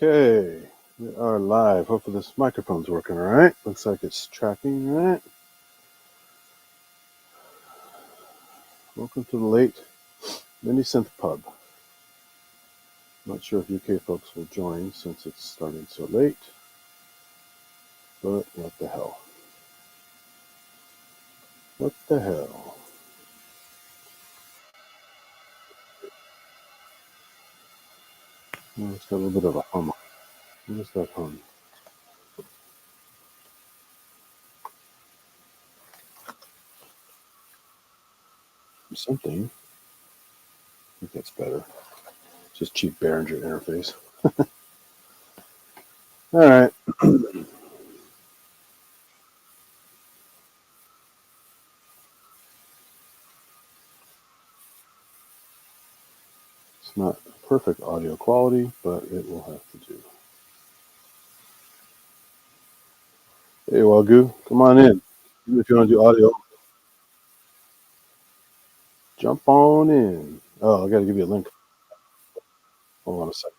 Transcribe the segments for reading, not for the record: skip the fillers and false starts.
Okay, we are live. Hopefully this microphone's working all right. Looks like it's tracking all right. Welcome to the late mini synth pub. Not sure if UK folks will join since it's starting so late, but what the hell? What the hell? Oh, it's got a little bit of a hum. What is that hum? Something. I think that's better. Just cheap Behringer interface. All right. It's not perfect audio quality, but it will have to do. Hey, Wagyu, come on in. Even if you want to do audio, jump on in. Oh, I got to give you a link. Hold on a second.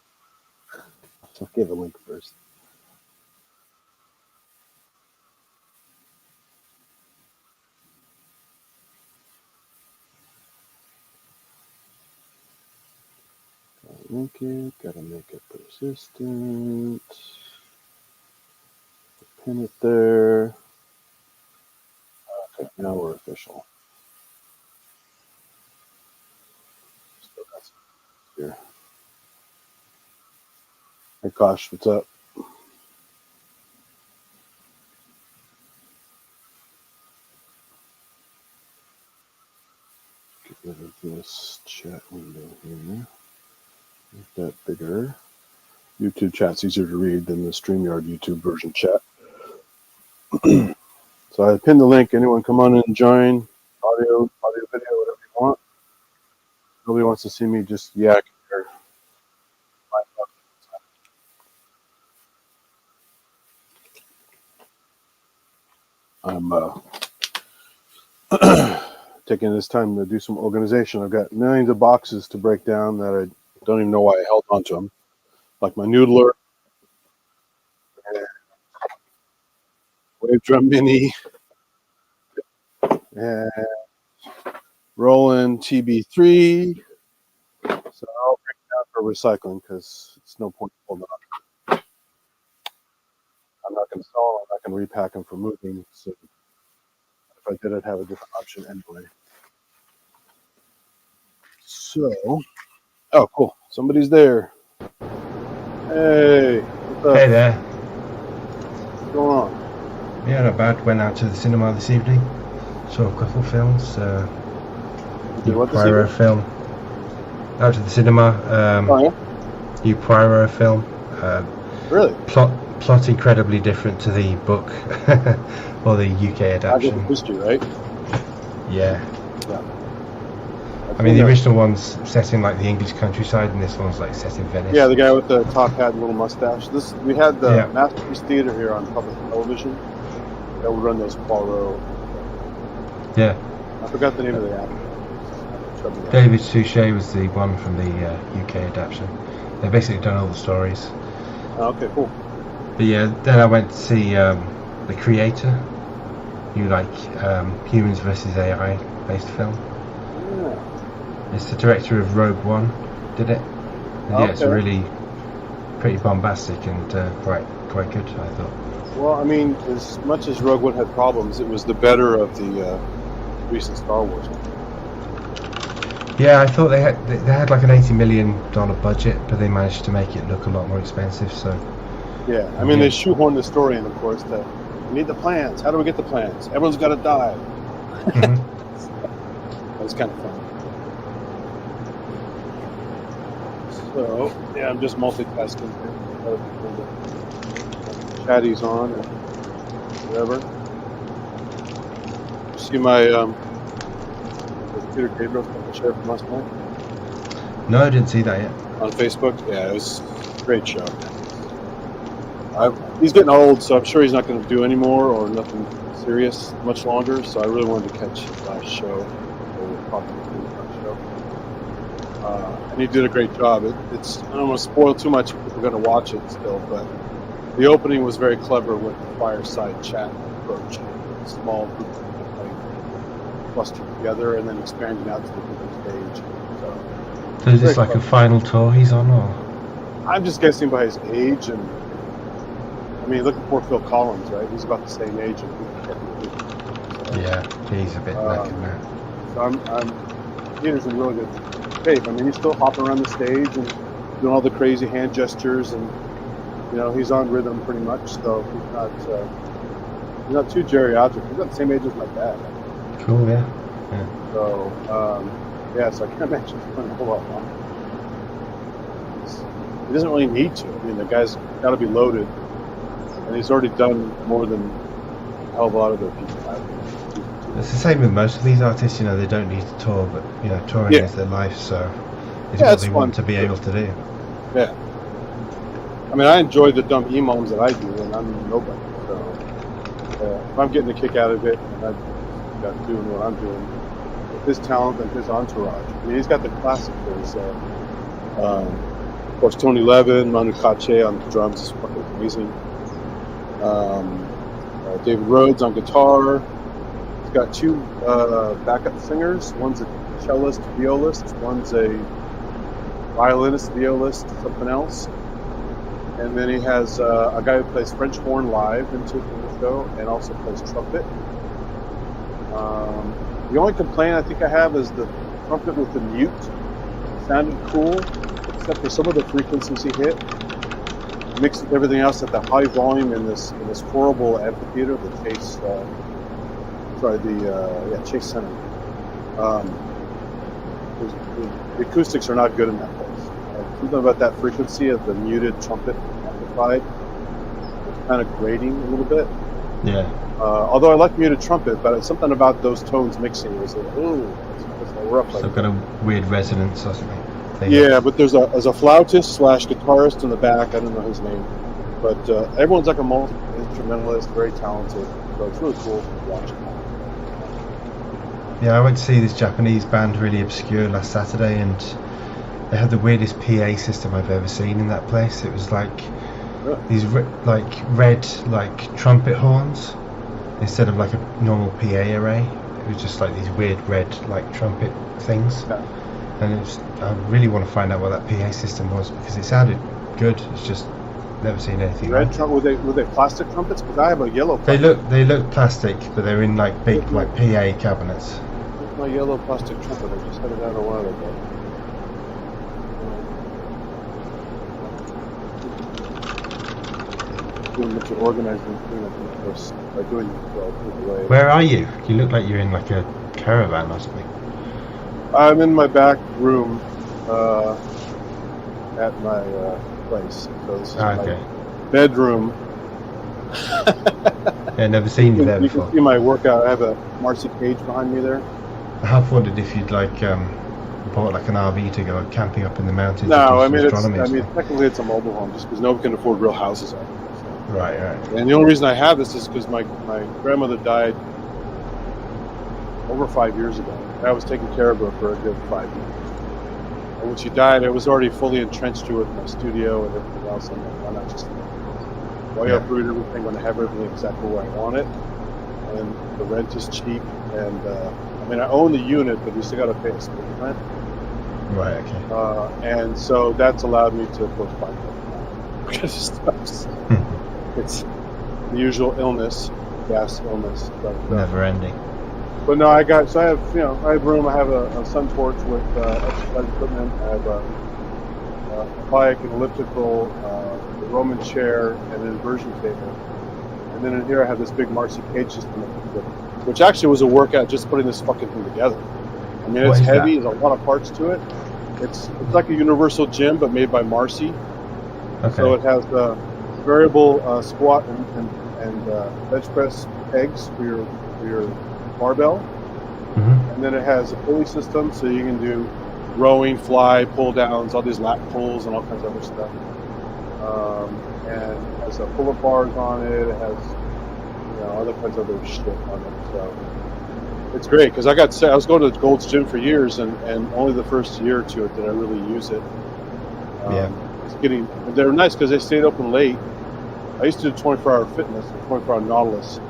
I'll give a link first. Gotta make it persistent. Pin it there. Okay, now we're official. Still got some here. Hey, Kosh, what's up? Get rid of this chat window here. Make that bigger. YouTube chat's easier to read than the StreamYard YouTube version chat. So I pinned the link. Anyone come on in and join. Audio, video, whatever you want. Nobody wants to see me just yak here. I'm taking this time to do some organization. I've got millions of boxes to break down that I don't even know why I held onto them. Like my Noodler, and Wave Drum Mini, and Roland TB3. So I'll break it down for recycling because it's no point holding on. I'm not going to sell them. I'm not going to repack them for moving. So if I did, I'd have a different option anyway. So, oh, cool. Somebody's there. Hey, what's up? Hey there. What's going on? Yeah, not bad. Went out to the cinema this evening. Saw a couple films. Did what this Poirot evening? film. Out to the cinema. Oh, yeah? New Poirot film. Really? Plot incredibly different to the book or the UK I adaptation. get the history, right? Yeah. Yeah. I mean, the original one's set in like the English countryside, and this one's like set in Venice. Yeah, the guy with the top hat and little mustache. We had the Yeah. Masterpiece Theater here on public television that would run those Poirot. Yeah. I forgot the name of the actor. David Suchet was the one from the UK adaptation. They've basically done all the stories. Oh, okay, cool. But yeah, then I went to see The Creator, new like humans versus AI based film. Yeah. It's the director of Rogue One, did it? And yeah, it's Okay. really pretty bombastic and quite good, I thought. Well, I mean, as much as Rogue One had problems, it was the better of the recent Star Wars one. Yeah, I thought they had like an $80 million budget, but they managed to make it look a lot more expensive. So Yeah, I mean, they shoehorned the story in, of course, that we need the plans. How do we get the plans? Everyone's got to die. Mhm. That was kind of fun. So, yeah, I'm just multitasking here. Chatty's on or whatever. You see my Peter Gabriel share from last night No, I didn't see that yet. on Facebook? Yeah, it was a great show. He's getting old, so I'm sure he's not going to do any more or nothing serious much longer. So I really wanted to catch his last show. and he did a great job. It's I don't want to spoil too much if we're going to watch it still, but the opening was very clever with the fireside chat approach. A small group of people playing clustered together and then expanding out to the bigger stage. So is this like a final tour he's on, or? I'm just guessing by his age, and I mean, look at poor Phil Collins, right? He's about the same age. Yeah, he's a bit knackered now. So Peter's in really good shape. I mean, he's still hopping around the stage and doing all the crazy hand gestures, and he's on rhythm pretty much. So he's not too geriatric. He's about the same age as my dad. Cool, yeah. So so I can't imagine he's playing a whole lot longer. He doesn't really need to. I mean, the guy's got to be loaded, and he's already done more than a hell of a lot of their people have. It's the same with most of these artists. They don't need to tour, but touring is their life, so it's what they want to be able to do. Yeah. I mean, I enjoy the dumb emails that I do, and I'm nobody. So if I'm getting a kick out of it, and I'm doing what I'm doing, with his talent and his entourage. I mean, he's got the classic. There's, of course, Tony Levin, Manu Katché on drums is fucking amazing. David Rhodes on guitar. He's got two backup singers. One's a cellist, violist. One's a violinist, violist, something else. And then he has a guy who plays French horn live in the show and also plays trumpet. The only complaint I think I have is the trumpet with the mute. It sounded cool, except for some of the frequencies he hit. Mixed with everything else at the high volume in this horrible amphitheater, the Chase. Chase Center. The acoustics are not good in that place. Something about that frequency of the muted trumpet amplified. It's kind of grating a little bit. Yeah. Although I like muted trumpet, but something about those tones mixing was like, it's rough. So got a weird resonance or something. Yeah, but there's a flautist / guitarist in the back. I don't know his name, but everyone's like a multi-instrumentalist, very talented. So it's really cool to watch. Yeah, I went to see this Japanese band, really obscure, last Saturday, and they had the weirdest PA system I've ever seen in that place. It was like these red trumpet horns instead of like a normal PA array. It was just like these weird red trumpet things. Yeah. And I really want to find out what that PA system was because it sounded good. It's just never seen anything. Red were they plastic trumpets? Because I have a yellow. Plastic. They look plastic, but they're in big PA cabinets. Here's my yellow plastic trumpet. I just had it out a while ago. Doing much organizing cleanup, of course, by doing it away. Where are you? You look like you're in like a caravan or something. I'm in my back room at my place. So this is my bedroom. Yeah, never seen you there before. You can see my workout. I have a Marcy cage behind me there. I half wondered if you'd bought an RV to go camping up in the mountains. No, I mean technically it's a mobile home just because nobody can afford real houses out there. So. Right. And the only reason I have this is because my grandmother died over 5 years ago. I was taking care of her for a good 5 years. And when she died, I was already fully entrenched with my studio and everything else. I'm like, why not just uproot everything when I have everything exactly where I want it? And the rent is cheap. And I own the unit, but you still got to pay a split rent. Right. Okay. And so that's allowed me to, of course, buy because it's the usual illness, gas illness. But, never ending. But no, I have room. I have a sun torch with exercise equipment. I have a bike, an elliptical, a Roman chair, and an inversion table. And then in here I have this big Marcy cage system, which actually was a workout just putting this fucking thing together. I mean, it's heavy. There's a lot of parts to it. It's like a universal gym, but made by Marcy. Okay. So it has variable squat and bench press pegs for your barbell. Mm-hmm. And then it has a pulley system, so you can do rowing, fly, pull downs, all these lat pulls and all kinds of other stuff. And it has pull-up bars on it. It has other kinds of other shit on it. So It's great because I was going to Gold's Gym for years, and only the first year or two did I really use it. They're nice because they stayed open late. I used to do 24-hour fitness, 24-hour Nautilus,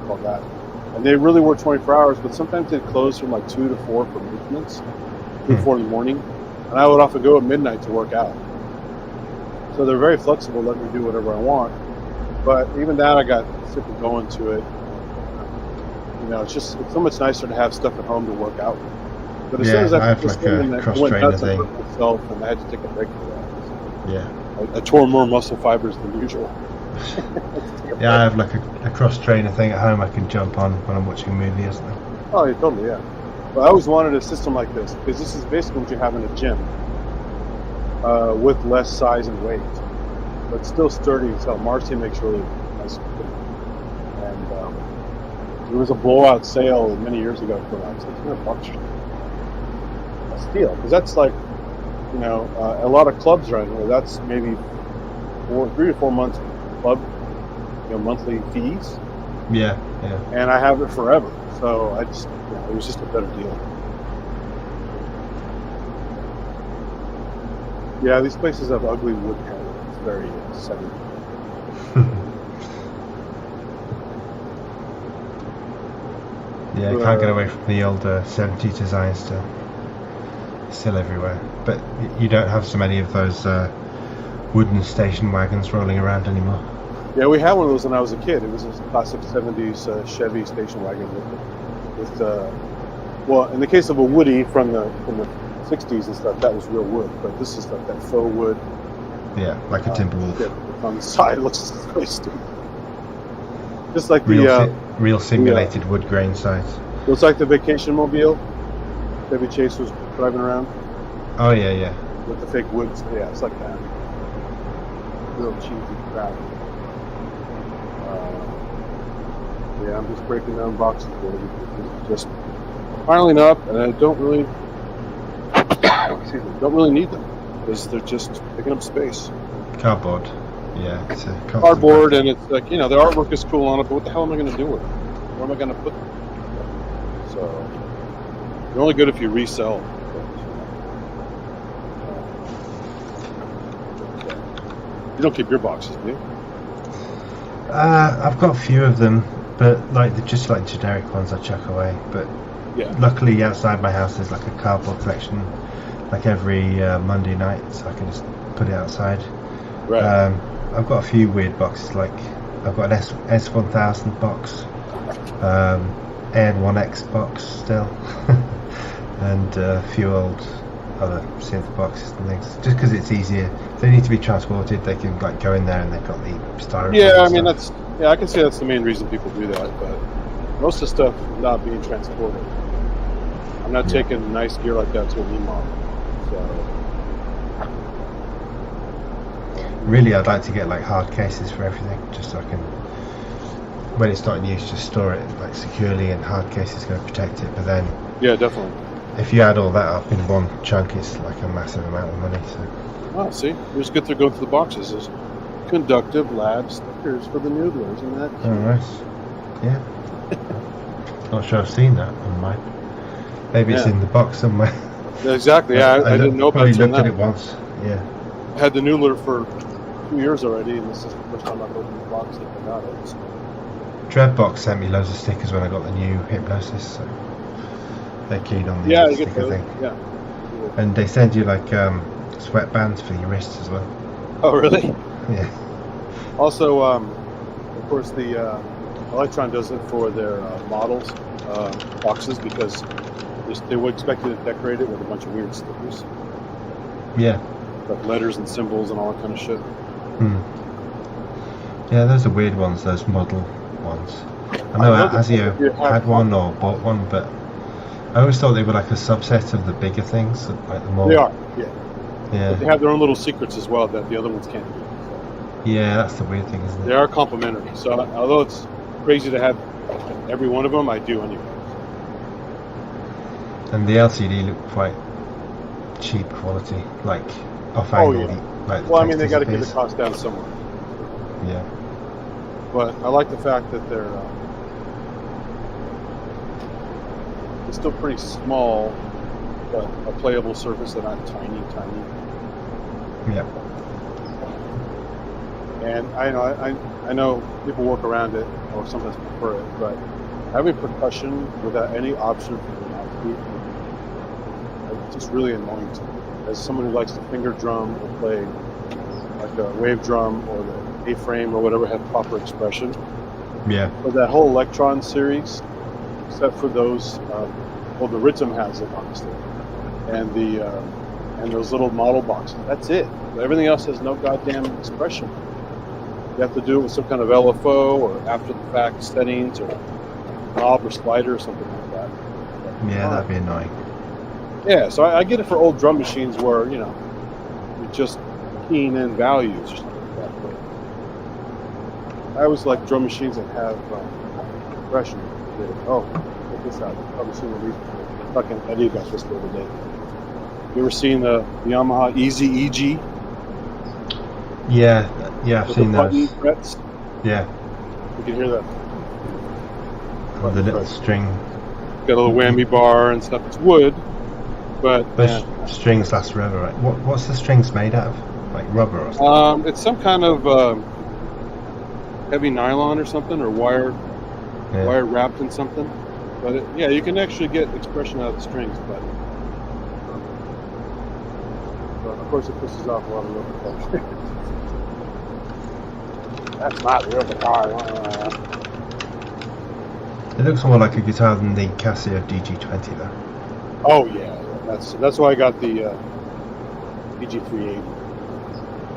called that. And they really were 24 hours, but sometimes they'd close from like 2 to 4 for movements, 2 to 4 in the morning. And I would often go at midnight to work out. So they're very flexible, let me do whatever I want. But even that, I got sick of going to it. It's so much nicer to have stuff at home to work out with. But as soon as I have like a cross-trainer thing. I hurt myself, and I had to take a break for that. Yeah. I tore more muscle fibers than usual. Yeah, I have like a cross-trainer thing at home I can jump on when I'm watching a movie or something. Oh, yeah, totally, yeah. But I always wanted a system like this, because this is basically what you have in a gym, with less size and weight, but still sturdy as hell. Marcy makes really nice equipment. And there was a blowout sale many years ago for like $600 a steal, because that's like, a lot of clubs right here. That's maybe 3 to 4 months club, monthly fees. Yeah. And I have it forever. So I just, it was just a better deal. Yeah, these places have ugly wood color. It's very setting. Yeah, I can't get away from the old 70s design still everywhere. But you don't have so many of those wooden station wagons rolling around anymore. Yeah, we had one of those when I was a kid. It was a classic 70s Chevy station wagon with well, in the case of a Woody from the 60s and stuff, that was real wood. But this is like that faux wood. Yeah, like a Timberwolf. On the side, it looks really stupid. Just like real simulated wood grain size. Looks like the vacation mobile Chevy Chase was driving around. Oh yeah. With the fake woods. Yeah, it's like that. Real cheesy crap. Yeah, I'm just breaking down boxes for you. It's just piling up, and I don't really need them because they're just taking up space. Cardboard. Yeah, it's a cardboard, and it's like, the artwork is cool on it, but what the hell am I going to do with it? Where am I going to put them? So they're only good if you resell. You don't keep your boxes, do you? I've got a few of them, but they're just like generic ones I chuck away. But luckily outside my house there's like a cardboard collection, like every Monday night, so I can just put it outside. Right. I've got a few weird boxes, like I've got an S1000 box, AN1X box still, and a few old other synth boxes and things. Just because it's easier. If they need to be transported, they can go in there and they've got the styrofoam. Yeah, I mean I can see that's the main reason people do that. But most of the stuff is not being transported. I'm not taking nice gear like that to an E-model. So. Really, I'd like to get hard cases for everything, just so I can, when it's not in use, just store it securely, and hard cases going to protect it. But then, yeah, definitely. If you add all that up in one chunk, it's like a massive amount of money. So. Oh, see, you just get through going through the boxes. There's conductive lab stickers for the noodlers, and that. Oh, nice. Yeah. Not sure I've seen that on mine. Maybe it's in the box somewhere. Yeah, exactly. Yeah, I didn't know about it. Probably looked at it once. Yeah. I had the noodler for 2 years already, and this is the first time I've opened the box that I got it. So. Dreadbox sent me loads of stickers when I got the new Hypnosis, so they're keen on the sticker thing. Yeah. And they send you sweatbands for your wrists as well. Oh, really? Yeah. Also, of course, the Electron does it for their models boxes, because they would expect you to decorate it with a bunch of weird stickers. Yeah. Like letters and symbols and all that kind of shit. Yeah, those are weird ones, those model ones. I know Azio had one or bought one, but I always thought they were like a subset of the bigger things, like the more. They are, yeah. But they have their own little secrets as well that the other ones can't do. So. Yeah, that's the weird thing, isn't it? They are complementary. So although it's crazy to have every one of them, I do anyway. And the LCD looked quite cheap quality, off angle. Oh, yeah. Well, I mean, they got to get the cost down somewhere. Yeah. But I like the fact that they're it's still pretty small, but a playable surface. They're not tiny. Yeah. And I know people work around it or sometimes prefer it, but having percussion without any option for the mouthpiece, it's just really annoying to me. As someone who likes to finger drum or play like a wave drum or the A-frame or whatever have proper expression. Yeah. But that whole Electron series, except for those, well, the Rhythm has it honestly, and those little model boxes. That's it. Everything else has no goddamn expression. You have to do it with some kind of LFO or after the fact settings or knob or slider or something like that. Yeah, that'd be annoying. Yeah, so I get it for old drum machines where you just keying in values or something like that. But I always like drum machines that have compression. Oh, check this out. You've probably seen one of these before. Fucking Eddie got this the other day. You ever seen the Yamaha Easy EG? Yeah, I've With seen the those. button frets? Yeah, You can hear that. with the little frets. string. Got a little whammy bar and stuff. It's wood, but Those strings last forever, right? What's the strings made out of? Like rubber or something? it's some kind of heavy nylon or something, or wire wrapped in something. But you can actually get expression out of the strings. But of course, it pisses off a lot of real guitars. That's not real guitar. It looks more like a guitar than the Casio DG20 though. Oh yeah, that's why I got the EG380.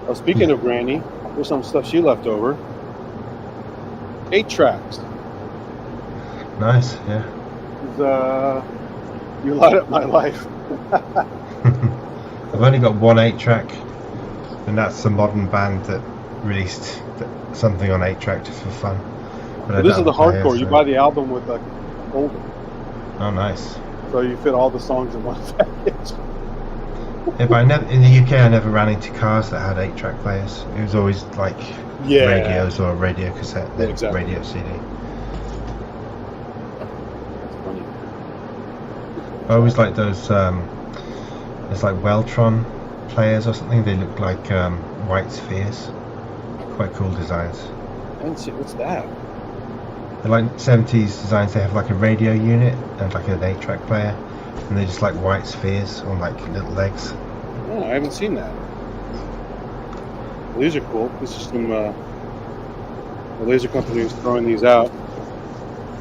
Oh, speaking of Granny, there's some stuff she left over. 8 tracks. Nice, yeah. You light up my life. I've only got one 8-track, and that's a modern band that released something on 8-track just for fun. But This is the hardcore. You buy the album with a folder. Oh, nice. So you fit all the songs in one package. Yeah, but in the UK I never ran into cars that had 8-track players. It was always like radios or a radio cassette, then exactly. radio CD. That's funny. I always like those, there's like Weltron players or something. They look like white spheres. Quite cool designs. I didn't see, what's that? They're like 70s designs. They have like a radio unit and like an 8-track player, and they're just like white spheres on like little legs. Oh, I haven't seen that. Well, these are cool. This is some the laser company is throwing these out.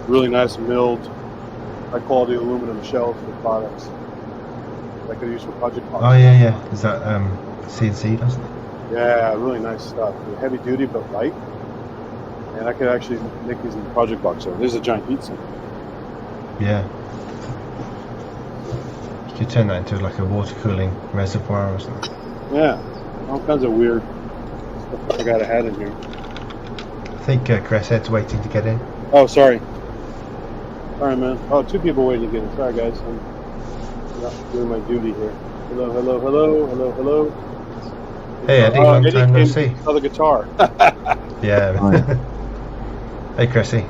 Really nice milled, high quality aluminum shells for products that I could use for project boxes. Oh yeah. Is that CNC, doesn't it? Yeah, really nice stuff. They're heavy duty but light. And I could actually make these in the project box. So there's a giant heat sink. Yeah. You could turn that into like a water cooling reservoir or something. Yeah, all kinds of weird stuff I forgot I had in here. I think Cresset's waiting to get in. Oh, sorry. Sorry, man. Oh, 2 people waiting to get in. Sorry, guys. I'm not doing my duty here. Hello. Hey, Eddie, long Eddie time no came see. to sell the guitar. Yeah. Hey, Cressy.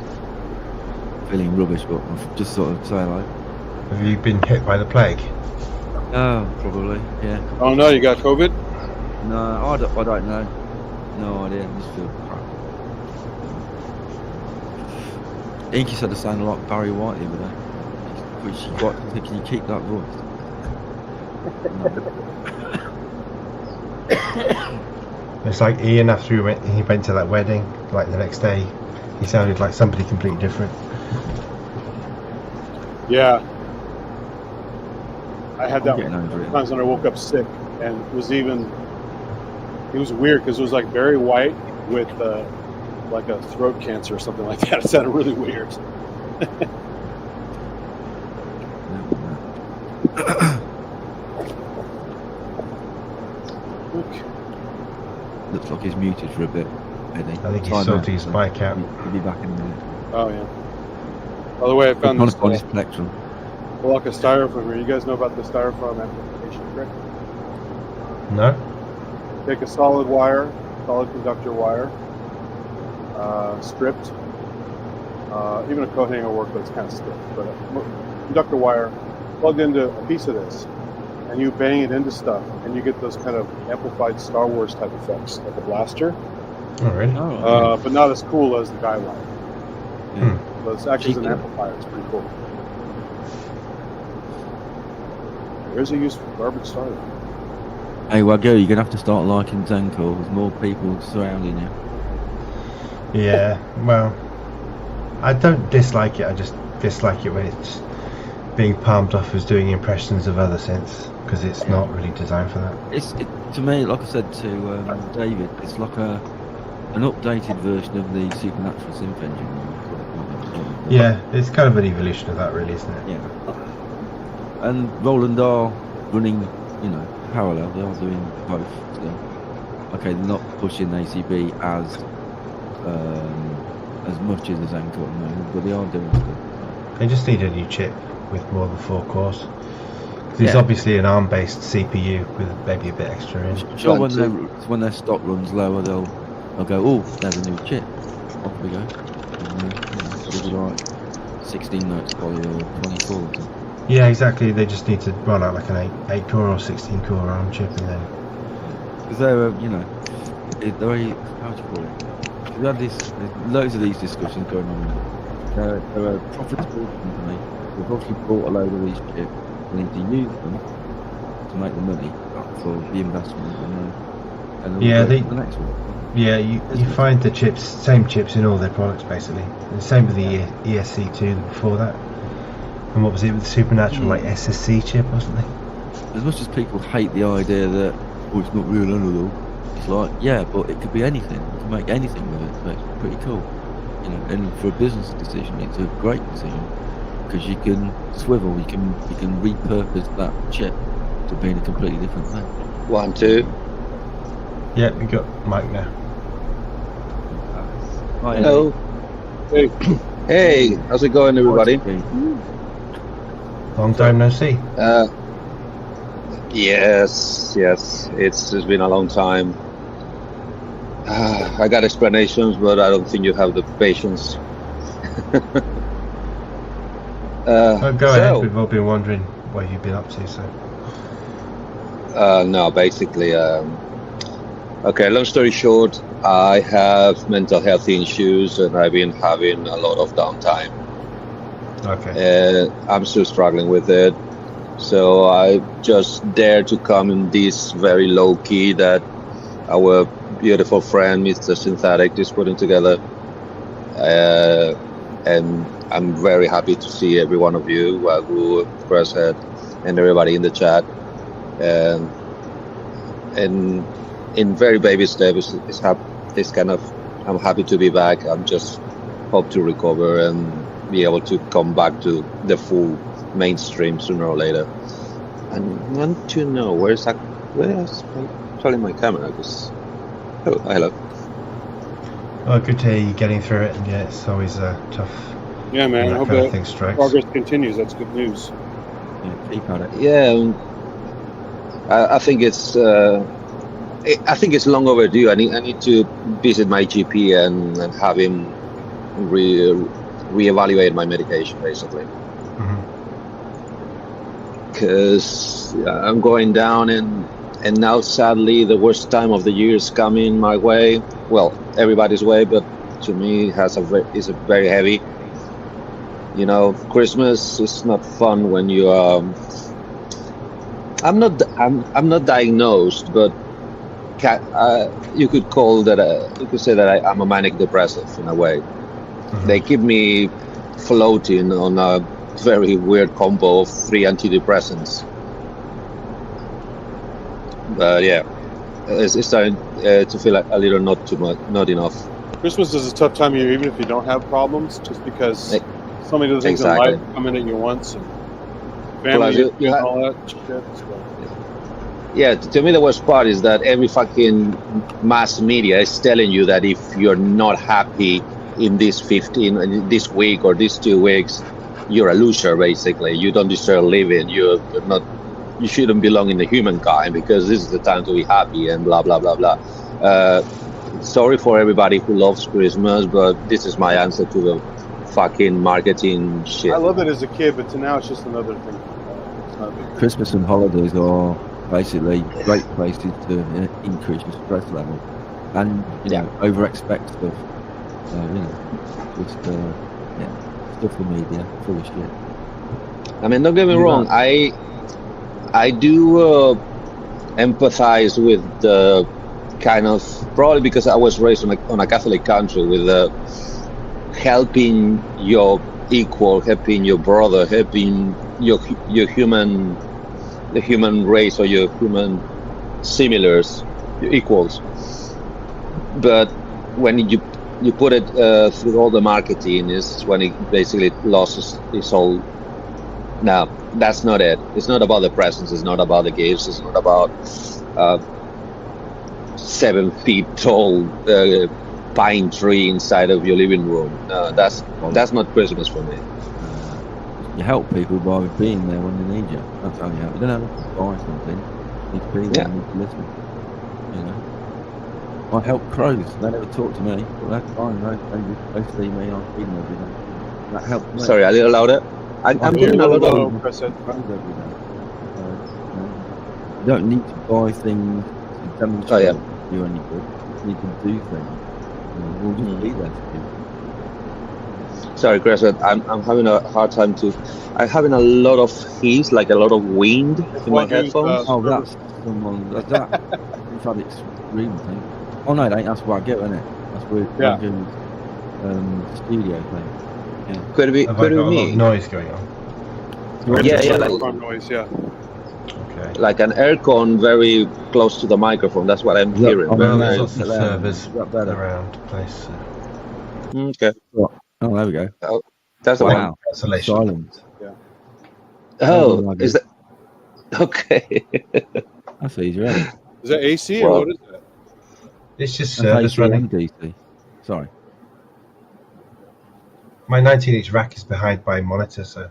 Feeling rubbish, but I've just sort of say hello. Have you been hit by the plague? Oh, probably, yeah. Oh, no, you got COVID? No, I don't know. No idea, I just feel crap. Inky said the sound like Barry White the other day. Which can you keep that voice? It's like Ian after he went to that wedding, like the next day, he sounded like somebody completely different. Yeah. I had that getting over it. times when I woke up sick, and it was weird because it was like Barry White with like a throat cancer or something like that. It sounded really weird. Looks like he's muted for a bit, Eddie. I think he's sorted his mic out. He'll be back in a minute. Oh, yeah. By the way, I found this on his plectrum. block of styrofoam here. You guys know about the styrofoam amplification trick? No? Take a solid wire, solid conductor wire, stripped. Even a coat hanger will work, but it's kind of stiff. But conductor wire plugged into a piece of this, and you bang it into stuff, and you get those kind of amplified Star Wars type effects, like a blaster, Oh, really? Oh, but not as cool as the guy wire. yeah. So it's actually an Cheaper. amplifier. It's pretty cool. There's a use for garbage starter. Hey, Wagyu, you're gonna have to start liking Zenko. There's more people surrounding you. Yeah, well, I don't dislike it, I just dislike it when it's being palmed off as doing impressions of other synths, because it's not really designed for that. To me, like I said to David, it's like an updated version of the Supernatural synth engine. Yeah, it's kind of an evolution of that, really, isn't it? Yeah. And Roland are running, parallel. They are doing both still. Okay, they're not pushing ACB as much as the Zenko at the moment, but they are doing stuff. They just need a new chip with more than 4 cores. Because it's obviously an ARM-based CPU with maybe a bit extra in. Sure, when their stock runs lower, they'll go, oh, there's a new chip. Off we go. And, it'll be like 16 notes probably or 24 or something. Yeah, exactly. They just need to run out like an 8 core or 16 core ARM chip, and then. Because they're, they're very, how do you call it? We've had there's loads of these discussions going on. They're a profitable company. They've obviously bought a load of these chips. They need to use them to make the money for the investment, and then Yeah, the next one. Yeah, you find the same chips in all their products basically. And same with the ESC2 before that. And what was it with the Supernatural, like SSC chip or something? As much as people hate the idea that, it's not real analog, it's like, yeah, but it could be anything. You can make anything with it, so it's pretty cool. And for a business decision, it's a great decision because you can swivel, you can repurpose that chip to being a completely different thing. 1, 2. Yeah, we got Mike now. Hi, Hello. Hey, Hey, how's it going, everybody? Long time no see. Yes, it's been a long time. I got explanations, but I don't think you have the patience. Oh, go ahead. We've all been wondering what you've been up to. So. No, basically, okay, long story short, I have mental health issues and I've been having a lot of downtime. Okay. I'm still struggling with it. So I just dare to come in this very low key that our beautiful friend, Mr. Synthetic, is putting together. And I'm very happy to see every one of you, Wagyu, Presshead, and everybody in the chat. And in very baby steps, it's kind of, I'm happy to be back. I'm just hope to recover and be able to come back to the full mainstream sooner or later. And I want to know where's actually my camera? Because hello. Well, good to hear you getting through it. And yeah, it's always tough. yeah, man. I hope that thing strikes. progress continues. That's good news. Yeah, keep at it. Yeah, I think it's long overdue. I need to visit my GP and have him reevaluate my medication, basically. Because I'm going down, and now sadly the worst time of the year is coming my way. Well, everybody's way, but to me is a very heavy. Christmas is not fun when you I'm not diagnosed, but you could call that. You could say that I'm a manic depressive in a way. They keep me floating on a very weird combo of 3 antidepressants. But yeah, it's starting to feel like a little not too much, not enough. Christmas is a tough time of year, even if you don't have problems, just because so many of the things in life come in at you once, and family and all that shit. So. Yeah, to me the worst part is that every fucking mass media is telling you that if you're not happy in this week or these 2 weeks, you're a loser. Basically, you don't deserve living. You shouldn't belong in the humankind because this is the time to be happy and blah blah blah blah. Sorry for everybody who loves Christmas, but this is my answer to fucking marketing shit. I loved it as a kid, but to now it's just another thing. It's not a big deal. Christmas and holidays are basically great places to increase your stress level and over expect stuff. So just stuff the media full of shit. I mean, don't get me wrong. I do empathize with the kind of, probably because I was raised on a Catholic country, with helping your equal, helping your brother, helping your the human race or your human similars, your equals. But when you put it through all the marketing, is when it basically loses its whole. Now, that's not it. It's not about the presents. It's not about the gifts. It's not about 7 feet tall pine tree inside of your living room. No, that's not Christmas for me. You help people by being there when they need you. That's how you help. You don't have to buy something. You need to be there. You need to listen. I help crows. They never talk to me, but that's fine. They see me. I feed them every day. That helps me. Sorry, a little louder. I'm getting a lot of. You don't need to buy things to demonstrate you're any good. You need to do things. We'll just be there for you. Sorry, Chris, I'm having a hard time I'm having a lot of hiss, like a lot of wind in my headphones. That's someone. That's had extreme thing. Oh no, that's what I get, isn't it? That's weird. Studio thing. Yeah. Could it be Have I got a lot me? of noise going on? Like noise, Okay. Like an aircon very close to the microphone. That's what I'm hearing. Well, Very there's nice. lots of servers around the place. Okay. Oh, there we go. Oh, that's the one. Wow. Cancellation. Silence. Oh, is that okay? That's easy, isn't it? Is that AC Well, or what is that? It's just servers AC running. and DC. Sorry. My 19-inch rack is behind my monitor, so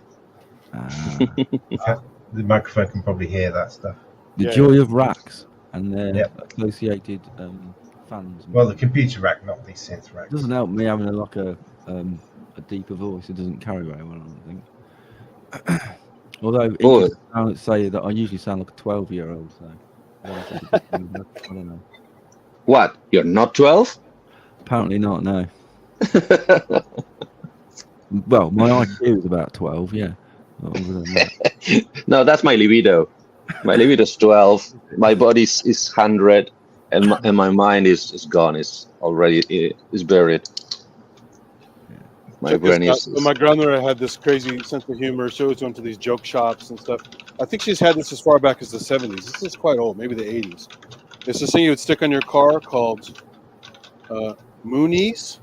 the microphone can probably hear that stuff. The joy of racks and their Yep. associated fans. Well, the computer rack, not the synth rack. It doesn't help me having a deeper voice. It doesn't carry very well, I don't think. Although I would say that I usually sound like a 12-year-old. So I don't know. What? You're not 12? Apparently not. No. Well, my IQ is about 12. Yeah. Other than that. No, that's my libido. My libido is 12. My body is 100, and my mind is gone. It's already is buried. My brain is. My grandmother had this crazy sense of humor. She always went to these joke shops and stuff. I think she's had this as far back as the 70s. This is quite old, maybe the 80s. It's this thing you would stick on your car called Moonies.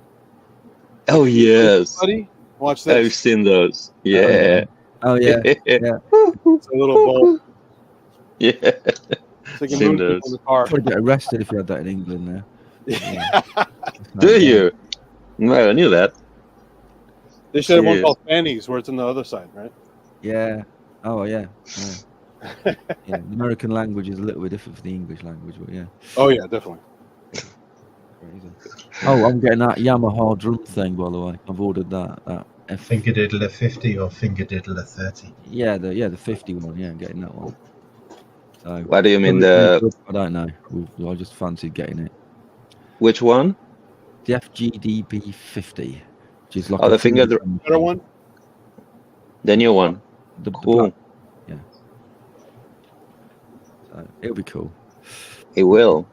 Oh yes. Buddy, watch this. I've seen those. Yeah. Oh yeah. Yeah. It's a little bowl. Yeah. Sticking Moonies on the car. Probably get arrested if you had that in England now. Yeah. Do you? No, I knew that. They should have one called Fannies, where it's on the other side, right? Yeah. Oh yeah. Yeah. The American language is a little bit different from the English language, but yeah. Oh yeah, definitely. Oh, I'm getting that Yamaha drum thing, by the way. I've ordered that. Fingerdiddler 50 or Fingerdiddler 30? Yeah, the 50 one. Yeah, I'm getting that one. So, What do you mean I don't know. I just fancied getting it. Which one? The FGDB 50, which is like the finger. Better one. The new one. The Cool. black, yeah. So it'll be cool. It will.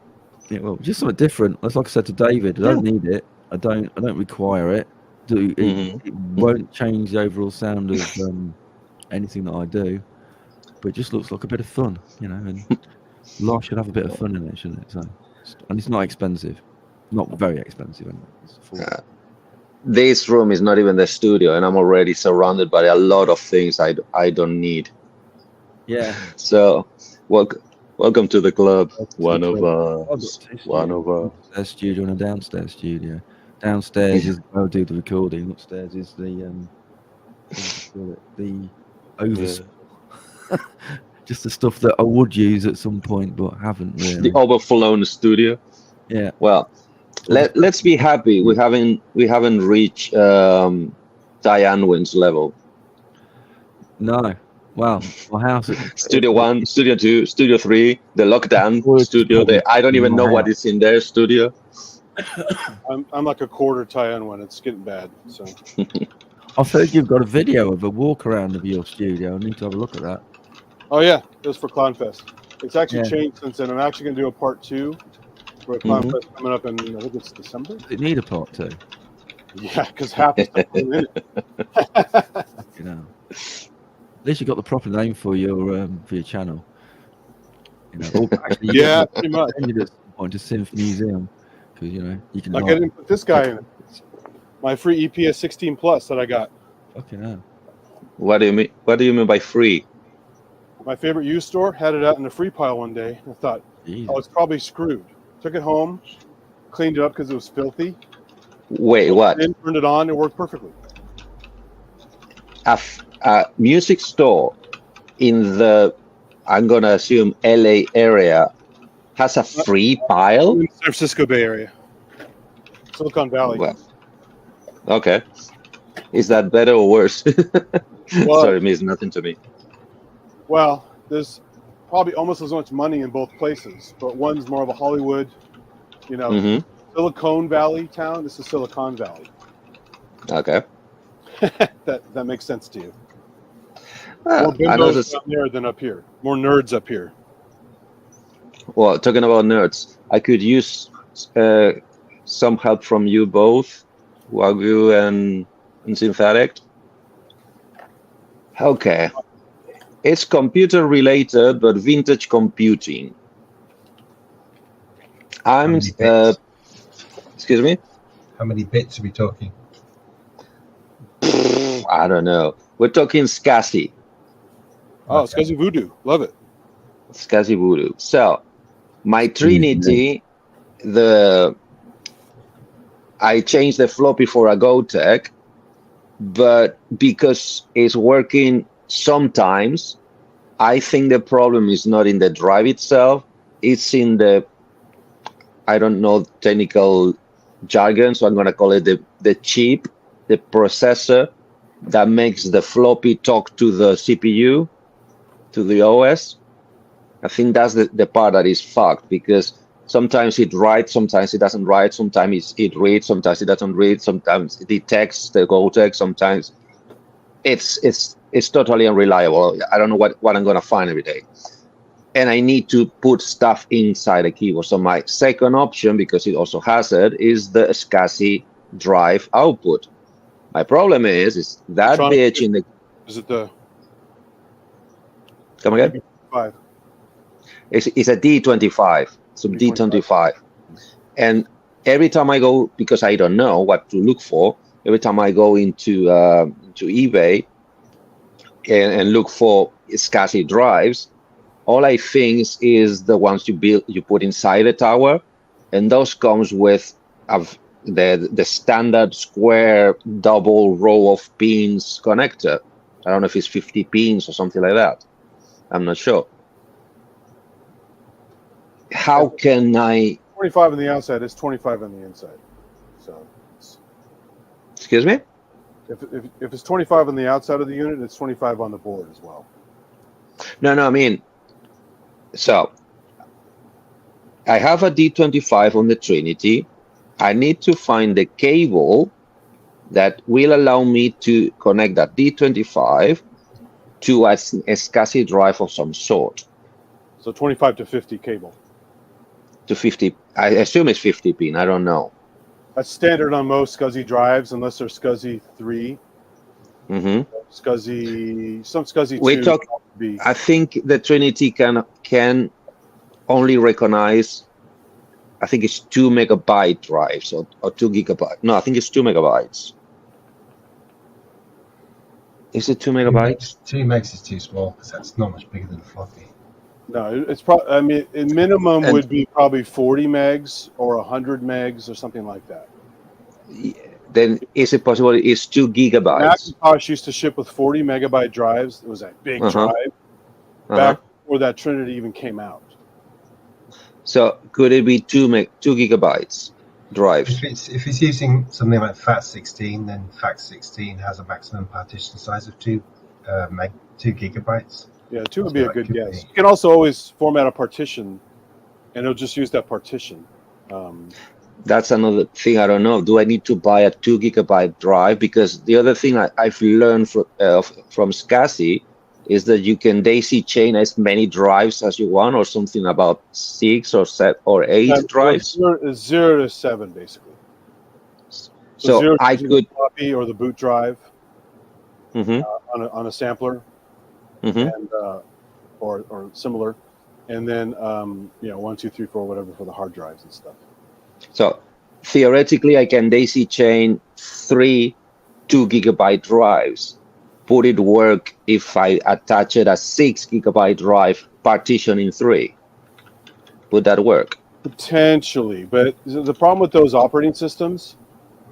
It will. Just something different. That's like I said to David. I don't need it. I don't require it. It won't change the overall sound of anything that I do, but it just looks like a bit of fun, and life should have a bit of fun in it, shouldn't it? So, and it's not expensive, not very expensive. Anyway. This room is not even the studio, and I'm already surrounded by a lot of things I don't need. Yeah. So, welcome to the club. One of us. Upstairs studio and a downstairs studio. Downstairs is where I do the recording. Upstairs is the overs. Yeah. Just the stuff that I would use at some point, but haven't really. The overflown studio. Yeah. Well, let's be happy. We haven't reached Diane Wyn's level. No. Well, my house. Studio 1, Studio 2, Studio 3, the lockdown Would studio. I don't even know my what house. is in their studio. I'm like a quarter tie-in when it's getting bad. So I've heard you've got a video of a walk around of your studio. I need to have a look at that. oh yeah, it was for Clownfest. It's actually Yeah. changed since then. I'm actually gonna do a part 2 for Clownfest coming up in I think it's December. Does it need a part 2? Yeah, because half the stuff is in it. You know. At least you got the proper name for your channel. You know, or actually, you Yeah, can pretty much. send it at some point to Synth Museum because you know you can. Like I didn't put this guy in it. My free EPS 16 Plus that I got. Fucking hell. What do you mean? What do you mean by free? My favorite used store had it out in the free pile one day. I thought, Jesus. oh, it's probably screwed. Took it home, cleaned it up because it was filthy. Wait, what? Then turned it on. It worked perfectly. A music store in the, I'm gonna assume LA area, has a free pile. In San Francisco Bay Area, Silicon Valley. Well, okay. Is that better or worse? Well, Sorry, it means nothing to me. Well, there's probably almost as much money in both places, but one's more of a Hollywood, you know, Mm-hmm. Silicon Valley town. This is Silicon Valley. Okay. that makes sense to you. Well, More I know bimbos this. down there than up here. More nerds up here. Well, talking about nerds, I could use some help from you both, Wagyu and Synthetic. Okay. It's computer related, but vintage computing. I'm, many bits? excuse me? How many bits are we talking? I don't know. We're talking SCSI. Oh, it's Scuzzy Voodoo. Love it. SCSI Voodoo. So, my Trinity, I changed the floppy for a GoTech, but because it's working sometimes, I think the problem is not in the drive itself. It's in the, I don't know technical jargon, so I'm going to call it the chip, the processor that makes the floppy talk to the CPU, to the OS. I think that's the part that is fucked, because sometimes it writes, sometimes it doesn't write, sometimes it reads, sometimes it doesn't read, sometimes it detects the GoTech, sometimes it's totally unreliable. I don't know what I'm gonna find every day. And I need to put stuff inside the keyboard. So my second option, because it also has it, is the SCSI drive output. My problem is that bitch in the... Is it the... Come again? 5. It's a D25, so D25. And every time I go, because I don't know what to look for, every time I go into eBay and look for SCSI drives, all I think is the ones you put inside the tower, and those comes with the standard square double row of pins connector. I don't know if it's 50 pins or something like that. I'm not sure. How can I... 25 on the outside is 25 on the inside. So, Excuse me? if it's 25 on the outside of the unit, it's 25 on the board as well. No, I mean, so I have a D25 on the Trinity. I need to find the cable that will allow me to connect that D25 to a SCSI drive of some sort. So 25 to 50 cable. To 50, I assume it's 50 pin, I don't know. That's standard on most SCSI drives, unless they're SCSI 3. Mm-hmm. Some SCSI 2. I think the Trinity can only recognize, I think it's 2 megabyte drives or 2 gigabyte. No, I think it's 2 megabytes. Is it 2 megabytes? 2 megs is too small, because that's not much bigger than a floppy. No, it's probably, I mean, minimum would be probably 40 megs or 100 megs or something like that. Then is it possible it's 2 gigabytes? Macintosh used to ship with 40 megabyte drives. It was a big drive back before that Trinity even came out. So could it be 2 gigabytes? drives. If it's using something like FAT16, then FAT16 has a maximum partition size of 2 gigabytes. Yeah, 2 would So be a that good could guess. be- You can also always format a partition, and it'll just use that partition. That's another thing I don't know. Do I need to buy a 2 gigabyte drive? Because the other thing I've learned from SCSI is that you can daisy chain as many drives as you want, or something about 6 or 7 or 8 drives. 0 to 7, basically. So 0 I is could. the floppy or the boot drive Mhm, on a sampler, mhm. and or similar, and then 1, 2, 3, 4, whatever for the hard drives and stuff. So theoretically, I can daisy chain 3 2 gigabyte drives. Would it work if I attach it a 6 gigabyte drive partition in 3? Would that work? Potentially, but the problem with those operating systems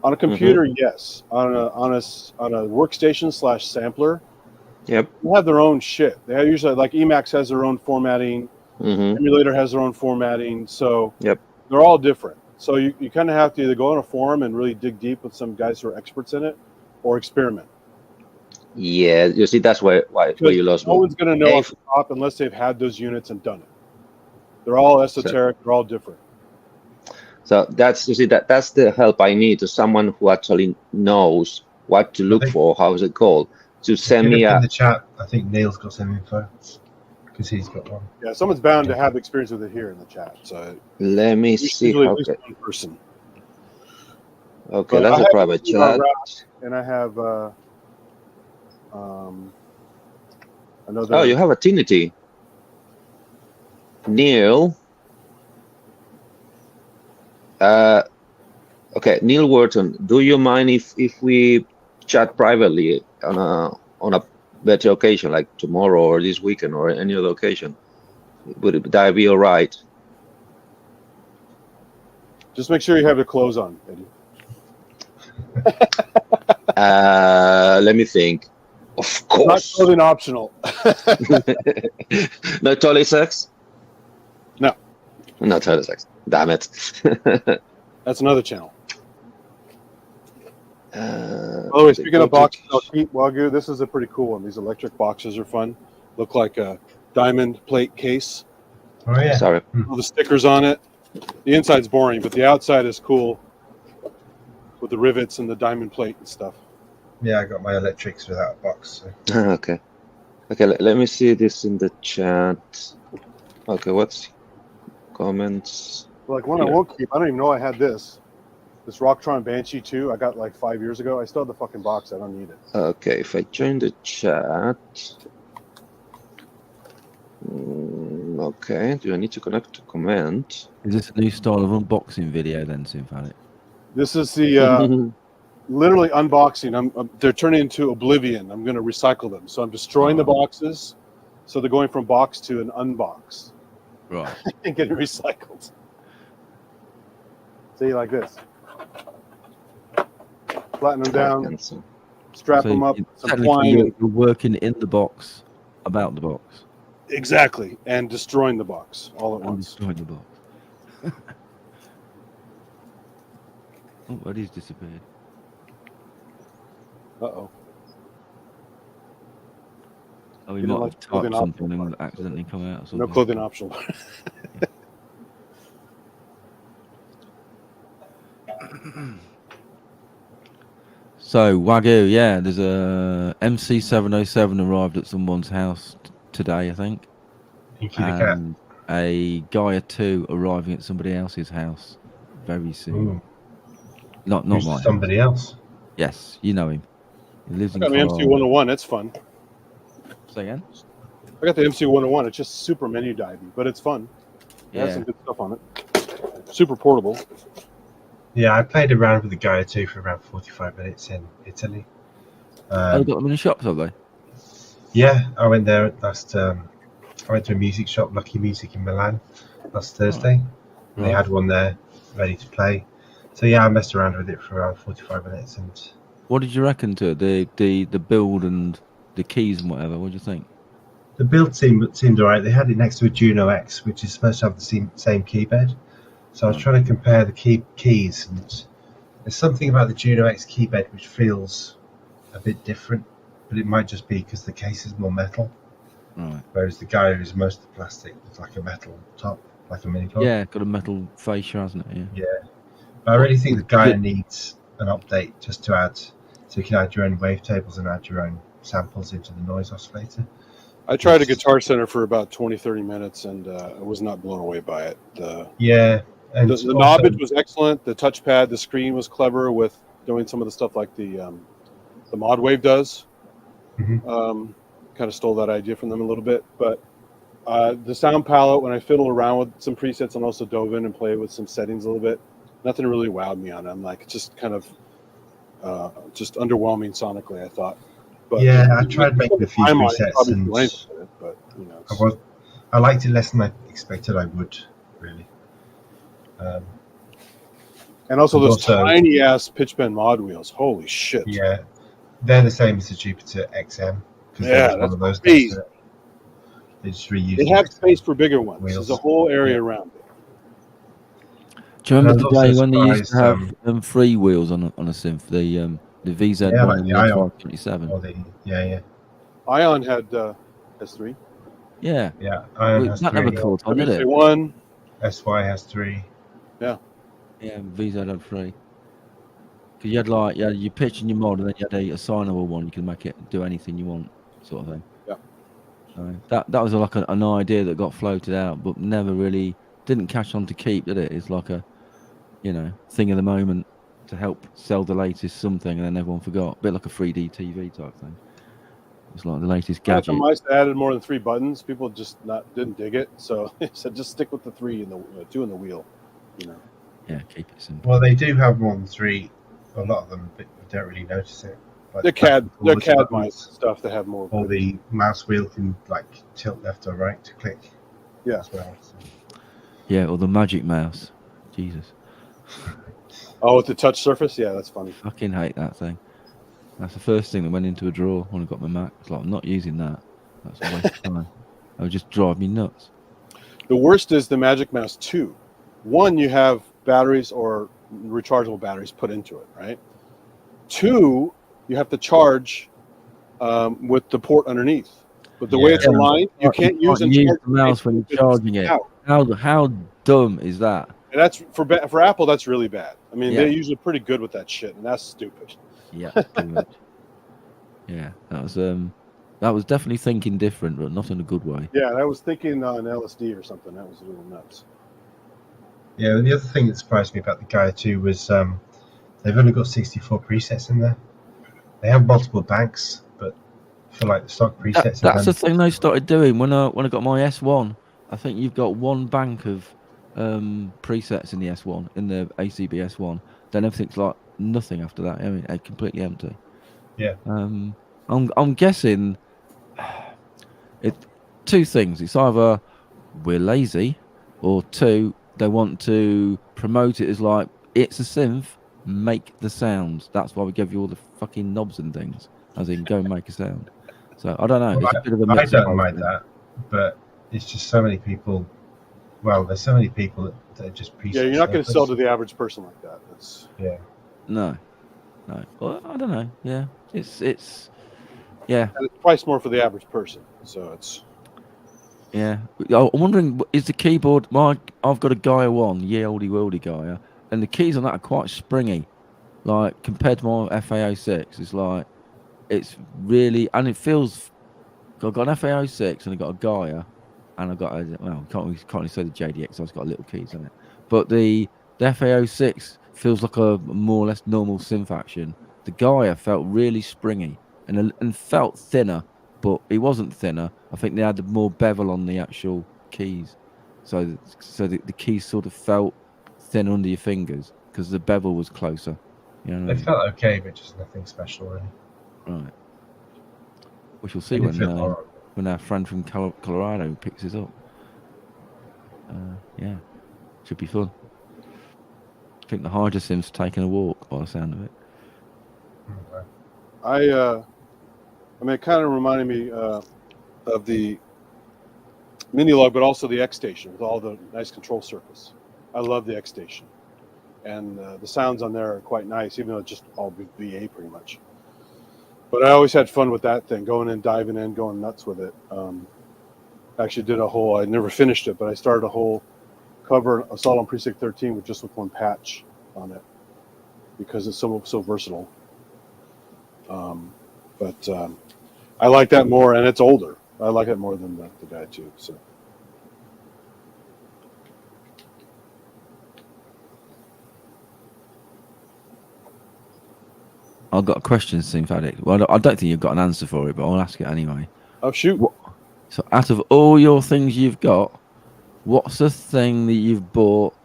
on a computer, yes. On a workstation / sampler, Yep. they have their own shit. They have usually, like, Emacs has their own formatting, Mm-hmm. Emulator has their own formatting, so Yep. they're all different. So you kind of have to either go on a forum and really dig deep with some guys who are experts in it, or experiment. Yeah, you see, that's where you lost No me. one's going to know off the top unless they've had those units and done it. They're all esoteric. They're all different. So that's the help I need, to someone who actually knows what to look for. How is it called? To send me in the chat. I think Neil's got some info because he's got one. Yeah, someone's bound to have experience with it here in the chat. So let me see. usually at least one person. Okay, But that's a private chat. And I have another. Oh, you have a Trinity. Neil. Okay, Neil Wharton, do you mind if we chat privately on a better occasion, like tomorrow or this weekend or any other occasion? Would that be all right? Just make sure you have your clothes on, Eddie. Let me think. Of course. Not clothing optional. No toilet sex? No. No toilet sex. Damn it. That's another channel. By the way, speaking of boxes, I'll keep Wagyu. This is a pretty cool one. These electric boxes are fun. Look like a diamond plate case. Oh yeah. Sorry. All the stickers on it. The inside's boring, but the outside is cool with the rivets and the diamond plate and stuff. Yeah, I got my electrics without a box. So. Okay. Okay, let me see this in the chat. Okay, what's comments? Like one I won't keep. I don't even know I had this. This Rocktron Banshee 2 I got like 5 years ago. I still have the fucking box. I don't need it. Okay, if I join the chat. Okay, do I need to connect to comment? Is this a new style of unboxing video then, Synth? This is the literally unboxing. They're turning into oblivion. I'm going to recycle them. So I'm destroying the boxes. So they're going from box to an unbox. Right. And getting recycled. See, like this. Flatten them down. Strap them up. Some twine. You're working in the box, about the box. Exactly. And destroying the box all at once. Destroying the box. Oh, Eddie's disappeared. Uh-oh. Oh, he You might don't have like clothing typed something optional and accidentally come out or something. No clothing optional. So, Wagyu, yeah, there's a MC707 arrived at someone's house today, I think. And a Gaia 2 arriving at somebody else's house very soon. Ooh. Not Who's mine. somebody else. Yes, you know him. He lives in I got the MC101. It's fun. Say again? I got the MC101. It's just super menu divey, but it's fun. It has Yeah. some good stuff on it. Super portable. Yeah, I played around with the Gaia 2 for around 45 minutes in Italy. They got them in the shops, have they? Yeah, I went there last. I went to a music shop, Lucky Music in Milan, last Thursday. And they had one there ready to play. So yeah, I messed around with it for around 45 minutes. And What did you reckon to it? The build and the keys and whatever? What do you think? the build seemed alright. They had it next to a Juno X, which is supposed to have the same key bed. So I was trying to compare the keys, and there's something about the Juno X keybed which feels a bit different, but it might just be because the case is more metal, Right. whereas the Gaia is mostly plastic with like a metal top, like a mini pod. Yeah, got a metal fascia, hasn't it? Yeah. Yeah. But I really think the Gaia needs an update just to add, so you can add your own wavetables and add your own samples into the noise oscillator. I tried a Guitar Center for about 20, 30 minutes, and I was not blown away by it. Yeah. And the knobbage was excellent. The touchpad, the screen was clever with doing some of the stuff like the Mod Wave does. Mhm. Kind of stole that idea from them a little bit. But the sound palette, when I fiddled around with some presets and also dove in and played with some settings a little bit, nothing really wowed me on it. I'm like, it's just kind of just underwhelming sonically, I thought. But yeah, I tried making a few presets, and but you know, I liked it less than I expected I would, really. And also those tiny ass pitch bend mod wheels. Holy shit! Yeah, they're the same as the Jupiter XM. Yeah, that's one of crazy. They just reused. They have space for bigger ones. Wheels. There's a whole area around it. Do you remember the day when they used to have free wheels on a synth? The VZ1 like and the the Ion. 527. Yeah. Ion had S3. Yeah. Ion has that 3. never caught on, did it? WC1. SY has 3. Yeah. Yeah, VZ had 3. Because you had your pitch and your mod, and then you had a assignable one. You can make it do anything you want, sort of thing. Yeah. So that was like an idea that got floated out, but never really didn't catch on to keep, did it? It's like a, thing of the moment to help sell the latest something, and then everyone forgot. A bit like a 3D TV type thing. It's like the latest gadget. Mice added more than 3 buttons. People just didn't dig it, so they said just stick with the 3 and the 2 in the wheel. Yeah, keep it simple. Well, they do have more than 3. A lot of them, but you don't really notice it. Like the CAD mice stuff. They have more. Or the mouse wheel can tilt left or right to click. Yeah. As well. So. Yeah, or the magic mouse. Jesus. Oh, with the touch surface? Yeah, that's funny. Fucking hate that thing. That's the first thing that went into a drawer when I got my Mac. It's like, I'm not using that. That's a waste of time. It would just drive me nuts. The worst is the Magic Mouse 2. 1, you have batteries or rechargeable batteries put into it, right? 2, you have to charge with the port underneath. But the way it's aligned, you can't use the mouse when you're charging it. How dumb is that? And that's for Apple. That's really bad. I mean, they're usually pretty good with that shit, and that's stupid. Yeah, pretty much. Yeah, that was definitely thinking different, but not in a good way. Yeah, I was thinking on LSD or something. That was a little nuts. Yeah, and the other thing that surprised me about the Gaia 2 was they've only got 64 presets in there. They have multiple banks, but for the stock presets. That's the thing they started doing when I got my S1. I think you've got one bank of presets in the S1, in the ACB S1. Then everything's like nothing after that. I mean, completely empty. Yeah. I'm guessing it. 2 things. It's either we're lazy, or 2, they want to promote it as like it's a synth. Make the sounds. That's why we give you all the fucking knobs and things. As in, go and make a sound. So I don't know. Well, it's a bit of a mix. I don't mind that, but it's just so many people. Well, there's so many people that just preset. Yeah, you're not going to sell to the average person like that. No. Well, I don't know. Yeah, it's yeah. And it's priced more for the average person, so it's. Yeah, I'm wondering, is the keyboard? I've got a Gaia 1, ye olde worldy Gaia, and the keys on that are quite springy, like compared to my FA06. It's like it's really, and it feels. I've got an FA06 and I've got a Gaia, and I've got can't really say the JDX. So it's got little keys on it, but the FA06 feels like a more or less normal synth action. The Gaia felt really springy and felt thinner, but it wasn't thinner. I think they had more bevel on the actual keys, so the keys sort of felt thin under your fingers because the bevel was closer. They felt okay, but just nothing special, really. Right. We shall see when our friend from Colorado picks us up. Yeah, should be fun. I think the Hydrosynth's taking a walk by the sound of it. I mean, it kind of reminded me of the Minilog, but also the X Station with all the nice control surface. I love the X Station, and the sounds on there are quite nice, even though it's just all VA pretty much. But I always had fun with that thing, going in, diving in, going nuts with it. Actually did a whole, I never finished it, but I started a whole cover Assault on Precinct 13 with one patch on it because it's so versatile. But I like that more, and it's older. I like it more than the guy too. So. I've got a question, Synth Addict. Well, I don't think you've got an answer for it, but I'll ask it anyway. Oh, shoot. So out of all your things you've got, what's the thing that you've bought?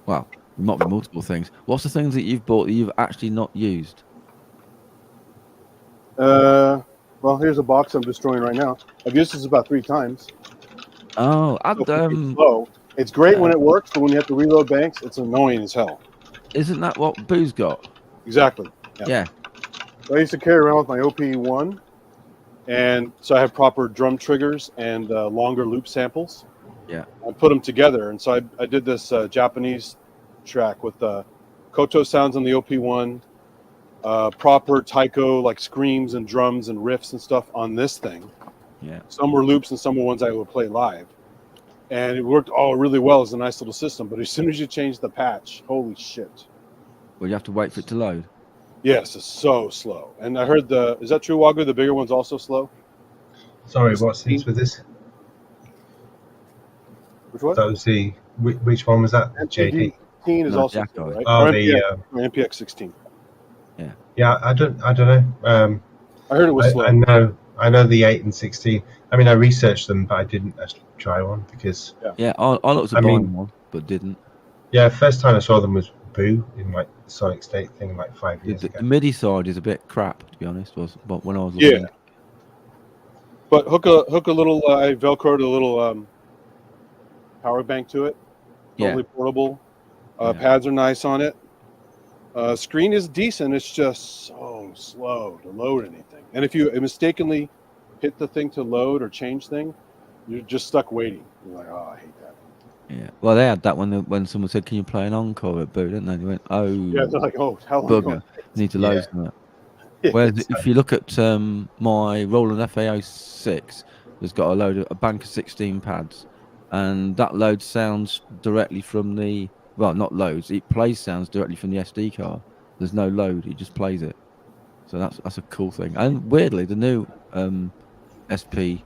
Well, it might be multiple things. What's the things that you've bought that you've actually not used? Well, here's a box I'm destroying right now. I've used this about 3 times. Oh, It's slow. It's great when it works, but when you have to reload banks, it's annoying as hell. Isn't that what Boo's got? Exactly. Yeah. So I used to carry around with my OP1, and so I have proper drum triggers and longer loop samples. Yeah. I put them together, and so I did this Japanese track with koto sounds on the OP1, proper taiko like screams and drums and riffs and stuff on this thing. Yeah. Some were loops and some were ones I would play live, and it worked all really well as a nice little system. But as soon as you change the patch, holy shit! Well, you have to wait for it to load. Yes, it's so slow. And I heard is that true, Wagner? The bigger one's also slow? Sorry, what's this with this? Which one? That was which one was that? JD. 16 is No, also Jacko. slow, right? Oh, Or the MPX 16. yeah. I don't know. I heard it was slow. I know the 8 and 16. I mean, I researched them, but I didn't actually try one because. Yeah, I looked at buying one, but didn't. Yeah, first time I saw them was Boo in like the Sonic State thing like 5 years ago. The MIDI side is a bit crap, to be honest. But when I was looking, But hook a little. I velcroed a little power bank to it. Totally portable. Pads are nice on it. Screen is decent. It's just so slow to load anything. And if you mistakenly hit the thing to load or change thing, you're just stuck waiting. You're like, oh, I hate that. Yeah. Well, they had that when someone said, "Can you play an encore at Boo?" Didn't they? They went, "Oh, yeah." They're like, "Oh, how long?" Bugger. Need to load that." Whereas if you look at my Roland FA06, it's got a bank of 16 pads, and that loads sounds directly from the not loads. It plays sounds directly from the SD card. There's no load; it just plays it. So that's a cool thing. And weirdly, the new SP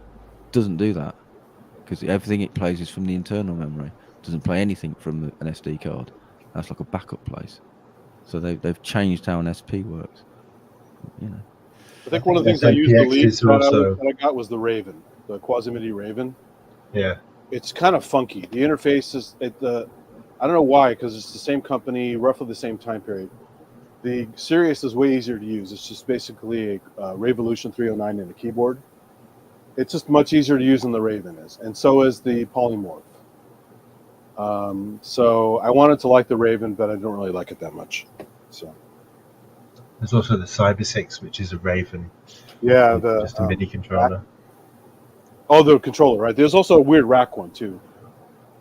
doesn't do that because everything it plays is from the internal memory. It doesn't play anything from an SD card. That's like a backup place. So they've changed how an SP works. You know. I think one of the things I used to leave that I got was the Raven, the Quasi-MIDI Raven. Yeah. It's kind of funky. The interface is I don't know why, because it's the same company, roughly the same time period. The Sirius is way easier to use. It's just basically a Revolution 309 in a keyboard. It's just much easier to use than the Raven is, and so is the Polymorph. So I wanted to like the Raven, but I don't really like it that much. So there's also the Cyber 6, which is a Raven. Yeah, just a MIDI controller. Rack. Oh, the controller, right? There's also a weird rack one too.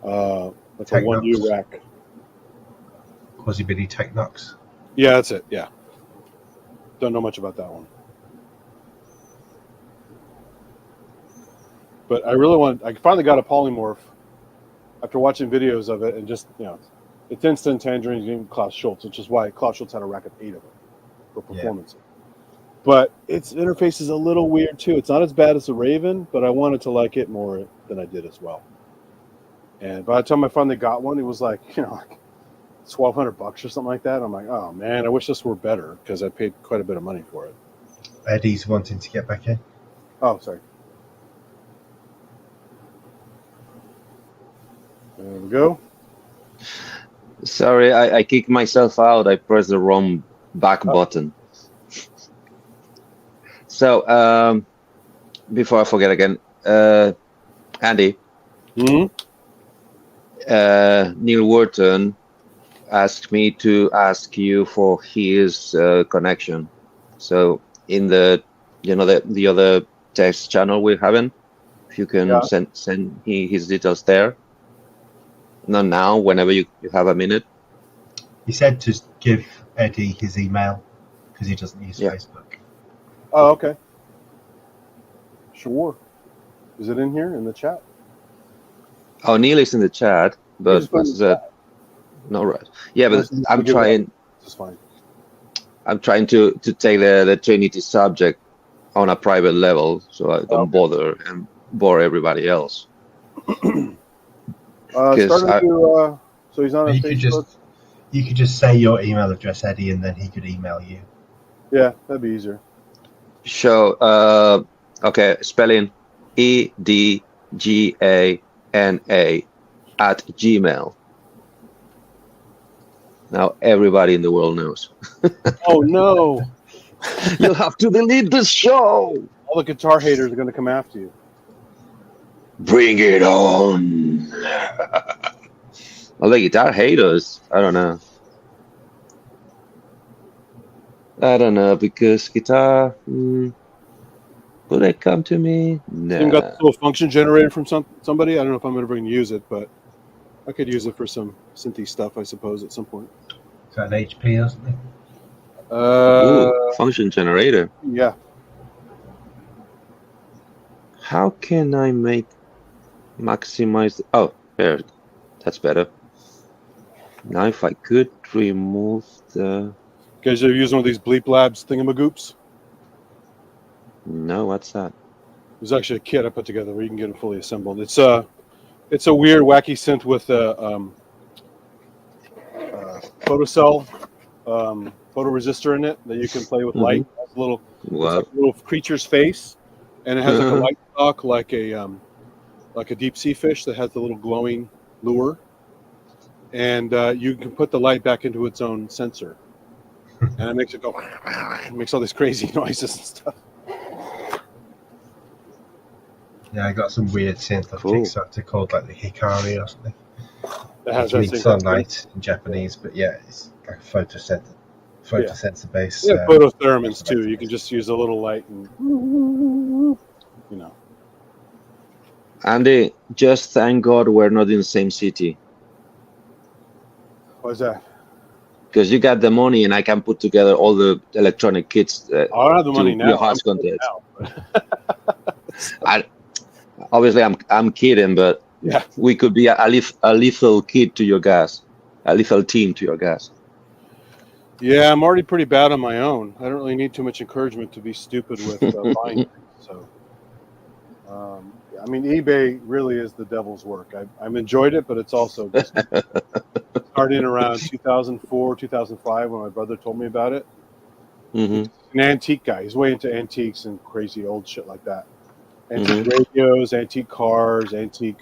Like a 1U rack. Quasi-MIDI Technox. Yeah, that's it. Yeah. Don't know much about that one. But I finally got a Polymorph after watching videos of it, and just, it's instant tangerine game Klaus Schultz, which is why Klaus Schultz had a rack of 8 of them for performance. Yeah. But its interface is a little weird too. It's not as bad as the Raven, but I wanted to like it more than I did as well. And by the time I finally got one, it was like, like $1,200 or something like that. I'm like, oh man, I wish this were better because I paid quite a bit of money for it. Eddie's wanting to get back in. Oh, sorry. There we go. Sorry, I kicked myself out. I pressed the wrong back button. So, before I forget again, Andy, Neil Wharton asked me to ask you for his connection. So, in the the other text channel we're having, if you can send his details there. Not now, whenever you have a minute. He said to give Eddie his email because he doesn't use Yeah. Facebook. Oh, okay. Sure. Is it in here in the chat? Oh, Neil is in the chat, but Just put it in as the I said, no, right. Yeah, but Unless you I'm give it up. trying. It's fine. I'm trying to take the Trinity subject on a private level, so I don't bother and bore everybody else. Because Starting to. So he's on But a you could Facebook. just say your email address, Eddie, and then he could email you. Yeah, that'd be easier. show. Okay, spelling EDGANA at Gmail. Now everybody in the world knows. Oh no! You'll have to delete the show. All the guitar haters are going to come after you. Bring it on. Well, the guitar haters, I don't know. Because guitar, will they come to me? Tim got this Nah. little function generator from somebody. I don't know if I'm ever going to use it, but I could use it for some synthy stuff, I suppose, at some point. Is that an HP or something? Ooh, function generator. Yeah. How can I maximize? Oh, there. That's better. Now, if I could remove the. You guys ever use one of these Bleep Labs thingamagoops? No, what's that? There's actually a kit I put together where you can get it fully assembled. It's a weird, wacky synth with a photocell photoresistor in it that you can play with light. It has a little, Wow. it's like a little creature's face, and it has like a light stalk, like a deep sea fish that has the little glowing lure, and you can put the light back into its own sensor, and it makes it go. It makes all these crazy noises and stuff. Yeah, I got some weird synth off Cool. Kickstarter called like the Hikari or something. It has It that means same sunlight in Japanese, but yeah, it's like a photosensor based. Yeah, photothermins too. You can just use a little light and you know. Andy, just thank God we're not in the same city. What's that? Because you got the money and I can put together all the electronic kits I don't have the money to now. your house I'm content. now. Obviously, I'm kidding, but Yeah. we could be a lethal kid to your gas, a lethal team to your gas. Yeah, I'm already pretty bad on my own. I don't really need too much encouragement to be stupid with buying things. So, I mean, eBay really is the devil's work. I've enjoyed it, but it's also just starting around 2004, 2005 when my brother told me about it. Hmm. An antique guy. He's way into antiques and crazy old shit like that. Antique radios, antique cars, antique,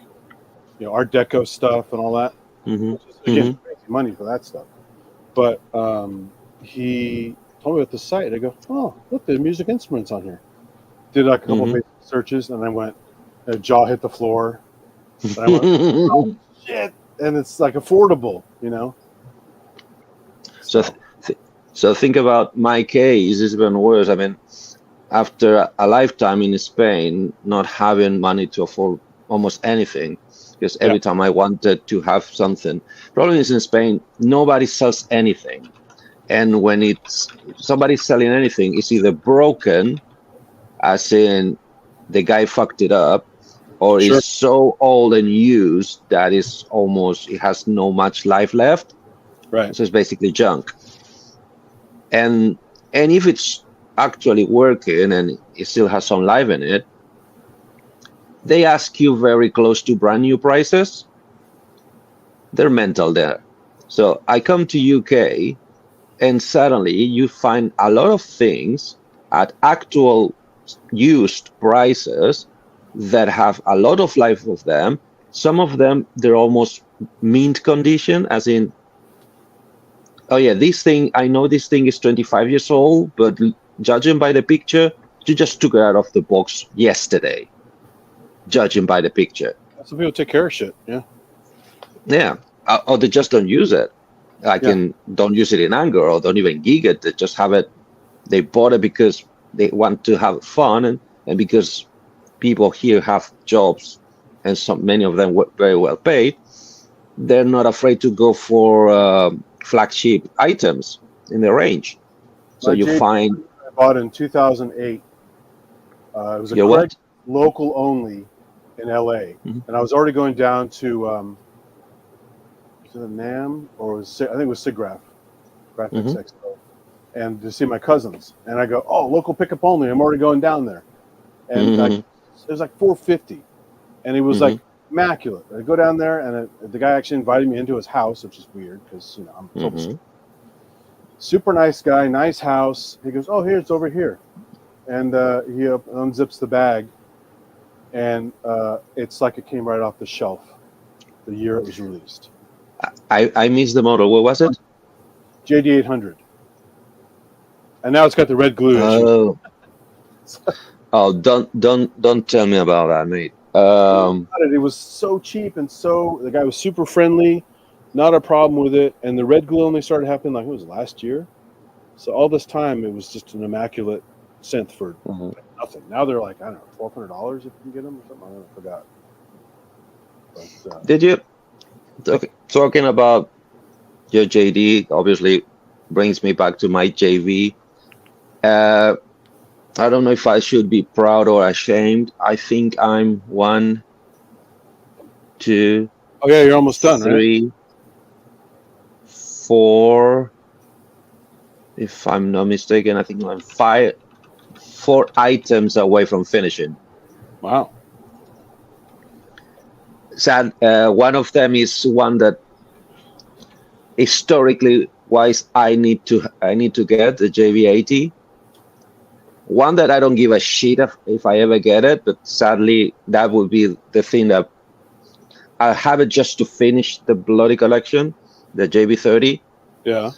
Art Deco stuff and all that. Hmm. Again, crazy money for that stuff. But he told me about the site. I go, oh, look, there's music instruments on here. Did like a couple of basic searches, and I went, jaw hit the floor. And I went, oh, shit. And it's like affordable, So think about my case. It's even worse. I mean, after a lifetime in Spain, not having money to afford almost anything, because every time I wanted to have something, problem is in Spain, nobody sells anything. And when somebody's selling anything, it's either broken, as in the guy fucked it up, or it's so old and used that it has no much life left. Right. So it's basically junk. And if it's actually working and it still has some life in it, they ask you very close to brand new prices. They're mental there. So I come to UK and suddenly you find a lot of things at actual used prices that have a lot of life of them. Some of them, they're almost mint condition, as in, oh yeah, I know this thing is 25 years old, but judging by the picture, you just took it out of the box yesterday. Judging by the picture. Some people take care of shit, yeah. Yeah, or they just don't use it. Don't use it in anger, or don't even gig it. They just have it. They bought it because they want to have fun, and because people here have jobs, and many of them work very well paid. they're not afraid to go for flagship items in the range. So My you JD find I bought in 2008. It was a your Craig what? local only in LA, Mhm. and I was already going down to was it NAM or was I think it was SIGGRAPH, Graphics Mhm. Expo, and to see my cousins. And I go, oh, local pickup only. I'm already going down there, and Mhm. it was like $450, and it was like Mhm. immaculate. I go down there, and the guy actually invited me into his house, which is weird because I'm Mhm. super nice guy, nice house. He goes, oh, here, it's over here, and he unzips the bag, and it's like it came right off the shelf the year it was released. I missed the model. What was it? JD 800, and now it's got the red glue issue. Oh, oh, don't tell me about that, mate. It was so cheap, and so the guy was super friendly, not a problem with it. And the red glue only started happening like it was last year. So all this time it was just an immaculate synth for Mhm. nothing. Now they're like, I don't know, $1,200 if you can get them or something. I don't know, I forgot. But Did you talking about your JD? Obviously, brings me back to my JV. Uh, I don't know if I should be proud or ashamed. I think I'm one, two, oh yeah, you're almost done, right? 3, 4. If I'm not mistaken, I think I'm 4 items away from finishing. Wow. Sad. One of them is one that historically wise I need to get the JV80. One that I don't give a shit if I ever get it, but sadly that would be the thing that I have it just to finish the bloody collection, the JV30. Yeah.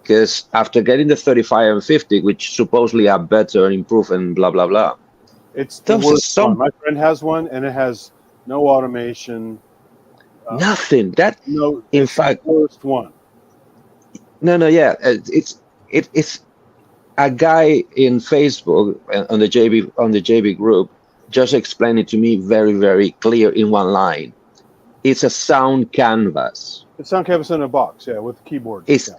Because after getting the 35 and 50, which supposedly are better and improved and blah blah blah, It's the those are worst one. some My friend has one, and it has no automation. nothing. That No, in it's the fact, worst one. no, yeah, it's a guy in Facebook on the JB group just explained it to me very very clear in one line. It's a sound canvas. It's on canvas in a box, yeah, with the keyboard. It's Yeah.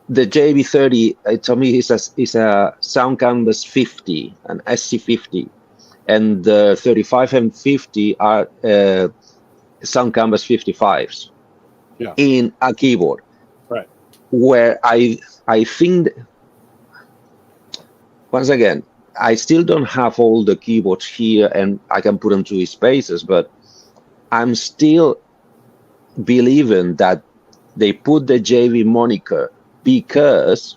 the JB30. To me, is a sound canvas 50, an SC50, and the 35 and 50 are sound canvas 55s Yeah. in a keyboard. Right. Where I think once again, I still don't have all the keyboards here and I can put them to spaces, but I'm still believing that they put the JV moniker because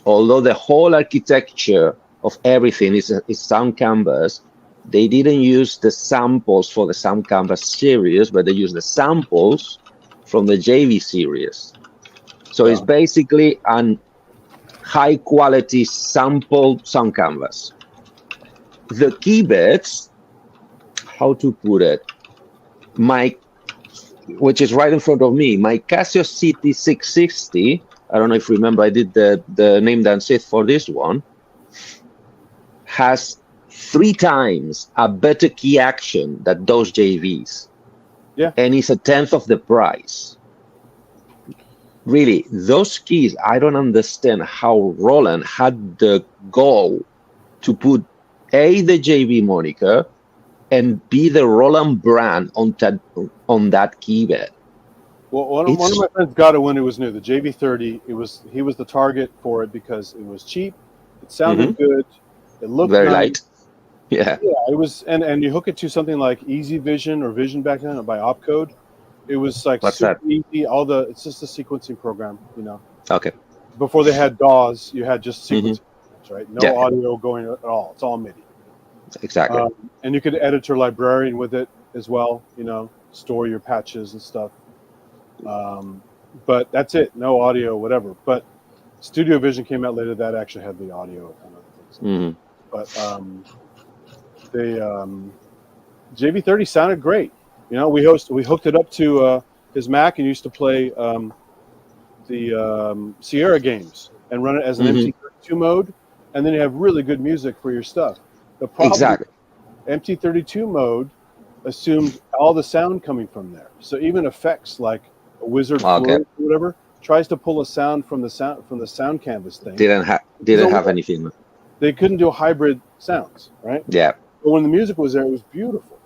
although the whole architecture of everything is sound canvas, they didn't use the samples for the sound canvas series, but they used the samples from the JV series. So it's basically an high quality sampled sound canvas. The keybeds, how to put it, which is right in front of me, my Casio CT660, I don't know if you remember, I did the name and synth for this one, has 3 times a better key action than those JVs. Yeah. And it's a tenth of the price. Really, those keys, I don't understand how Roland had the goal to put the JV moniker and be the Roland brand on that keybed. Well, one of my friends got it when it was new, the JV30. He was the target for it because it was cheap, it sounded good, it looked very nice. light. Yeah, it was, and you hook it to something like Easy Vision or Vision back then by opcode. It was like What's super that? easy. It's just a sequencing program, Okay. Before they had DAWs, you had just sequencing, right? No Yeah. audio going at all. It's all MIDI. Exactly. And you could edit your librarian with it as well, store your patches and stuff. But that's it. No audio, whatever. But Studio Vision came out later. That actually had the audio and other things. But the JV30 sounded great. We hooked it up to his Mac and used to play the Sierra games and run it as an MT32 mode, and then you have really good music for your stuff. The problem Exactly. MT32 mode assumed all the sound coming from there. So even effects like a wizard Okay. flourish or whatever tries to pull a sound from the sound canvas thing. Didn't have anything. They couldn't do hybrid sounds, right? Yeah. But when the music was there, it was beautiful.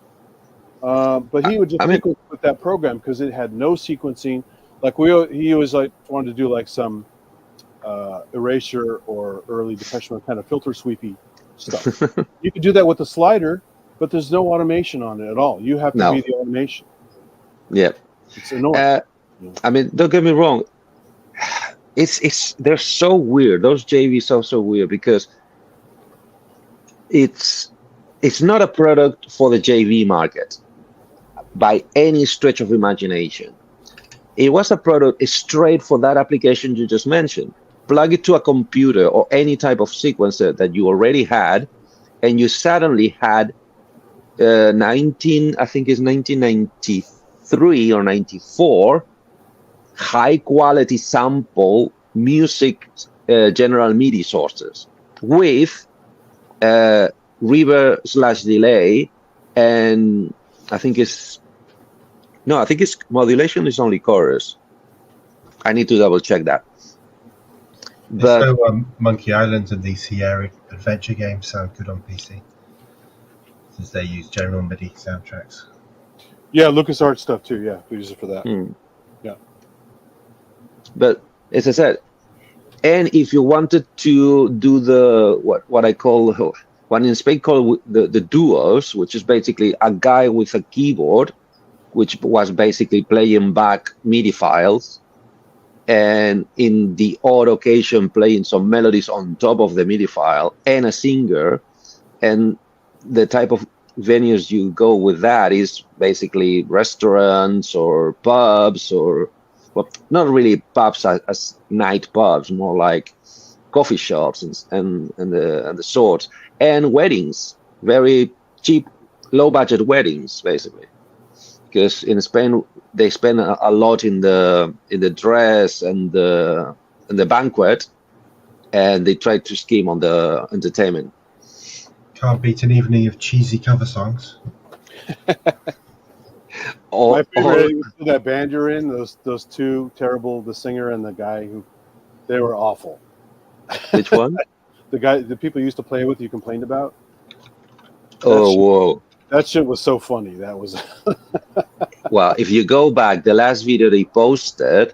But he would just stick with that program because it had no sequencing. Like he was like wanted to do like some erasure or early Depeche Mode kind of filter sweepy stuff. You could do that with a slider, but there's no automation on it at all. You have to be the automation. Yeah. It's annoying. I mean, don't get me wrong. They're so weird. Those JVs are so weird because it's not a product for the JV market by any stretch of imagination. It was a product straight for that application you just mentioned. Plug it to a computer or any type of sequencer that you already had, and you suddenly had I think it's 1993 or 94, high quality sample music general MIDI sources with reverb/delay, and I think it's modulation is only chorus. I need to double check that. But so Monkey Island and the Sierra adventure games sound good on PC since they use general MIDI soundtracks. Yeah, LucasArts stuff too. Yeah, we use it for that. Yeah. But as I said, and if you wanted to do the what I call one in Spain called the duos, which is basically a guy with a keyboard, which was basically playing back MIDI files, and in the odd occasion playing some melodies on top of the MIDI file, and a singer, and the type of venues you go with that is basically restaurants or pubs, or well, not really pubs as night pubs, more like coffee shops and the sort, and weddings, very cheap, low budget weddings, basically. Because in Spain they spend a lot in the dress and the banquet, and they try to scheme on the entertainment. Can't beat an evening of cheesy cover songs. My favorite is that band you're in. Those two terrible, the singer and the guy they were awful. Which one? the people you used to play with, you complained about. Whoa. That shit was so funny. That was. Well, if you go back, the last video they posted,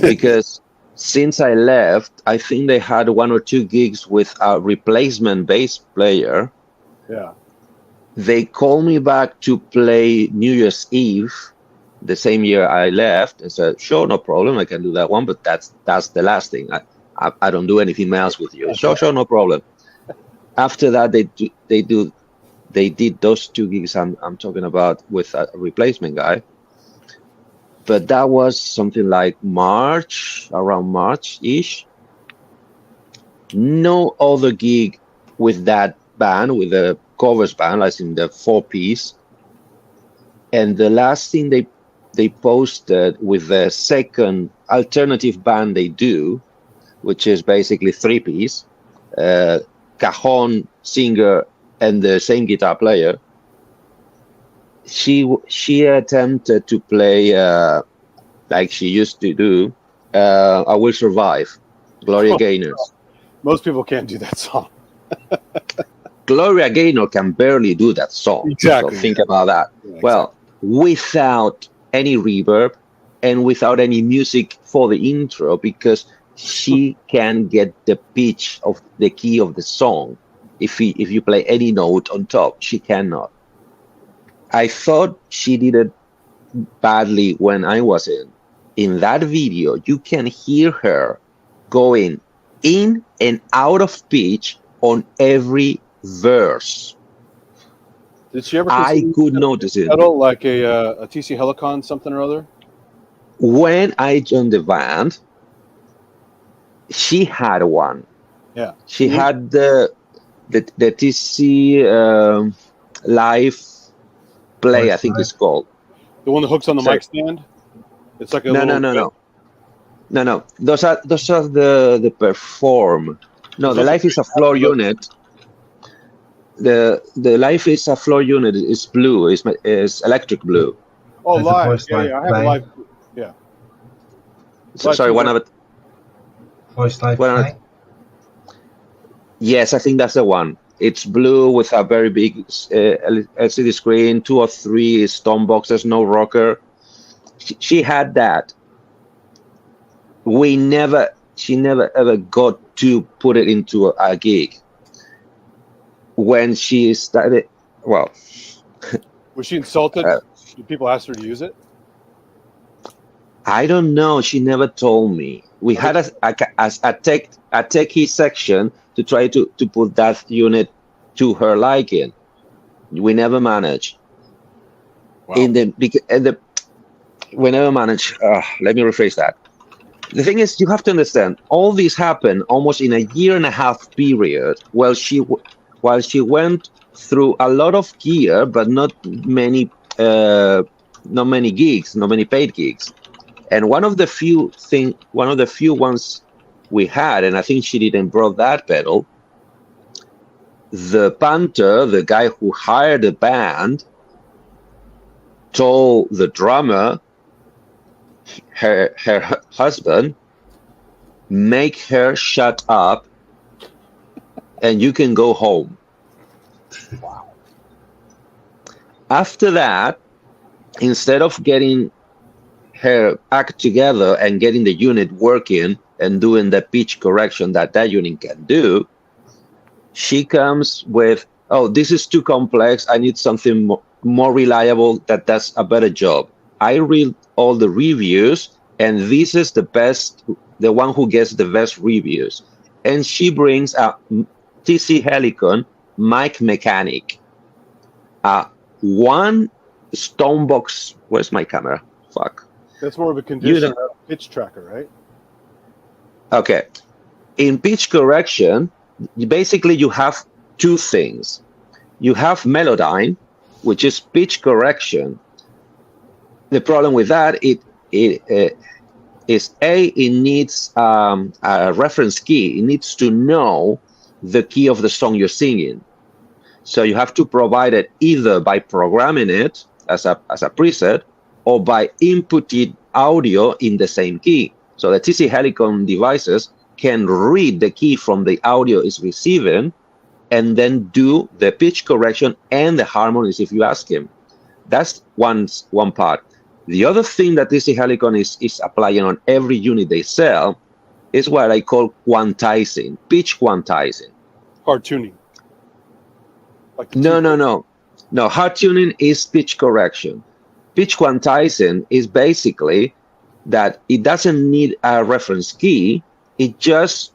because since I left, I think they had 1 or 2 gigs with a replacement bass player. Yeah. They called me back to play New Year's Eve the same year I left, and said, "Sure, no problem, I can do that one, but that's the last thing. I don't do anything else with you." Sure, no problem. After that, they did those 2 gigs I'm talking about with a replacement guy. But that was something like around March-ish. No other gig with that band, with the covers band, like in the 4-piece. And the last thing they posted with the second alternative band they do, which is basically 3-piece, cajon, singer, and the same guitar player. She attempted to play like she used to do, "I Will Survive," Gloria Gaynor's. Most people can't do that song. Gloria Gaynor can barely do that song. Exactly. So think about that. Yeah, well, without any reverb and without any music for the intro, because she can get the pitch of the key of the song. If you play any note on top, she cannot. I thought she did it badly when I was in. In that video, you can hear her going in and out of pitch on every verse. Did she ever? I could notice it. Pedal like a TC Helicon something or other. When I joined the band, she had one. Yeah. She had the TC Live Play, I think it's called. The one that hooks on the mic stand. It's like a no. Those are the Perform. No, the Live is a floor unit. the live is a floor unit. It's blue. It's electric blue. Oh, Has a live. voice Yeah, like yeah. I have a play? live. Yeah. So, Live sorry, two one works. of it. Voice live Well, play? Yes, I think that's the one. It's blue with a very big LCD screen, 2 or 3 stone boxes, no rocker. She had that. She never ever got to put it into a gig. When she started, well, Was she insulted? uh, Did people ask her to use it? I don't know. She never told me. We had a techie section to try to put that unit to her liking. We never managed. Wow. We never managed. Let me rephrase that. The thing is, you have to understand, all this happened almost in a 1.5 year period. While she went through a lot of gear, but not many gigs, not many paid gigs. And one of the few ones we had, and I think she didn't brought that pedal. The punter, the guy who hired the band, told the drummer, her husband, make her shut up and you can go home. Wow. After that, instead of getting her act together and getting the unit working and doing the pitch correction that unit can do, she comes with, oh, this is too complex. I need something more reliable that does a better job. I read all the reviews, and this is the one who gets the best reviews. And she brings a TC Helicon mic mechanic, one stone box. Where's my camera? Fuck. That's more of a condition pitch tracker, right? Okay. In pitch correction, basically you have 2 things. You have Melodyne, which is pitch correction. The problem with that is it needs a reference key. It needs to know the key of the song you're singing. So you have to provide it either by programming it as a preset or by inputting audio in the same key. So the TC Helicon devices can read the key from the audio it's receiving and then do the pitch correction and the harmonies if you ask him. That's one part. The other thing that TC Helicon is applying on every unit they sell is what I call quantizing, pitch quantizing. Hard tuning. Like No. Hard tuning is pitch correction. Pitch quantizing is basically that it doesn't need a reference key. It just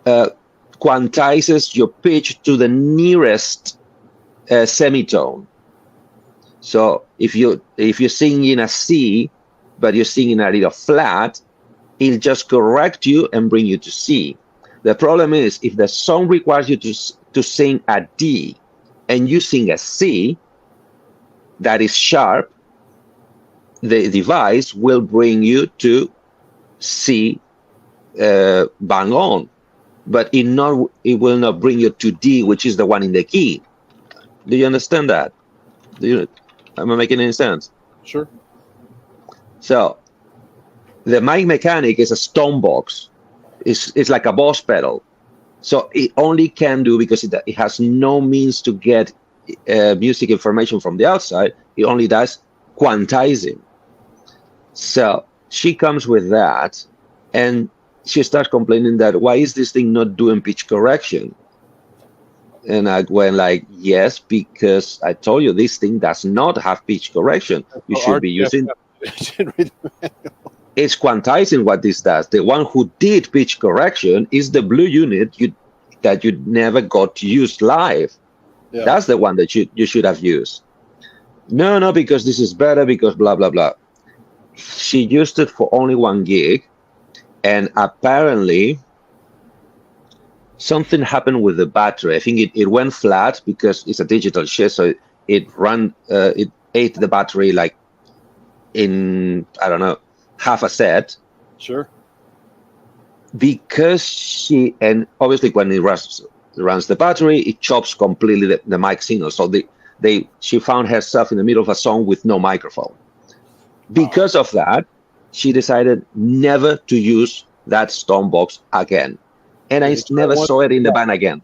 quantizes your pitch to the nearest semitone. So if you're singing a C, but you're singing a little flat, it'll just correct you and bring you to C. The problem is if the song requires you to sing a D and you sing a C that is sharp, the device will bring you to C bang on, but it will not bring you to D, which is the one in the key. Do you understand that? Am I making any sense? Sure. So the mic mechanic is a stone box. It's like a Boss pedal. So it only can do, because it has no means to get music information from the outside, it only does quantizing. So she comes with that, and she starts complaining that, why is this thing not doing pitch correction? And I went like, yes, because I told you this thing does not have pitch correction. You should be using... It's quantizing what this does. The one who did pitch correction is the blue unit that you never got to use live. Yeah. That's the one that you should have used. No, because this is better, because blah, blah, blah. She used it for only 1 gig, and apparently something happened with the battery. I think it went flat because it's a digital shit, so it ate the battery like in, I don't know, half a set. Sure. Because and obviously when it was runs the battery, it chops completely the mic signal. So she found herself in the middle of a song with no microphone. Because of that, she decided never to use that Stormbox again. And I never saw it in the band again.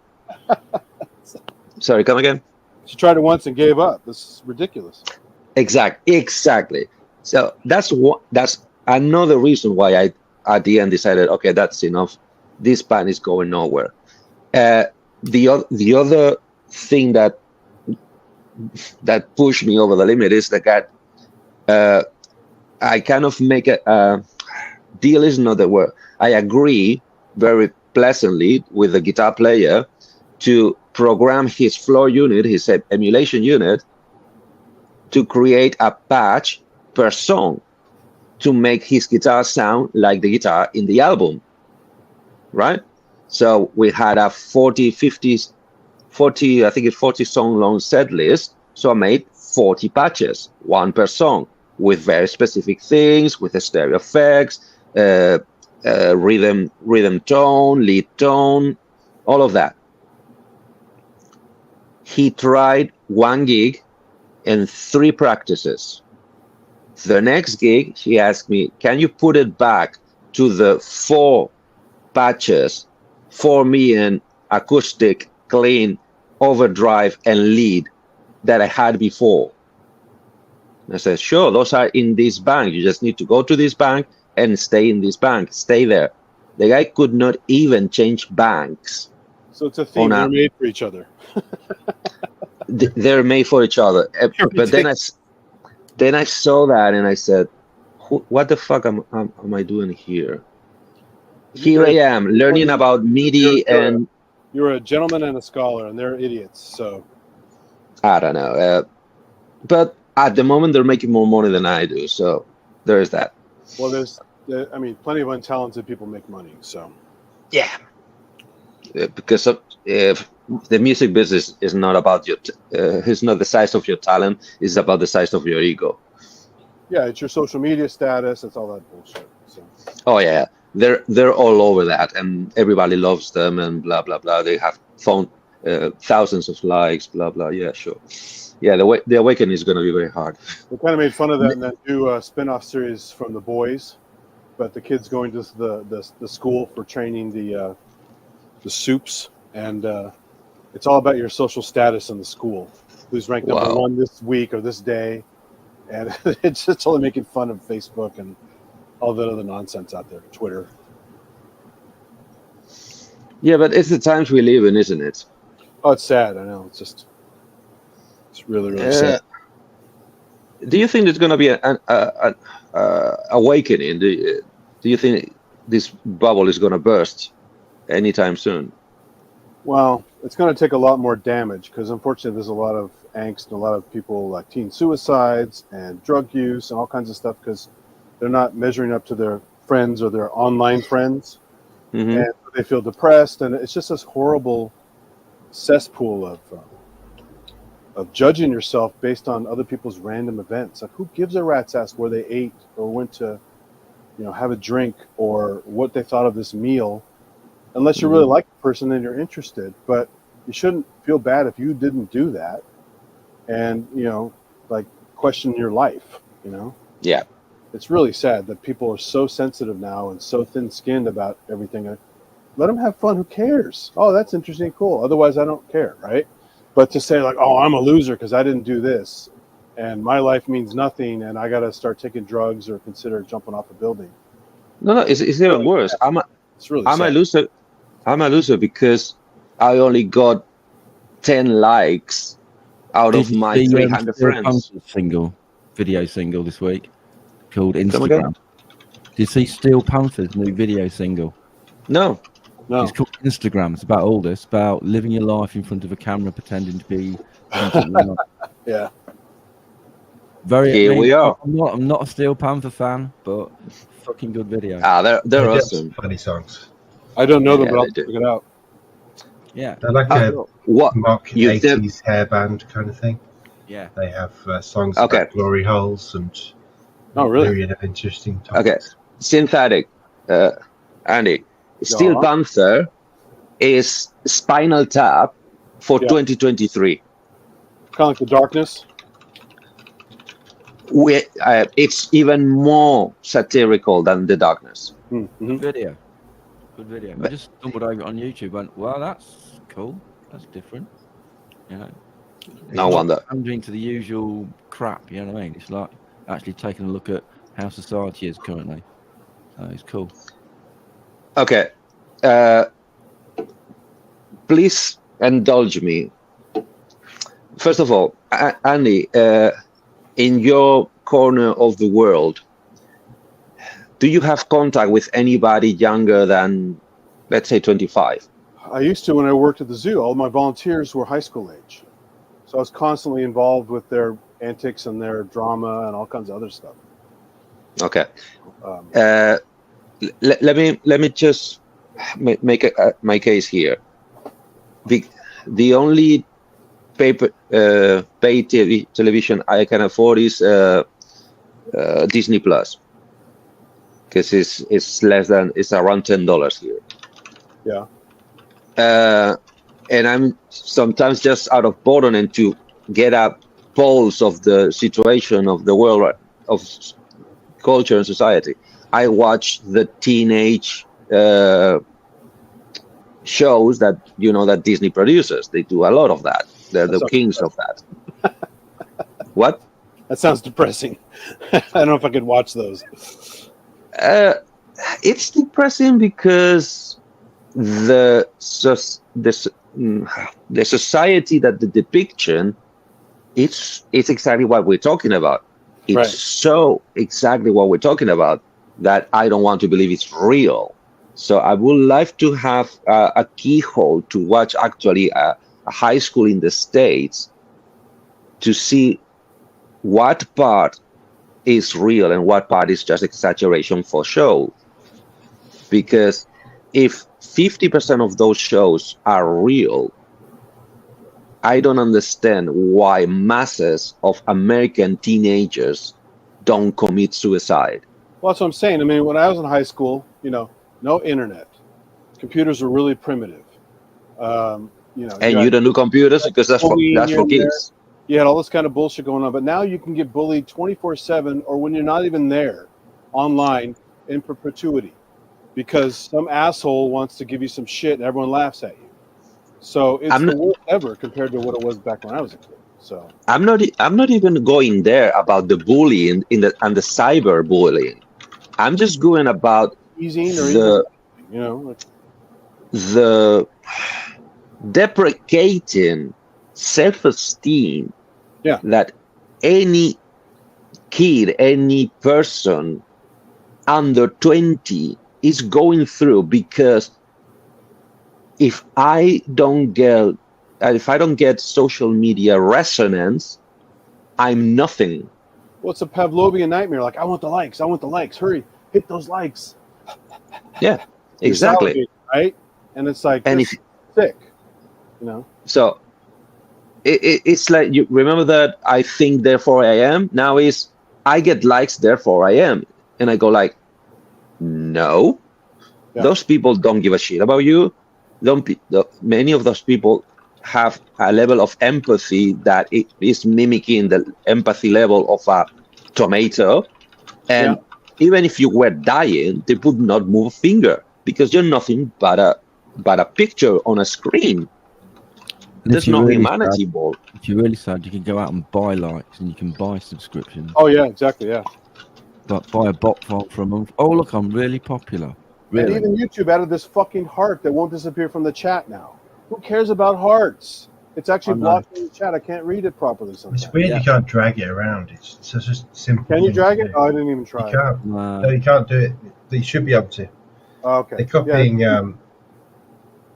Sorry, come again? She tried it once and gave up. This is ridiculous. Exactly. So that's another reason why I, at the end, decided, okay, that's enough. This band is going nowhere. The other thing that pushed me over the limit is that I kind of make a deal is not the word. I agree very pleasantly with the guitar player to program his floor unit, his emulation unit, to create a patch per song to make his guitar sound like the guitar in the album, right? So we had a 40 song long set list. So I made 40 patches, one per song, with very specific things, with the stereo effects, rhythm tone, lead tone, all of that. He tried 1 gig and 3 practices. The next gig, he asked me, can you put it back to the 4 patches, 4 million acoustic, clean, overdrive, and lead that I had before? I said, sure, those are in this bank. You just need to go to this bank and stay in this bank. Stay there. The guy could not even change banks. So it's a theme. They're made for each other. They're made for each other. But then I saw that and I said, what the fuck am I doing here? Here I am learning about MIDI and... You're a gentleman and a scholar, and they're idiots, so... I don't know. But at the moment, they're making more money than I do, so there's that. Well, plenty of untalented people make money, so... Yeah. Because if the music business is not about it's not the size of your talent, it's about the size of your ego. Yeah, it's your social media status, it's all that bullshit. So. Oh yeah, they're all over that, and everybody loves them, and blah blah blah. They have thousands of likes, blah blah. Yeah, sure. Yeah, the awakening is going to be very hard. We kind of made fun of that in that new spin-off series from The Boys, but the kids going to the school for training the soups, and it's all about your social status in the school. Who's ranked number 1 this week or this day, and it's just totally making fun of Facebook and all that other nonsense out there, Twitter. Yeah, but it's the times we live in, isn't it? Oh, it's sad. I know. It's really, really sad. Do you think there's going to be an awakening? Do you think this bubble is going to burst anytime soon? Well, it's going to take a lot more damage because unfortunately there's a lot of angst and a lot of people like teen suicides and drug use and all kinds of stuff because they're not measuring up to their friends or their online friends. Mm-hmm. And they feel depressed, and it's just this horrible cesspool of judging yourself based on other people's random events. Like, who gives a rat's ass where they ate or went to, have a drink or what they thought of this meal, unless you really like the person and you're interested. But you shouldn't feel bad if you didn't do that, and question your life. Yeah. It's really sad that people are so sensitive now and so thin-skinned about everything. Let them have fun. Who cares? Oh, that's interesting. Cool. Otherwise, I don't care, right? But to say like, oh, I'm a loser because I didn't do this, and my life means nothing, and I got to start taking drugs or consider jumping off a building. No, it's even worse. I'm a loser. I'm a loser because I only got 10 likes out of my 300 friends. Video single this week called Instagram. Did you see Steel Panther's new video single? No. It's called Instagram. It's about all this, about living your life in front of a camera, pretending to be. Yeah. We are. I'm not a Steel Panther fan, but fucking good video. They're awesome. Funny songs. I don't know them, but I'll check it out. Yeah. They're like a mock 80s hair band kind of thing. Yeah. They have songs about glory holes and myriad of interesting topics. Okay. Synthetic, Andy. Steel Panther is Spinal Tap for Yeah. 2023. Kind of like The Darkness. It's even more satirical than The Darkness. Mm-hmm. Video. Good video. I just stumbled over it on YouTube and went, well, that's cool. That's different. You know. No wonder. Pandering to the usual crap, you know what I mean? It's like actually taking a look at how society is currently. So it's cool. Okay. Please indulge me. First of all, Andy, in your corner of the world, do you have contact with anybody younger than, let's say, 25? I used to when I worked at the zoo. All my volunteers were high school age. So I was constantly involved with their antics and their drama and all kinds of other stuff. Okay. Um, Let me just make my case here. The only pay TV television I can afford is Disney Plus, because it's around $10 here. yeah. And I'm sometimes just out of boredom and to get a pulse of the situation of the world, of culture and society, I watch the teenage shows that Disney produces. They do a lot of that. They're the kings of that. What? That sounds depressing. I don't know if I could watch those. It's depressing because the society that the depiction, it's exactly what we're talking about. It's Right. so exactly what we're talking about that I don't want to believe it's real. So I would like to have a keyhole to watch actually a high school in the States to see what part is real and what part is just exaggeration for show. Because if 50% of those shows are real, I don't understand why masses of American teenagers don't commit suicide. Well, that's what I'm saying. I mean, when I was in high school, no internet. Computers were really primitive. And you don't do computers because that's for kids. You had all this kind of bullshit going on. But now you can get bullied 24/7, or when you're not even there, online in perpetuity, because some asshole wants to give you some shit and everyone laughs at you. So it's the worst ever compared to what it was back when I was a kid. So I'm not even going there about the bullying and the cyber bullying. I'm just going about the deprecating self-esteem that any kid, any person under 20 is going through, because if I don't get social media resonance, I'm nothing. Well, it's a Pavlovian nightmare. Like, I want the likes. Hurry, hit those likes. Yeah, exactly. Right? And it's like, and it's sick, So it's like, you remember that I think, therefore I am. Now is I get likes, therefore I am. And I go like, no, those people don't give a shit about you. Many of those people have a level of empathy that it is mimicking the empathy level of a tomato. And even if you were dying, they would not move a finger, because you're nothing but a picture on a screen. There's no humanity, Paul. If you're really sad, you can go out and buy likes, and you can buy subscriptions. Oh yeah, exactly, yeah. But buy a bot file for a month. Oh look, I'm really popular. Really? And even YouTube added this fucking heart that won't disappear from the chat now. Who cares about hearts? It's actually blocking the chat. I can't read it properly sometimes. It's weird you can't drag it around. It's such a simple. Can you drag it? Oh, I didn't even try. You can't. No, you can't do it. You should be able to. Oh, okay. They're copying.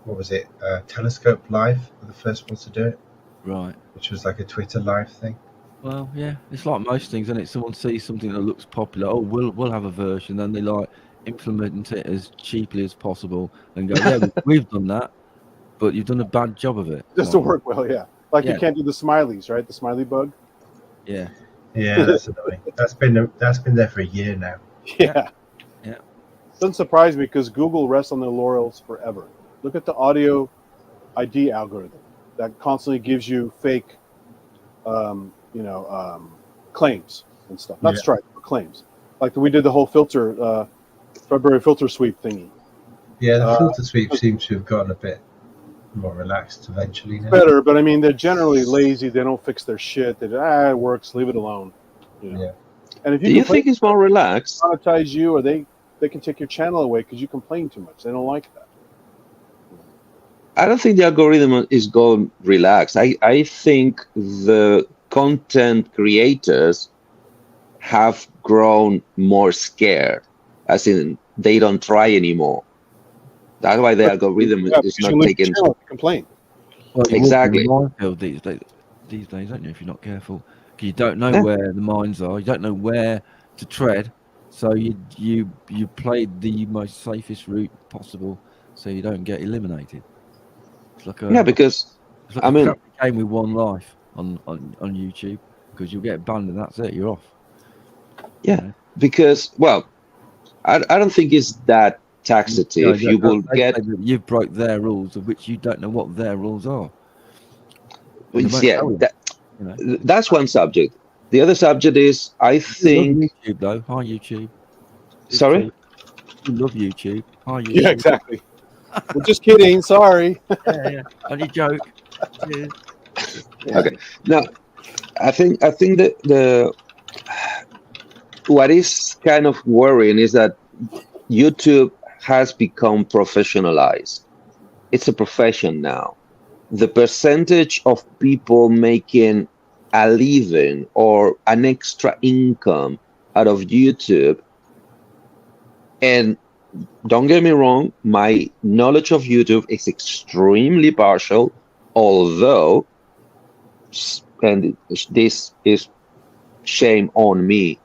What was it? Telescope Live were the first ones to do it. Right. Which was like a Twitter Live thing. Well, yeah, it's like most things, isn't it? Someone sees something that looks popular. Oh, we'll have a version, then they like implement it as cheaply as possible and go, yeah, we've done that, but you've done a bad job of it. Doesn't work well, yeah. Like you can't do the smileys, right? The smiley bug. Yeah. Yeah, that's annoying. That's been there for a year now. Yeah. Doesn't surprise me, because Google rests on their laurels forever. Look at the audio ID algorithm that constantly gives you fake, claims and stuff. Not Yeah. strike, but claims. Like we did the whole February filter sweep thingy. Yeah, the Uh, filter sweep seems to have gotten a bit more relaxed eventually now. Better, but I mean, they're generally lazy. They don't fix their shit. They it works. Leave it alone. Yeah. And if Do you think it's more relaxed? monetize you, or they can take your channel away because you complain too much. They don't like that. I don't think the algorithm is going relaxed. I think the content creators have grown more scared, as in they don't try anymore. That's why the algorithm is because not you leave taking. your channel to complain. Well, you Exactly. walk in a minefield these days, don't you? If you're not careful, 'cause you don't know Yeah. where the mines are. You don't know where to tread. So you played the most safest route possible, so you don't get eliminated. It's like a Yeah, because it's like I a mean, crappy game with one life on YouTube, because you'll get banned and that's it. You're off. Yeah. You know? because well, I don't think it's that taxative. You will they get say that you've broke their rules, of which you don't know what their rules are. And they won't yeah. tell you, you know. That's one subject. The other subject is I You love think. YouTube though. Hi YouTube. It's Sorry. true. You love YouTube. Hi YouTube. Yeah, exactly. Well, just kidding. Sorry. Yeah. Only joke. Cheers. Okay. Now, I think that the what is kind of worrying is that YouTube has become professionalized. It's a profession now. The percentage of people making a living or an extra income out of YouTube, and don't get me wrong, my knowledge of YouTube is extremely partial, although, and this is shame on me,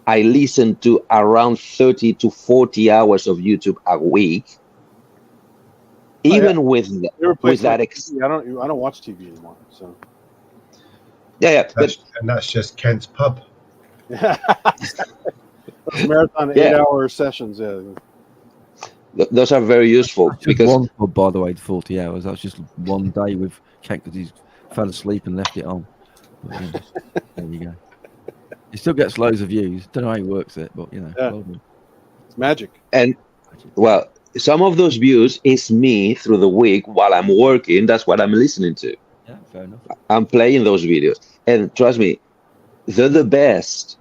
I listen to around 30 to 40 hours of YouTube a week. Even with that, I don't watch TV anymore. So yeah, but That's just Kent's pub. those marathon 8-hour sessions. Yeah. Those are very useful That's just because one pub, by the way, 40 hours. That's just one day with Kent because he fell asleep and left it on. But, you know, there you go. He still gets loads of views. Don't know how he works it, but It's magic. And well, some of those views is me through the week while I'm working. That's what I'm listening to. Yeah, fair enough. I'm playing those videos, and trust me, they're the best.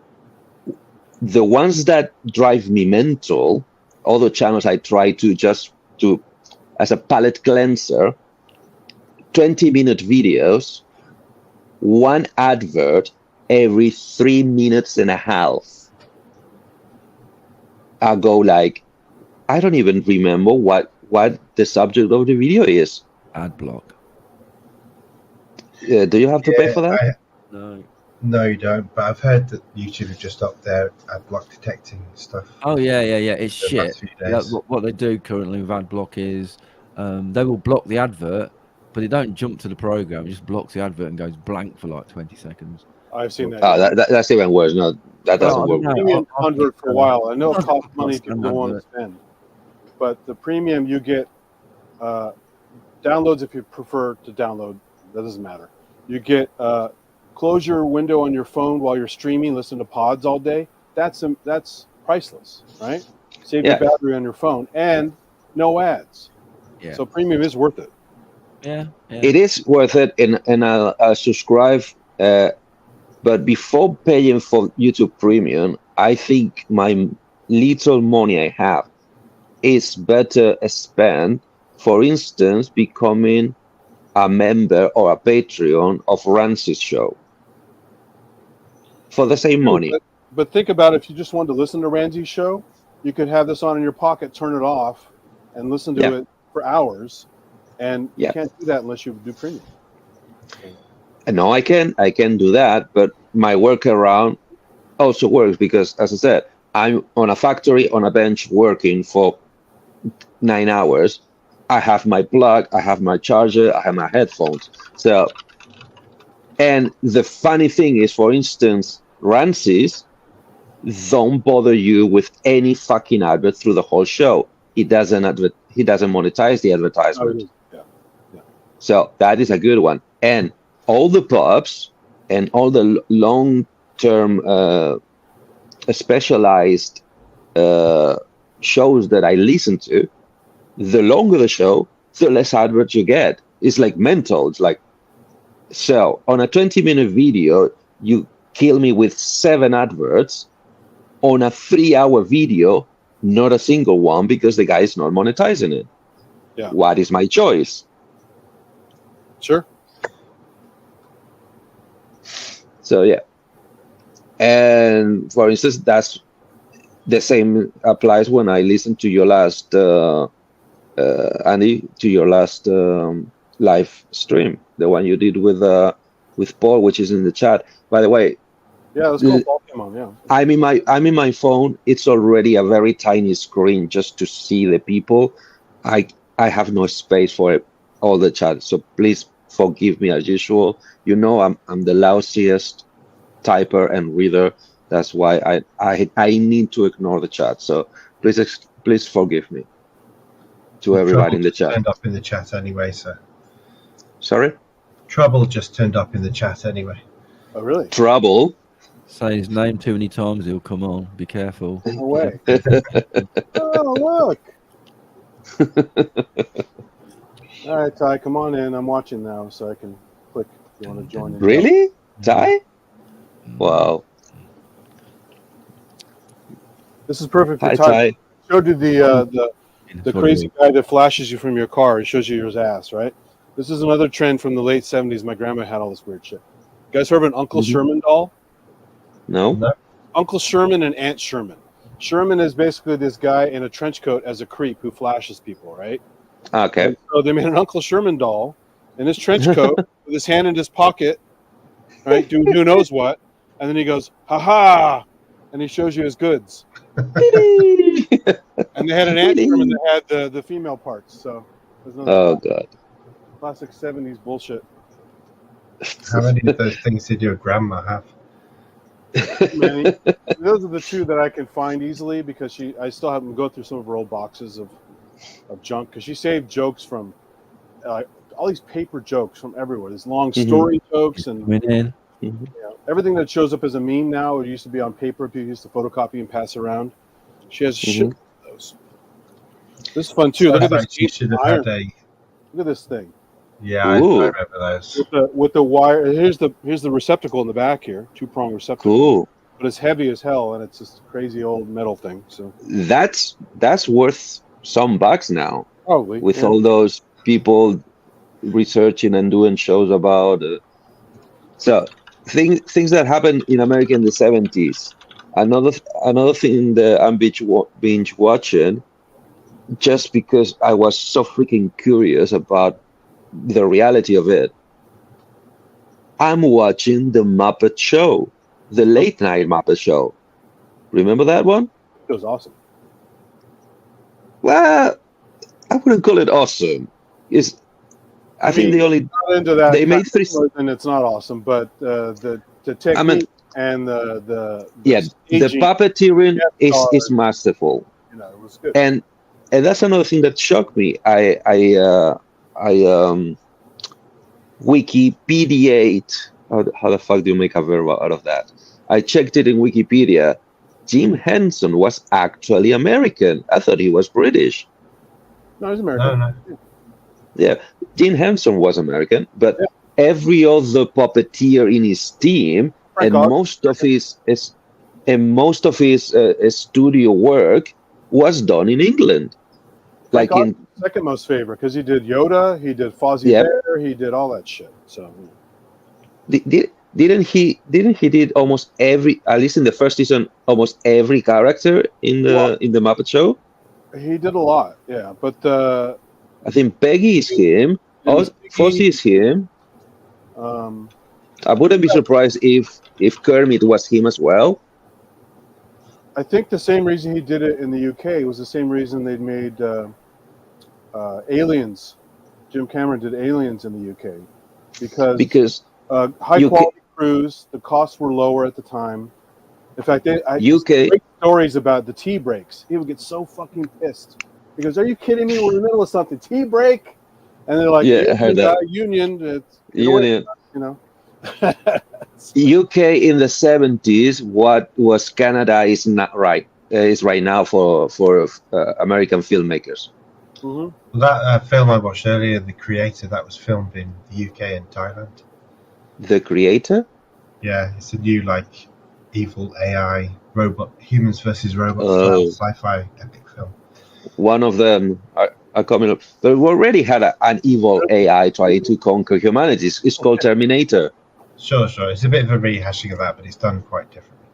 The ones that drive me mental, all the channels I try to just to as a palate cleanser, 20-minute videos, one advert every 3 minutes and a half. I go like, I don't even remember what the subject of the video is. Ad block. Do you have to pay for that? No, you don't. But I've heard that YouTube have just upped their ad block detecting stuff. Oh yeah. It's the shit. last few days. What they do currently with ad block is they will block the advert, but they don't jump to the program. It just blocks the advert and goes blank for like 20 seconds. I've seen that. Oh, that's even worse. No, that doesn't work. Premium convert for a while. I know it costs money if you don't want to spend, but the premium you get downloads if you prefer to download. That doesn't matter. You get close your window on your phone while you're streaming, listen to pods all day. That's priceless, right? Save your battery on your phone and no ads. Yeah. So premium is worth it. Yeah. It is worth it, and I'll subscribe. But before paying for YouTube Premium, I think my little money I have is better spent, for instance, becoming a member or a Patreon of Ramsey's show for the same money. But think about if you just wanted to listen to Ramsey's show, you could have this on in your pocket, turn it off, and listen to it for hours. And you can't do that unless you do premium. No, I can do that, but my workaround also works because, as I said, I'm on a factory on a bench working for 9 hours. I have my plug, I have my charger, I have my headphones. So, and the funny thing is, for instance, Ramsey's don't bother you with any fucking advert through the whole show. He doesn't he doesn't monetize the advertisement. Yeah. So that is a good one. And all the pubs and all the long-term specialized shows that I listen to, the longer the show, the less adverts you get. It's like mental. It's like, so on a 20-minute video, you kill me with 7 adverts. On a 3-hour video, not a single one, because the guy is not monetizing it. Yeah. What is my choice? Sure. So yeah. And for instance, that's the same applies when I listen to your last Andy, to your last live stream, the one you did with Paul, which is in the chat. By the way, Yeah, let's call Pokemon. Yeah. I'm in my phone. It's already a very tiny screen just to see the people. I have no space for all the chat, so please forgive me as usual. You know, I'm the lousiest typer and reader. That's why I need to ignore the chat. So please forgive me. To everybody in the chat. Turned up in the chat anyway, so. Sorry? Trouble just turned up in the chat anyway. Oh, really? Trouble? Say his name too many times, he'll come on. Be careful. No way. Oh, look. All right, Ty, come on in. I'm watching now, so I can click if you want to join in. Really? Ty? Wow. This is perfect for Hi, Ty. Ty. Showed you the crazy guy that flashes you from your car and shows you his ass, right? This is another trend from the late 70s. My grandma had all this weird shit. You guys heard of an Uncle Sherman doll? No? Uncle Sherman and Aunt Sherman. Sherman is basically this guy in a trench coat as a creep who flashes people, right? Okay. And so they made an Uncle Sherman doll in his trench coat with his hand in his pocket, right? Doing who knows what. And then he goes, ha-ha! And he shows you his goods. And they had an Aunt Sherman that had the female parts. So Oh, God. classic 70s bullshit. How many of those things did your grandma have? Many. Those are the two that I can find easily because I still have them go through some of her old boxes of junk because she saved jokes from all these paper jokes from everywhere. These long story jokes and everything that shows up as a meme now. It used to be on paper. People used to photocopy and pass around. She has shit of those. This is fun too. Look at this. You should have had a. Look at this thing. Yeah, I remember those. With the wire. Here's the receptacle in the back here. 2-prong receptacle. Cool. But it's heavy as hell, and it's this crazy old metal thing. So That's worth some bucks now. Probably. With all those people researching and doing shows about. So things that happened in America in the 70s. Another thing that I'm binge watching, just because I was so freaking curious about the reality of it. I'm watching the Muppet Show, the late night Muppet Show. Remember that one? It was awesome. Well, I wouldn't call it awesome. I think they only not into that. They made 3. And it's not awesome, but the technique and the puppeteering is masterful. You know, it was good. And that's another thing that shocked me. I Wikipedia. How the fuck do you make a verb out of that? I checked it in Wikipedia. Jim Henson was actually American. I thought he was British. No, he's American. No. Yeah, Jim Henson was American, but every other puppeteer in his team and most of his studio work was done in England. Like in second most favorite because he did Yoda, he did Fozzie Bear, he did all that shit. So didn't he did almost every, at least in the first season, almost every character in the Muppet Show? He did a lot, yeah. But I think Peggy is him. Fozzie is him. I wouldn't be surprised if Kermit was him as well. I think the same reason he did it in the UK was the same reason they made Aliens. Jim Cameron did Aliens in the UK because high quality crews, the costs were lower at the time. In fact, UK great stories about the tea breaks. He would get so fucking pissed He goes, "Are you kidding me? We're in the middle of something. Tea break." And they're like, Yeah, I heard that. Union. It's, Union. you know. UK in the 70s, what was Canada is not right. Is right now for American filmmakers. Mm-hmm. That film I watched earlier, The Creator, that was filmed in the UK and Thailand. The Creator? Yeah, it's a new like evil AI robot, humans versus robots Oh. style sci-fi epic film. One of them are coming up. But we already had an evil AI trying to conquer humanity. It's called Terminator. Sure. It's a bit of a rehashing of that, but it's done quite differently.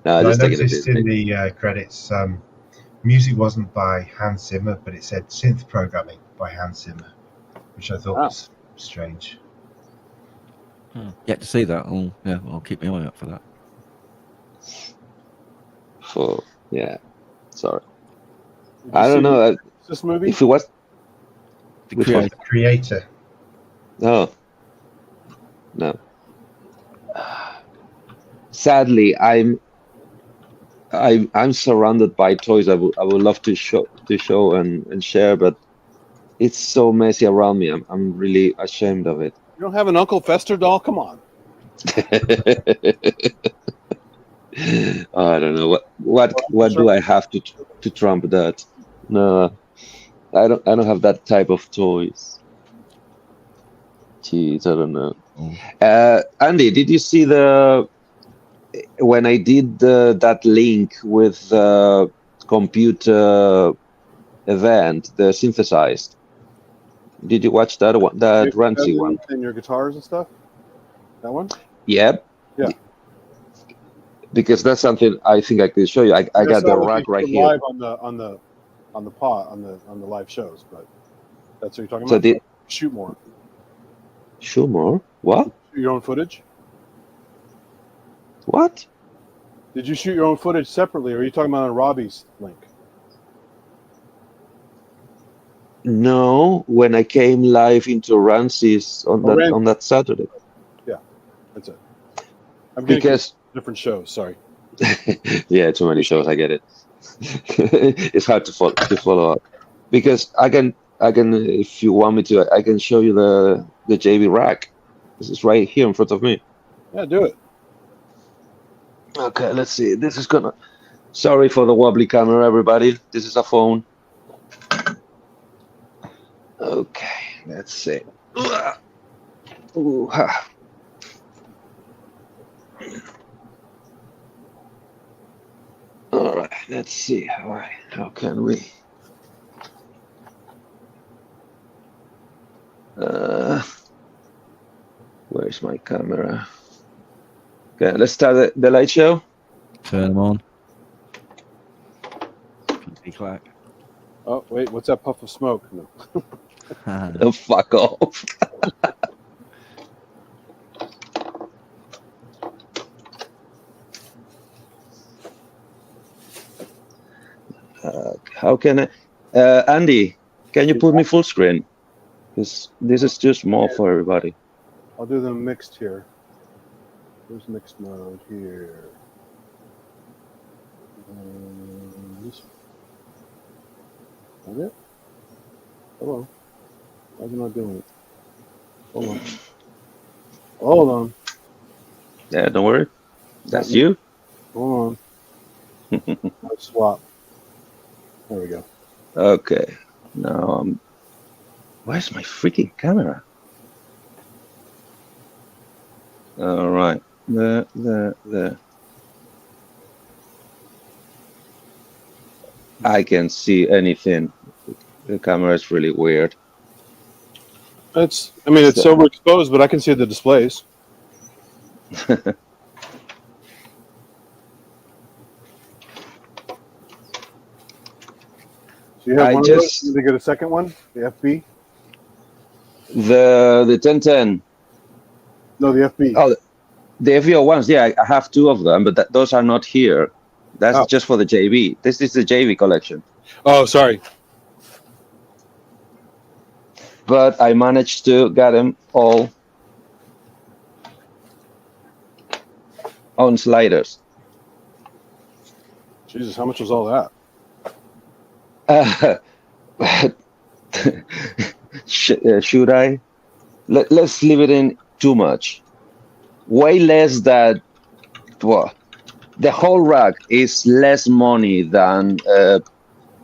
No, I just take it a noticed in bit. the credits, music wasn't by Hans Zimmer, but it said synth programming by Hans Zimmer, which I thought was strange. Yet to see that. I'll keep my eye out for that. Yeah, sorry. I don't know. This movie? If it was The Creator. no. Sadly, I'm surrounded by toys. I would love to show and share, but it's so messy around me. I'm really ashamed of it. You don't have an Uncle Fester doll? Come on. I don't know what do I have to trump that? No, I don't have that type of toys. Jeez, I don't know. Andy, did you see when I did that link with the computer event, the synthesized? Did you watch that one? That Ramsey one? And your guitars and stuff. That one? Yep. Yeah. Because that's something I think I could show you. I got the rack right here. Live on the live shows, but that's what you're talking about. So Shoot more. Shoot more? What? Shoot your own footage. What? Did you shoot your own footage separately, or are you talking about on Robbie's link? No, when I came live into Ramsey's on that Saturday. Yeah, that's it. I'm getting because different shows. Sorry. Yeah, too many shows. I get it. It's hard to follow up because I can if you want me to, I can show you the JB rack. This is right here in front of me. Yeah, do it. Okay, let's see. This is gonna. Sorry for the wobbly camera, everybody. This is a phone. Okay, let's see. Ooh, ha. All right, let's see. How can we? Where's my camera? Okay, let's start the light show. Turn them on. Clack. Oh, wait, what's that puff of smoke? No. Oh, fuck off. How can I? Andy, can you put me full screen? Because this is too small for everybody. I'll do them mixed here. There's mixed mode here. This one. Is that it? Hello. Why is it not doing it? Hold on. Yeah, don't worry. That's you. Hold on. Let's swap. There we go. Okay. Now where's my freaking camera? All right. There. I can see anything. The camera is really weird. It's overexposed, but I can see the displays. So you have one of those? Did they get a second one? The FB? The 1010. No, the FB. Oh, the FBO ones. Yeah, I have two of them, but those are not here. That's just for the JV. This is the JV collection. Oh, sorry. But I managed to get them all on sliders. Jesus, how much was all that? Uh, should I? Let's leave it in too much. Way less than, well, the whole rack is less money than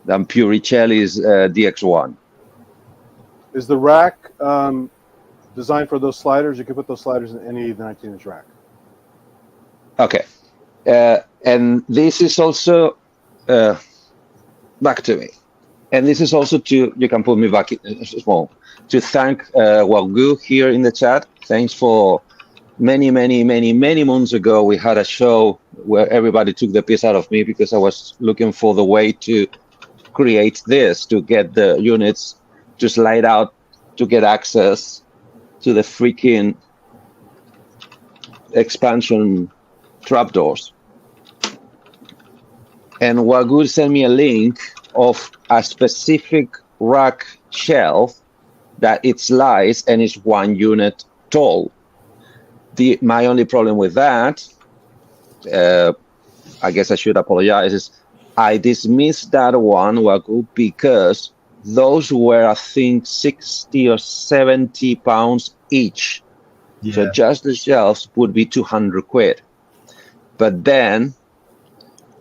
Puricelli's DX1. Is the rack designed for those sliders? You can put those sliders in any 19-inch rack. Okay. And this is also back to me. And this is also you can put me back in small, to thank Wagyu here in the chat. Thanks for many months ago, we had a show where everybody took the piss out of me because I was looking for the way to create this, to get the units to slide out, to get access to the freaking expansion trapdoors. And Wagyu sent me a link of a specific rack shelf that it slides and is 1 unit tall. My only problem with that, I guess I should apologize, is I dismissed that one, Wagyu, because those were, I think, 60 or 70 pounds each. Yeah. So just the shelves would be 200 quid. But then,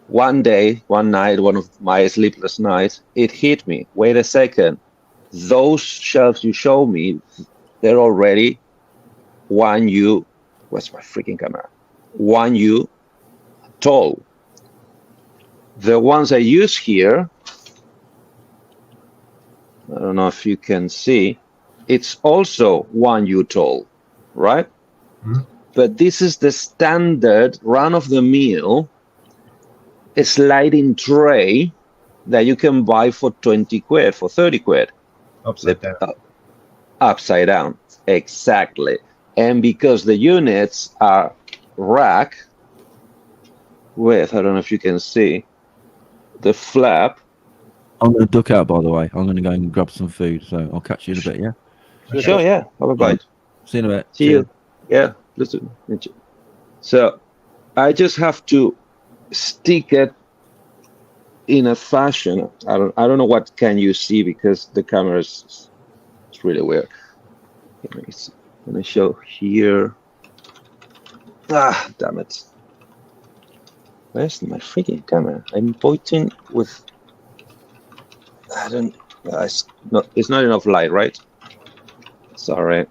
one night, one of my sleepless nights, it hit me. Wait a second. Those shelves you show me, they're already 1U. Where's my freaking camera? 1U tall. The ones I use here, I don't know if you can see, it's also 1U tall, right? Mm-hmm. But this is the standard run-of-the-mill sliding tray that you can buy for 20 quid, for 30 quid. Upside down. Upside down, exactly. And because the units are rack with, I don't know if you can see, the flap. I'm going to duck out, by the way. I'm going to go and grab some food, so I'll catch you in a bit, yeah? Sure, yeah. Have a bite. See you in a bit. See you. Yeah, listen. So I just have to stick it in a fashion. I don't know what can you see because the camera is really weird. Let me show here. Ah, damn it. Where's my freaking camera? I'm pointing with. It's not enough light, right? Sorry.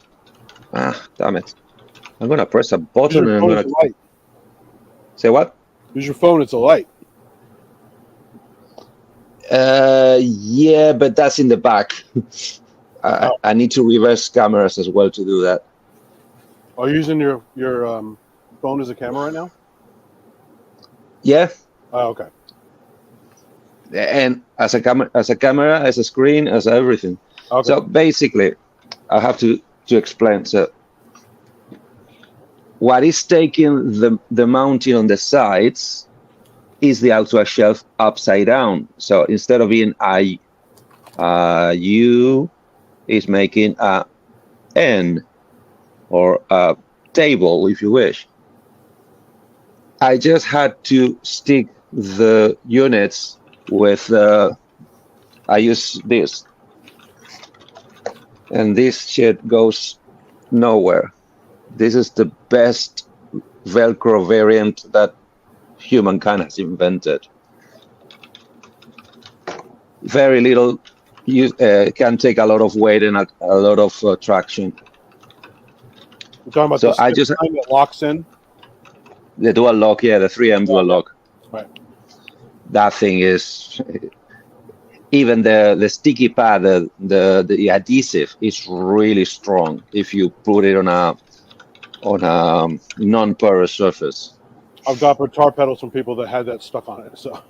Ah, damn it. I'm gonna press a button and I'm gonna. Light. Say what? Use your phone. It's a light. Yeah, but that's in the back. I need to reverse cameras as well to do that. Are you using your phone as a camera right now? Yeah. Oh, okay. And as a camera, as a screen, as everything. Okay. So basically, I have to explain. So what is taking the mounting on the sides is the actual shelf upside down. So instead of being U, is making a N, or a table, if you wish. I just had to stick the units with, I use this. And this shit goes nowhere. This is the best Velcro variant that humankind has invented. Very little, can take a lot of weight and a lot of traction. You're talking about So the that locks in? The dual lock, yeah, the 3M dual lock. Right. That thing is, even the sticky pad, the adhesive is really strong if you put it on a non-porous surface. I've got guitar pedals from people that had that stuck on it. So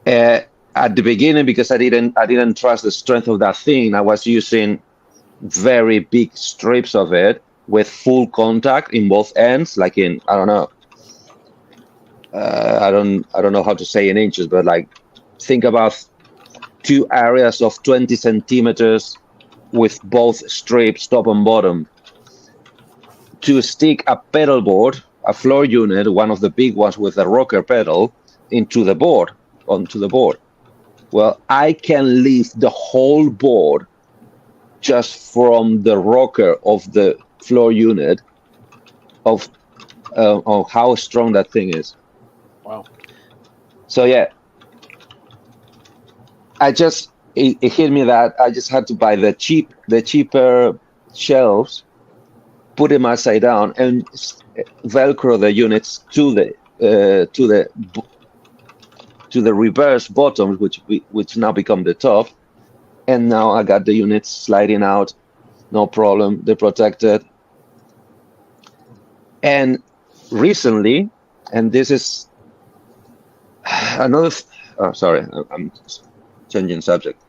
at the beginning, because I didn't trust the strength of that thing, I was using very big strips of it with full contact in both ends, like in, I don't know, I don't know how to say in inches, but like think about 2 areas of 20 centimeters with both strips, top and bottom, to stick a pedal board, a floor unit, one of the big ones with a rocker pedal, into the board. onto the board. Well, I can lift the whole board just from the rocker of the floor unit of how strong that thing is. Wow. So yeah, it hit me that I just had to buy the cheaper shelves, put them upside down, and Velcro the units to the reverse bottoms, which now become the top. And now I got the units sliding out, no problem. They're protected. And recently, and this is another. Sorry, I'm changing subject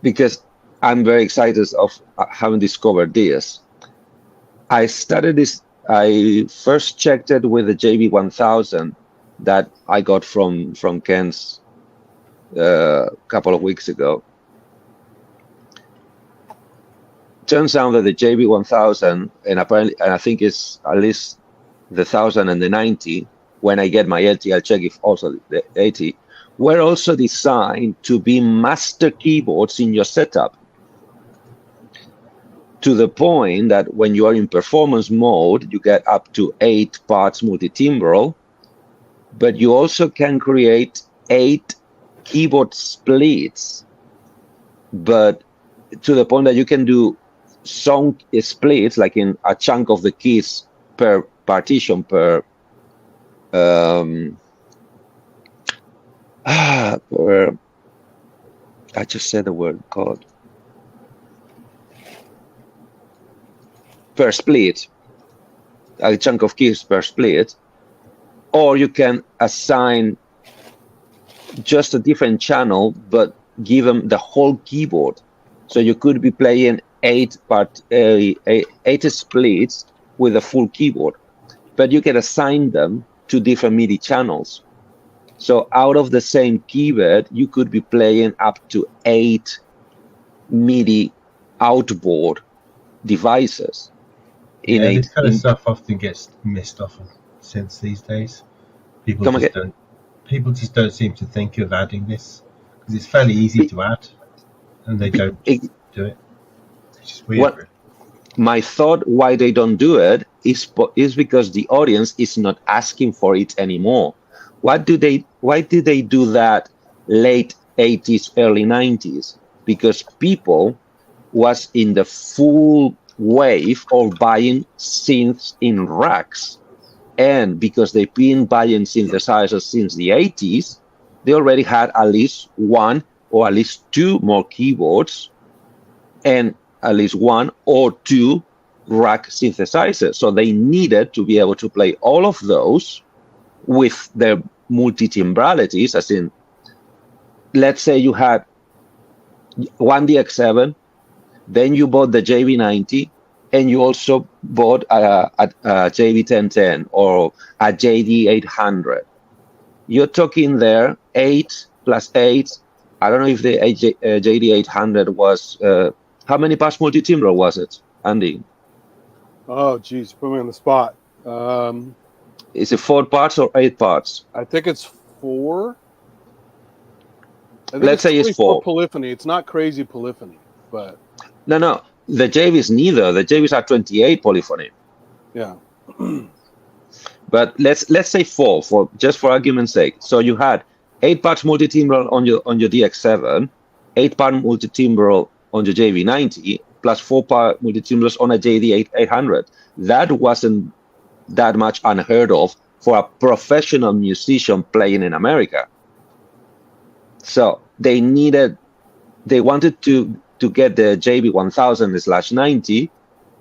because I'm very excited of having discovered this. I started this. I first checked it with the JB1000 that I got from Ken's a couple of weeks ago. Turns out that the JB1000 and I think it's at least the 1000 and the 90. When I get my LT, I'll check if also the 80 were also designed to be master keyboards in your setup. To the point that when you are in performance mode, you get up to 8 parts multi-timbral, but you also can create 8 keyboard splits, but to the point that you can do some splits, like in a chunk of the keys per partition per I just said the word called per split, a chunk of keys per split, or you can assign just a different channel but give them the whole keyboard. So you could be playing 8 splits with a full keyboard, but you can assign them to different MIDI channels. So out of the same keyboard, you could be playing up to 8 MIDI outboard devices. This kind of stuff often gets missed off of synths these days. People just don't seem to think of adding this because it's fairly easy to add, and they don't do it. It's just weird. My thought why they don't do it is because the audience is not asking for it anymore. Why did they do that late 80s, early 90s? Because people was in the full wave of buying synths in racks. And because they've been buying synthesizers since the 80s, they already had at least 1 or at least 2 more keyboards and at least 1 or 2 rack synthesizers. So they needed to be able to play all of those with their multi-timbralities, as in, let's say you had one DX7, then you bought the JB90, and you also bought a JB1010 or a JD800. You're talking there 8 plus 8. I don't know if the JD800 was, how many parts multi-timbral was it, Andy? Oh, geez, put me on the spot. Is it 4 parts or 8 parts? I think it's 4. Let's say it's 4. Polyphony. It's not crazy polyphony, but no. The JBs neither. The JBs are 28 polyphony. Yeah. But let's say 4 for argument's sake. So you had 8 parts multi-timbral on your DX7, 8 part multi-timbral on your JB90, plus 4 part multi-timbrals on a JD800. That wasn't that much unheard of for a professional musician playing in America. So they wanted to get the JB1000/90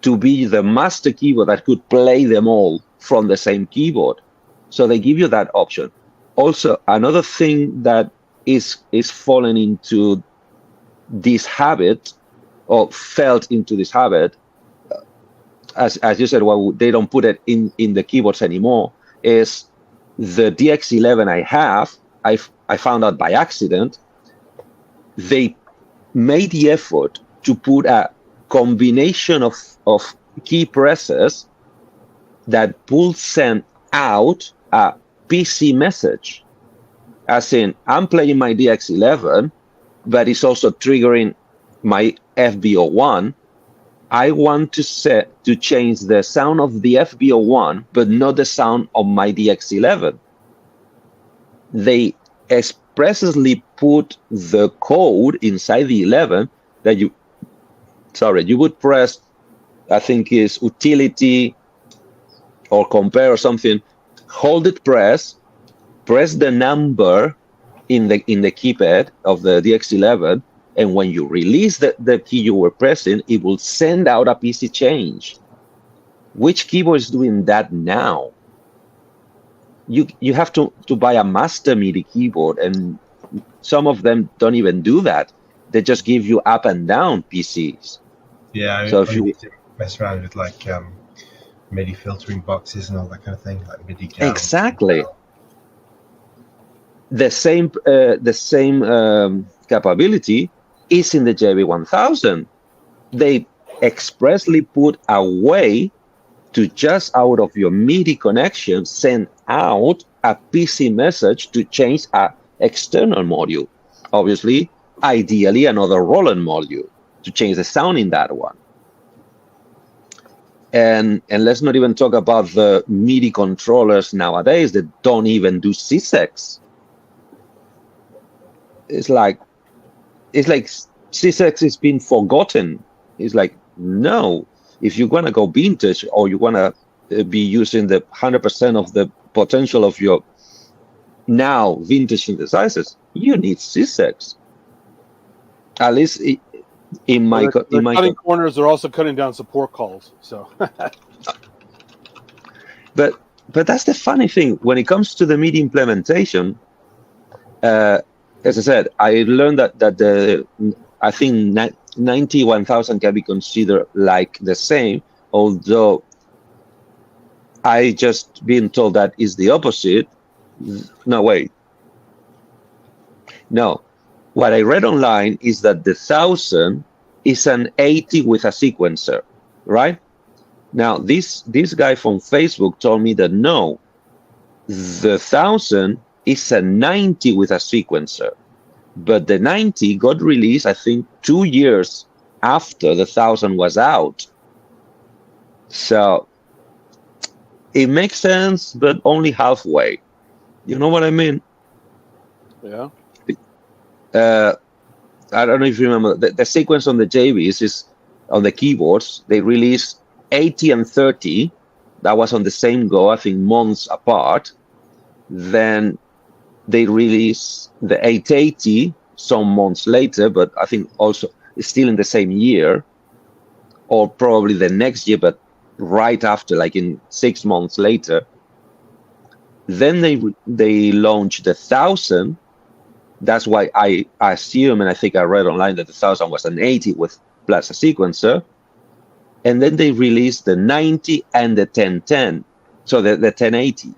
to be the master keyboard that could play them all from the same keyboard. So they give you that option. Also, another thing that is falling into this habit, or felt into this habit, as you said, well, they don't put it in the keyboards anymore, is the DX11 I have, I found out by accident, they made the effort to put a combination of key presses that will send out a PC message. As in, I'm playing my DX11, but it's also triggering my FBO1. I want to change the sound of the FBO1, but not the sound of my DX11. They expressly put the code inside the 11 that you would press, I think is utility or compare or something, hold it press the number in the keypad of the DX11, and when you release the key you were pressing, it will send out a PC change. Which keyboard is doing that now? You have to buy a master MIDI keyboard, and some of them don't even do that. They just give you up and down PCs. Yeah, so if you need to mess around with like MIDI filtering boxes and all that kind of thing, like MIDI counts. Exactly. The same capability is in the JB1000. They expressly put a way to just out of your MIDI connection send out a PC message to change a external module. Obviously, ideally another Roland module to change the sound in that one. And let's not even talk about the MIDI controllers nowadays that don't even do C6. It's like C6 has been forgotten. It's like, no, if you're gonna go vintage or you wanna be using the 100% of the potential of your now vintage synthesizers, you need C6. At least in my cutting corners, they're also cutting down support calls. So, but that's the funny thing when it comes to the MIDI implementation. As I said, I learned that I think 91,000 can be considered like the same, although I just been told that is the opposite. No, wait. No. What I read online is that the 1000 is an 80 with a sequencer, right? Now, this guy from Facebook told me that no, the 1000 is a 90 with a sequencer. But the 90 got released, I think, 2 years after the 1000 was out. So it makes sense, but only halfway. You know what I mean? Yeah. I don't know if you remember the sequence on the JVs is on the keyboards. They released 80 and 30. That was on the same go, I think months apart. Then they released the 880 some months later, but I think also still in the same year, or probably the next year, but right after, like in 6 months later. Then they launched the 1000. That's why I assume, and I think I read online that the 1000 was an 80 with plus a sequencer. And then they released the 90 and the 1010, so the 1080,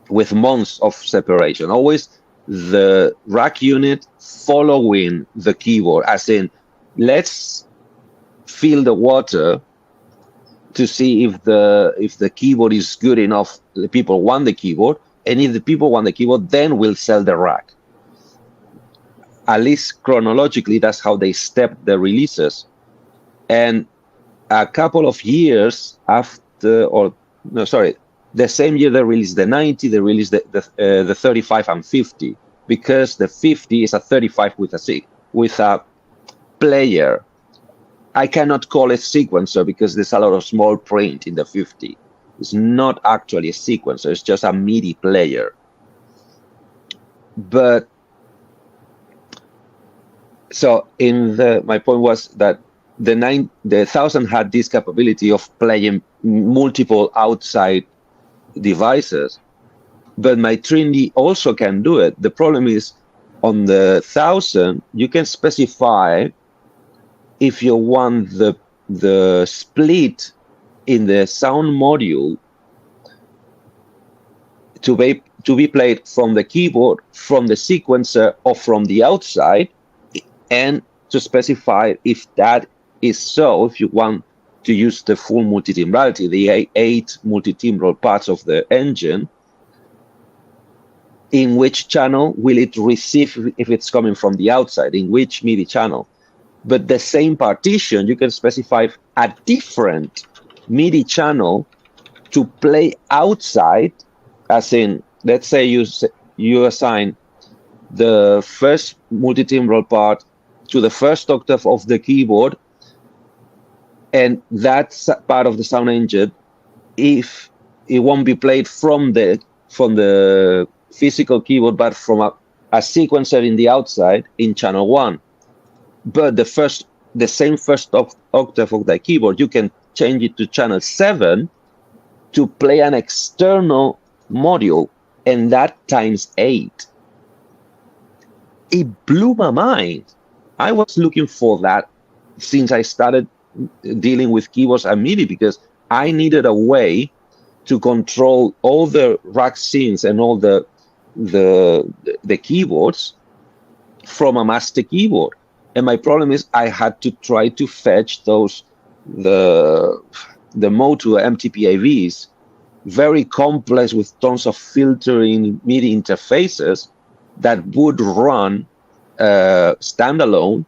with months of separation. Always the rack unit following the keyboard, as in, let's feel the water to see if the keyboard is good enough. The people want the keyboard, and if the people want the keyboard, then we'll sell the rack. At least chronologically, that's how they stepped the releases. And a couple of years after, the same year they released the 90, they released the 35 and 50, because the 50 is a 35 with a player. I cannot call it sequencer because there's a lot of small print in the 50. It's not actually a sequencer, it's just a MIDI player. But so my point was that the 1000 had this capability of playing multiple outside devices, but my Trinity also can do it. The problem is on the 1000 you can specify if you want the split in the sound module to be played from the keyboard, from the sequencer, or from the outside, and to specify if that is so, if you want to use the full multitimbrality, the 8 multitimbral parts of the engine, in which channel will it receive if it's coming from the outside, in which MIDI channel. But the same partition, you can specify a different MIDI channel to play outside, as in, let's say you assign the first multitimbral part to the first octave of the keyboard, and that part of the sound engine, if it won't be played from the physical keyboard, but from a sequencer in the outside in channel 1. But the same first octave of the keyboard, you can change it to channel 7 to play an external module, and that times 8. It blew my mind. I was looking for that since I started dealing with keyboards and MIDI, because I needed a way to control all the rack scenes and all the keyboards from a master keyboard. And my problem is I had to try to fetch the Motu MTPAVs, very complex with tons of filtering MIDI interfaces that would run standalone,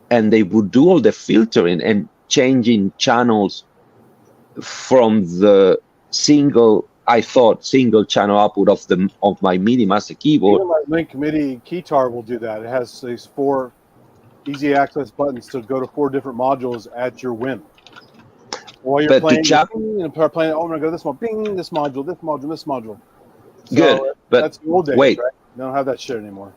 and they would do all the filtering and changing channels from the single channel output of my MIDI master keyboard. Even my Link MIDI keytar will do that. It has these 4 easy access buttons to go to 4 different modules at your whim. While you're playing, I'm going to go to this one, bing, this module, this module, this module. So good, but that's the old days, wait. Right? They don't have that shit anymore.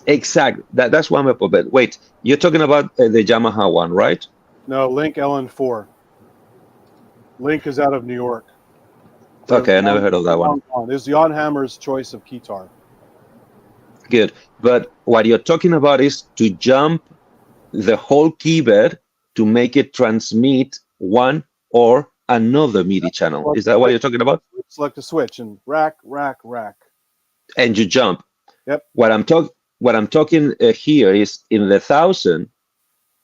Exactly. That's one up. But wait, you're talking about the Yamaha one, right? No, Link LN4. Link is out of New York. Okay, I never heard of that one. It was Jan Hammer's choice of keytar. Good. But what you're talking about is to jump the whole keyboard to make it transmit one or another MIDI channel. Is that what you're talking about? Select a switch and rack, rack, rack. And you jump. Yep. What I'm talking here is in the 1000,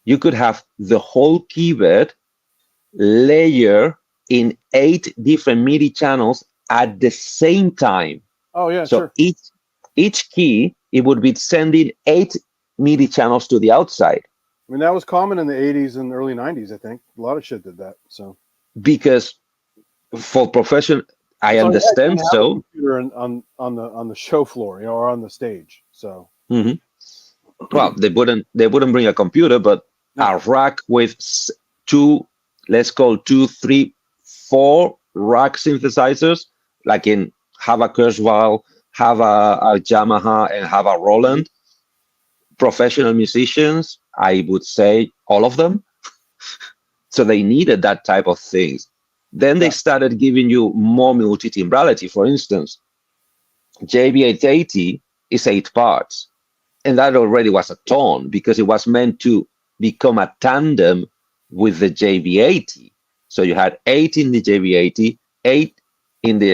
you could have the whole keyboard layer in 8 different MIDI channels at the same time. Oh yeah, so sure. Each key, it would be sending 8 MIDI channels to the outside. I mean, that was common in the 80s and early 90s, I think. A lot of shit did that. So because for profession, I understand. Yeah, so on the show floor, or on the stage. So well, they wouldn't bring a computer, but a rack with 2, let's call 2, 3, 4 rack synthesizers, like in have a Kurzweil, have a Yamaha, and have a Roland. Professional musicians, I would say all of them. So they needed that type of things. Then they started giving you more multi-timbrality. For instance, JV880 is 8 parts. And that already was a ton because it was meant to become a tandem with the JV80. So you had 8 in the JV80, 8 in the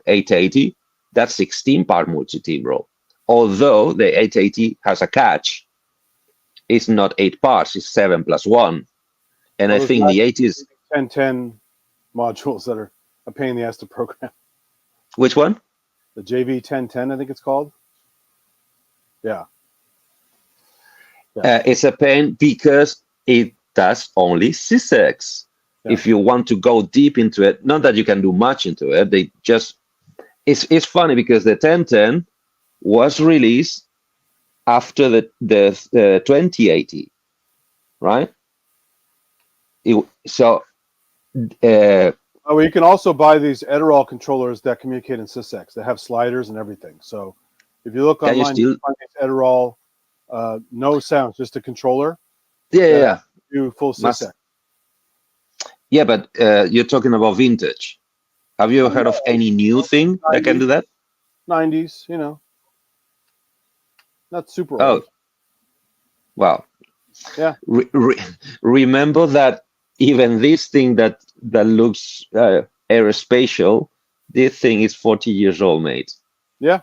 880. That's 16-part multi-timbral. Although the 880 has a catch, it's not 8 parts, it's 7 plus 1. And I think the 80s 1010 modules that are a pain in the ass to program. Which one? The JV 1010, I think it's called. Yeah. It's a pain because it does only C6. Yeah. If you want to go deep into it, not that you can do much into it, they just it's funny because the 1010 was released after the 2080, right? You can also buy these Edirol controllers that communicate in SysX. They have sliders and everything. So if you look online, you find these Edirol, no sounds, just a controller. Yeah. Do full SysX. Yeah, but you're talking about vintage. Have you heard of any new thing 90s, that can do that? 90s, not super old. Oh, well. Yeah. Remember that even this thing that looks aerospatial, this thing is 40 years old, mate. Yeah.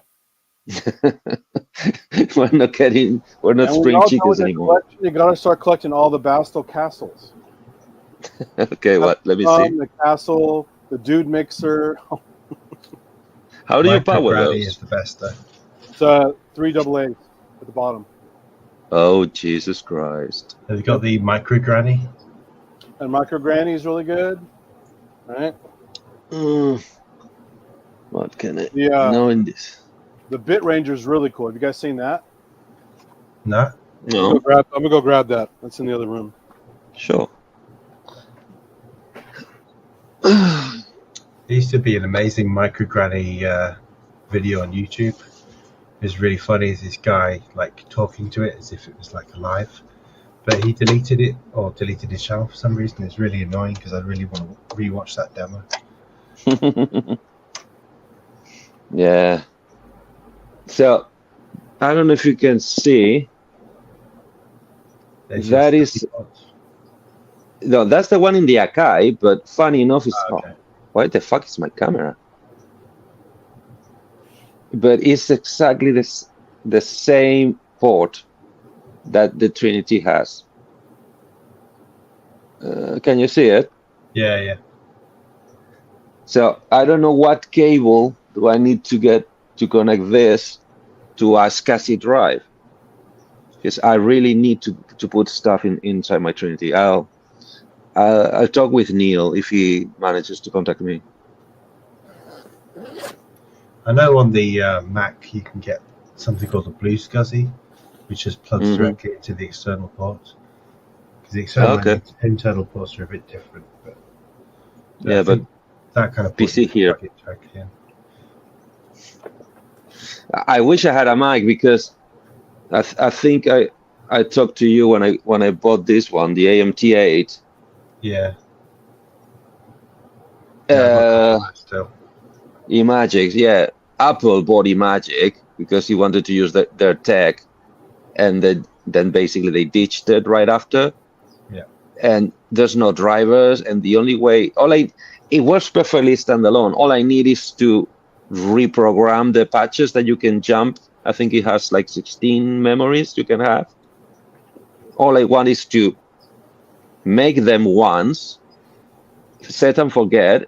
We're not spring chickens anymore. You got to start collecting all the Bastel castles. Okay, what? Let me see. The castle, the dude mixer. How do you power Rally those? is the best though. It's 3 AA at the bottom. Oh, Jesus Christ. Have you got the micro granny? And Micro Granny is really good. All right. What can I The know in this? the Bit Ranger is really cool. Have you guys seen that? No? No, I'm gonna go grab that. That's in the other room. sure. There used to be an amazing micro granny video on YouTube. It was really funny. Is this guy like talking to it as if it was like alive, but he deleted it or deleted his channel for some reason. It's really annoying because I really want to rewatch that demo. Yeah. So, I don't know if you can see. There's That your is- study pods. No, that's the one in the archive, but funny enough, it's. Okay. Oh, why the fuck is my camera? But it's exactly the same port that the Trinity has. Can you see it? Yeah, yeah. So I don't know what cable do I need to get to connect this to a SCSI drive, because I really need to put stuff inside my Trinity. I'll talk with Neil if he manages to contact me. I know on the Mac you can get something called a Blue SCSI, which just plugs Mhm. directly into the external port. Because the external Okay. and internal ports are a bit different. But Yeah, I but think that kind of port PC you can here. plug it directly in. I wish I had a mic, because I think I talked to you when I bought this one, the AMT8. Yeah. Uh, I've got that still. Imagic, yeah. Apple bought Imagic because he wanted to use their tech, and then basically they ditched it right after. Yeah. And there's no drivers, and the only way, it works perfectly standalone. All I need is to reprogram the patches that you can jump. I think it has like 16 memories you can have. All I want is to make them once, set and forget,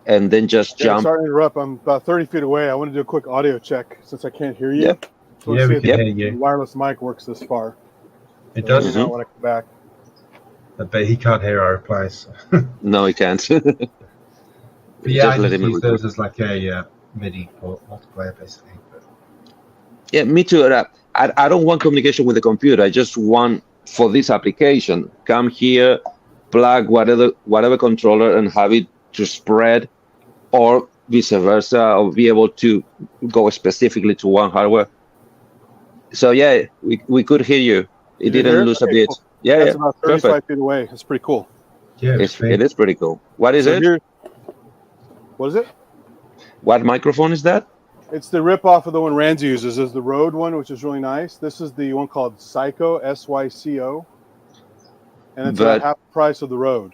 and then just Yeah, jump. sorry to interrupt. I'm about 30 feet away. I want to do a quick audio check since I can't hear you. Yep. Just want Yeah, to we see can if hear the you. wireless mic works this far. It So let does, me know when I come back. but he can't hear our replies. No, he can't. But yeah, Just I let just him use record. those as like a MIDI port multiplayer, basically. But Yeah, me too. I don't want communication with the computer. I just want, for this application, come here, plug whatever controller, and have it to spread, or vice versa, or be able to go specifically to one hardware. So yeah, we could hear you. It You did didn't hear it? lose a Okay, bit. cool. Yeah, That's yeah, about 35 perfect. feet away. That's pretty cool. yeah, it's It is pretty cool. What is So it? here, what is it? What microphone is that? It's the rip off of the one Rands uses. There's the Rode one, which is really nice. This is the one called Syco, SYCO. And it's But- about half the price of the Rode.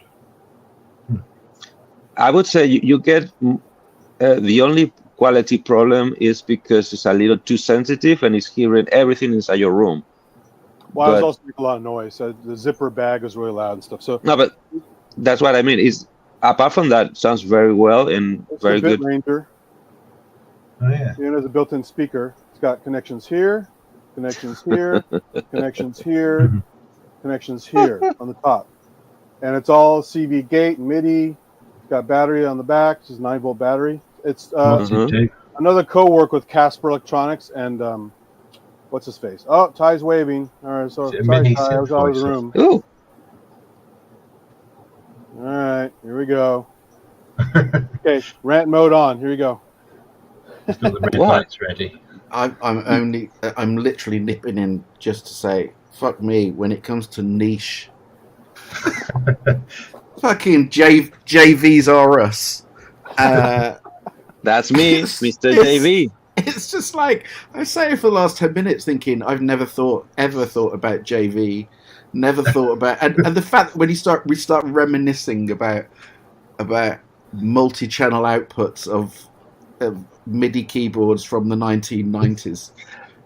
I would say you get the only quality problem is because it's a little too sensitive and it's hearing everything inside your room. Well, I was But- also making a lot of noise. So the zipper bag was really loud and stuff. So No, but that's what I mean. Is apart from that, sounds very well and it's very the Bit good. Ranger. Oh yeah. And there's a built-in speaker. It's got connections here, connections here, connections here, connections here on the top. And it's all CV gate and MIDI. It's got battery on the back. It's a 9-volt battery. It's What's Mhm. it do? another co-work with Casper Electronics and what's his face? Oh, Ty's waving. All right, so Is it a sorry, mini Ty, I was synth out of the voice? room. Ooh, All right, here we go. Okay, rant mode on. Here we go. He's got the red What? lights ready. I'm literally nipping in just to say, fuck me, when it comes to niche. Fucking JVs are us. that's me, It's- Mr. it's- JV. It's just like I say for the last 10 minutes, thinking I've never ever thought about JV, never thought about, and the fact that when we start reminiscing about multi-channel outputs of MIDI keyboards from the 1990s,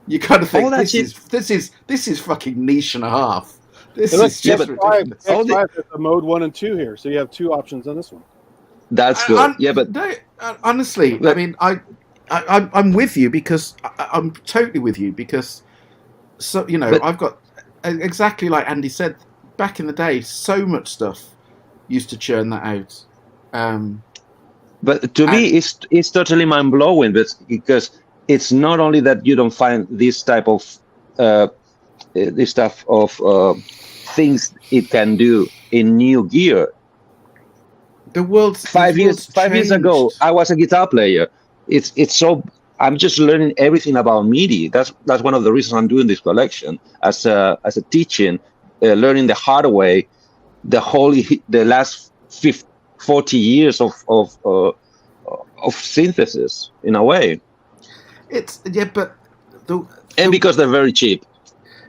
you kind of think Oh, that's this is fucking niche and a half. This Hey, look, is just X5, ridiculous. Oh, X5 has a mode 1 and 2 here, so you have two options on this one. That's good. I- Yeah, but no, honestly, But- I mean, I'm with you because I'm totally with you because, so I've got exactly like Andy said back in the day. So much stuff used to churn that out. But to me, it's totally mind blowing, because it's not only that you don't find this type of this stuff of things it can do in new gear. The world's 5 years ago, I was a guitar player. It's so I'm just learning everything about MIDI. That's one of the reasons I'm doing this collection as a teaching, learning the hard way, the last 40 years of synthesis in a way. And because they're very cheap.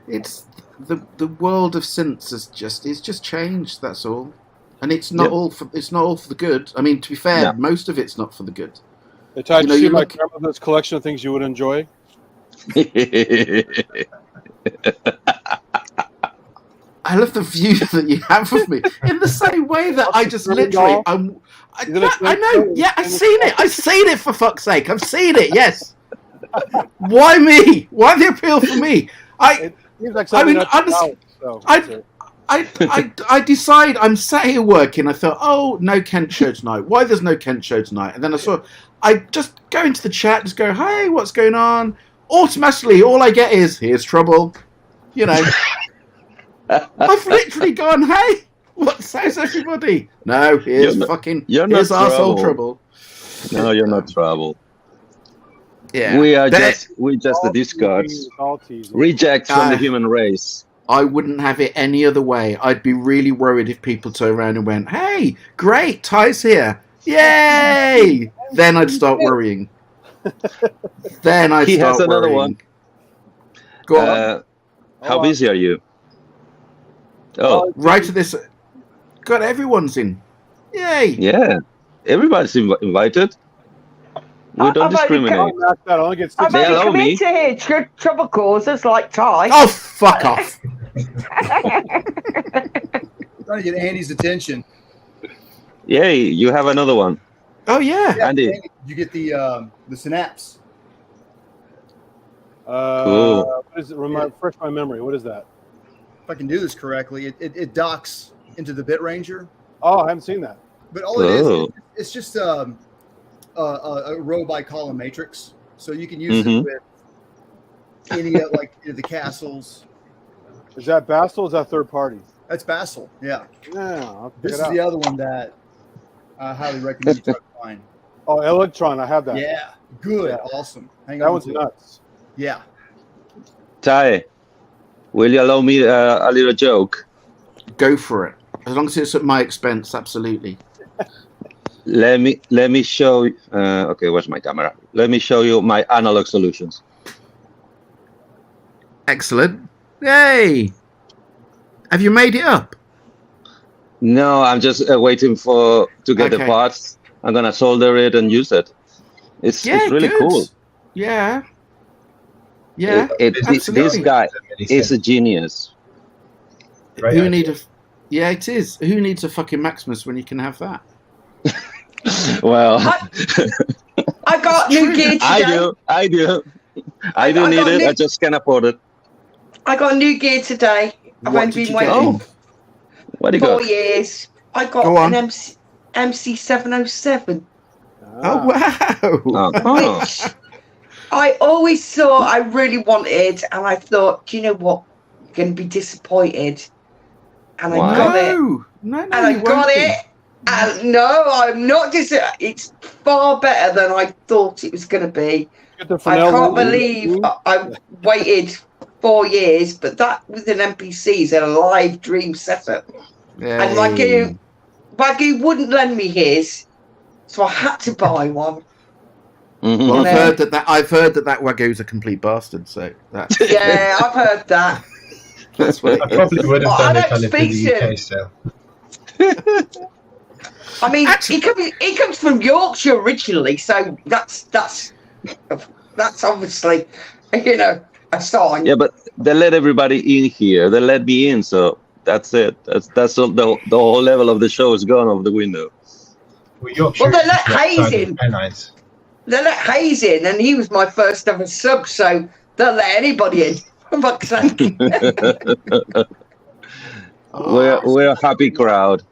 It's the world of synths is just changed. That's all, and it's not all for the good. I mean, to be fair, most of it's not for the good. Hey, Ty, you see my grandmother's collection of things you would enjoy? I love the view that you have of me. In the same way that I just literally, I know. Yeah, I've seen it. I've seen it, for fuck's sake. I've seen it. Yes. Why me? Why the appeal for me? I decide I'm sat here working. I thought, oh, no Kent show tonight. Why there's no Kent show tonight? And then I just go into the chat, just go, hey, what's going on? Automatically, all I get is, here's trouble. I've literally gone, hey, how's everybody? No, here's arsehole trouble. No, you're not trouble. Yeah, we're just the discards, rejects from the human race. I wouldn't have it any other way. I'd be really worried if people turned around and went, hey, great, Ty's here. Yay! Then I'd start worrying. He has another one. Go on. How busy are you? Oh, right to this. God, everyone's in. Yay! Yeah, everybody's invited. We don't discriminate. I've only come in to hear trouble causers like Ty. Oh, fuck off! Trying to get Andy's attention. Yay, you have another one. Oh yeah, Andy. You get the Synapse. Cool. What is it? Refresh my memory. What is that? If I can do this correctly, it docks into the Bit Ranger. Oh, I haven't seen that. But all it is, it's just a row by column matrix, so you can use it with any of the castles. Is that Bastel? Or is that third party? That's Bastel. Yeah. Yeah. This is the other one that I highly recommend you try to find. Oh, Electron. I have that. Yeah. Good. Yeah. Awesome. Hang on. That one's nuts. Yeah. Ty, will you allow me a little joke? Go for it. As long as it's at my expense, absolutely. Let me show you. Okay, where's my camera? Let me show you my analog solutions. Excellent. Yay! Have you made it up? No, I'm just waiting to get the parts. I'm gonna solder it and use it. It's really cool. Yeah. Yeah. This guy is a genius. It is. Who needs a fucking Maximus when you can have that? Well, I got new gear today. I do need it. I just can't afford it. I got new gear today. I've only been waiting what do you 4 got? years. I got an MC707. Oh wow! Which I always thought I really wanted, and I thought, do you know what? I'm going to be disappointed. And I got it. No, and I got it. And no, I'm not it's far better than I thought it was going to be. I can't believe I waited 4 years, but that with an NPC is a live dream setup. Yay. And Wagyu wouldn't lend me his, so I had to buy one. Mm-hmm. Well, I've heard that Wagyu's a complete bastard. So that's yeah, I've heard that. That's what I probably would have done if I lived in the UK still. I mean, he comes from Yorkshire originally, so that's obviously, a sign. Yeah, but they let everybody in here. They let me in, so that's it. That's all, the whole level of the show is gone off the window. Well, Yorkshire they let Hayes in. Very nice. they let Hayes in, and he was my first ever sub, so they'll let anybody in. For fuck's sake. We're a happy crowd.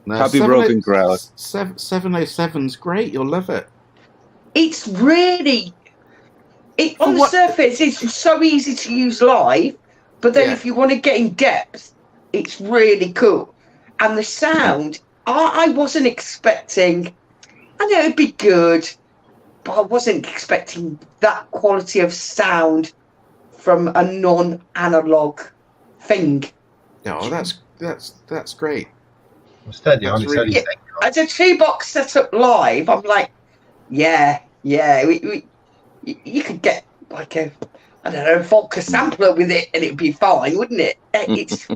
No, Happy broken crowd. 707's great. You'll love it. It's really, on the surface, it's so easy to use live, but then if you want to get in depth, it's really cool. And the sound, I wasn't expecting, I know it'd be good, but I wasn't expecting that quality of sound from a non-analog thing. Oh, that's great. Steady on. Really, as a 2-box setup live, I'm like, yeah. You could get like a, I don't know, Volker sampler with it, and it'd be fine, wouldn't it? It's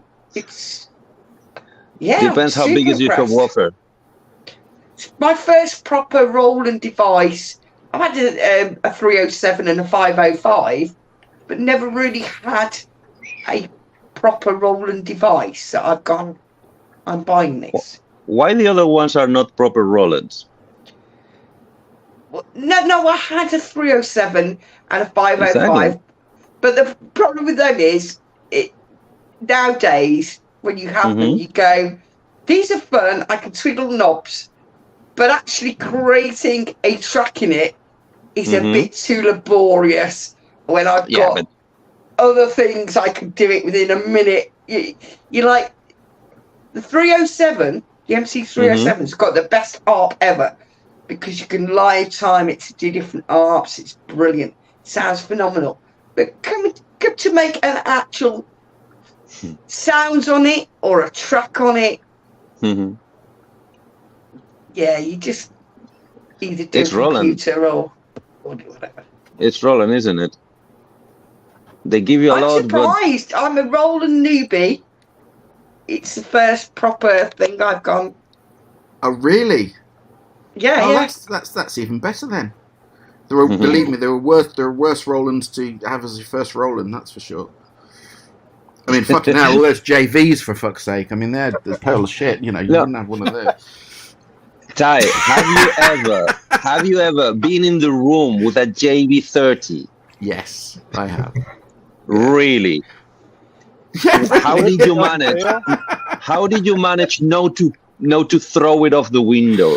Depends how big is your subwoofer. My first proper Roland device. I've had a 307 and a 505, but never really had a proper Roland device that I've gone, I'm buying this. Why the other ones are not proper Rolands? No, I had a 307 and a 505, Exactly. but the problem with them is, nowadays, when you have them, you go, these are fun, I can twiddle knobs, but actually creating a track in it is a bit too laborious when I've got other things I could do it within a minute. You're like, the 307, the MC 307's got the best ARP ever, because you can live time it to do different ARPs. It's brilliant. It sounds phenomenal. But come to make an actual sounds on it or a track on it, you just either do It's a computer or whatever. It's Roland, isn't it? They give you a lot. I'm surprised. I'm a Roland newbie. It's the first proper thing I've gone. Oh, really? Yeah, That's even better then. Believe me, there are worse Rolands to have as your first Roland. That's for sure. I mean, fucking hell, all those JVs, for fuck's sake. I mean, they're pale as shit. You know, you wouldn't have one of those. Ty, have you ever been in the room with a JV30? Yes, I have. Really? How did you manage? How did you manage not to throw it off the window?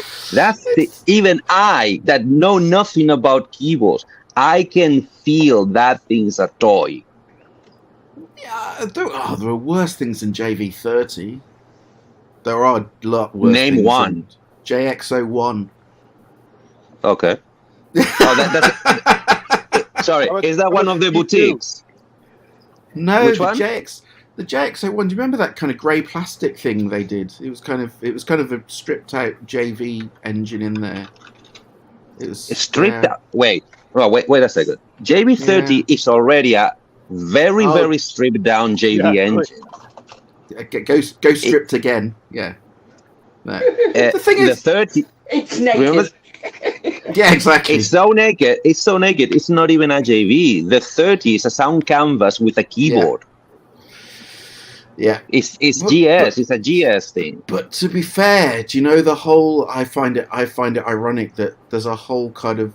Even I, that know nothing about keyboards, I can feel that thing's a toy. Yeah, there are worse things than JV30. There are a lot worse. Name one. JX01. Okay. Sorry, is that one of the boutiques? No, Which the one? The JX01. Do you remember that kind of grey plastic thing they did? It was kind of a stripped out JV engine in there. It was stripped out. Wait a second. JV30 is already a very stripped down JV engine. Go stripped again. Yeah. No. The thing is, the 30. It's naked. Remember? Yeah, exactly. It's so naked. It's not even a JV. The 30 is a sound canvas with a keyboard. Yeah. It's GS. It's a GS thing. But to be fair, do you know the whole? I find it ironic that there's a whole kind of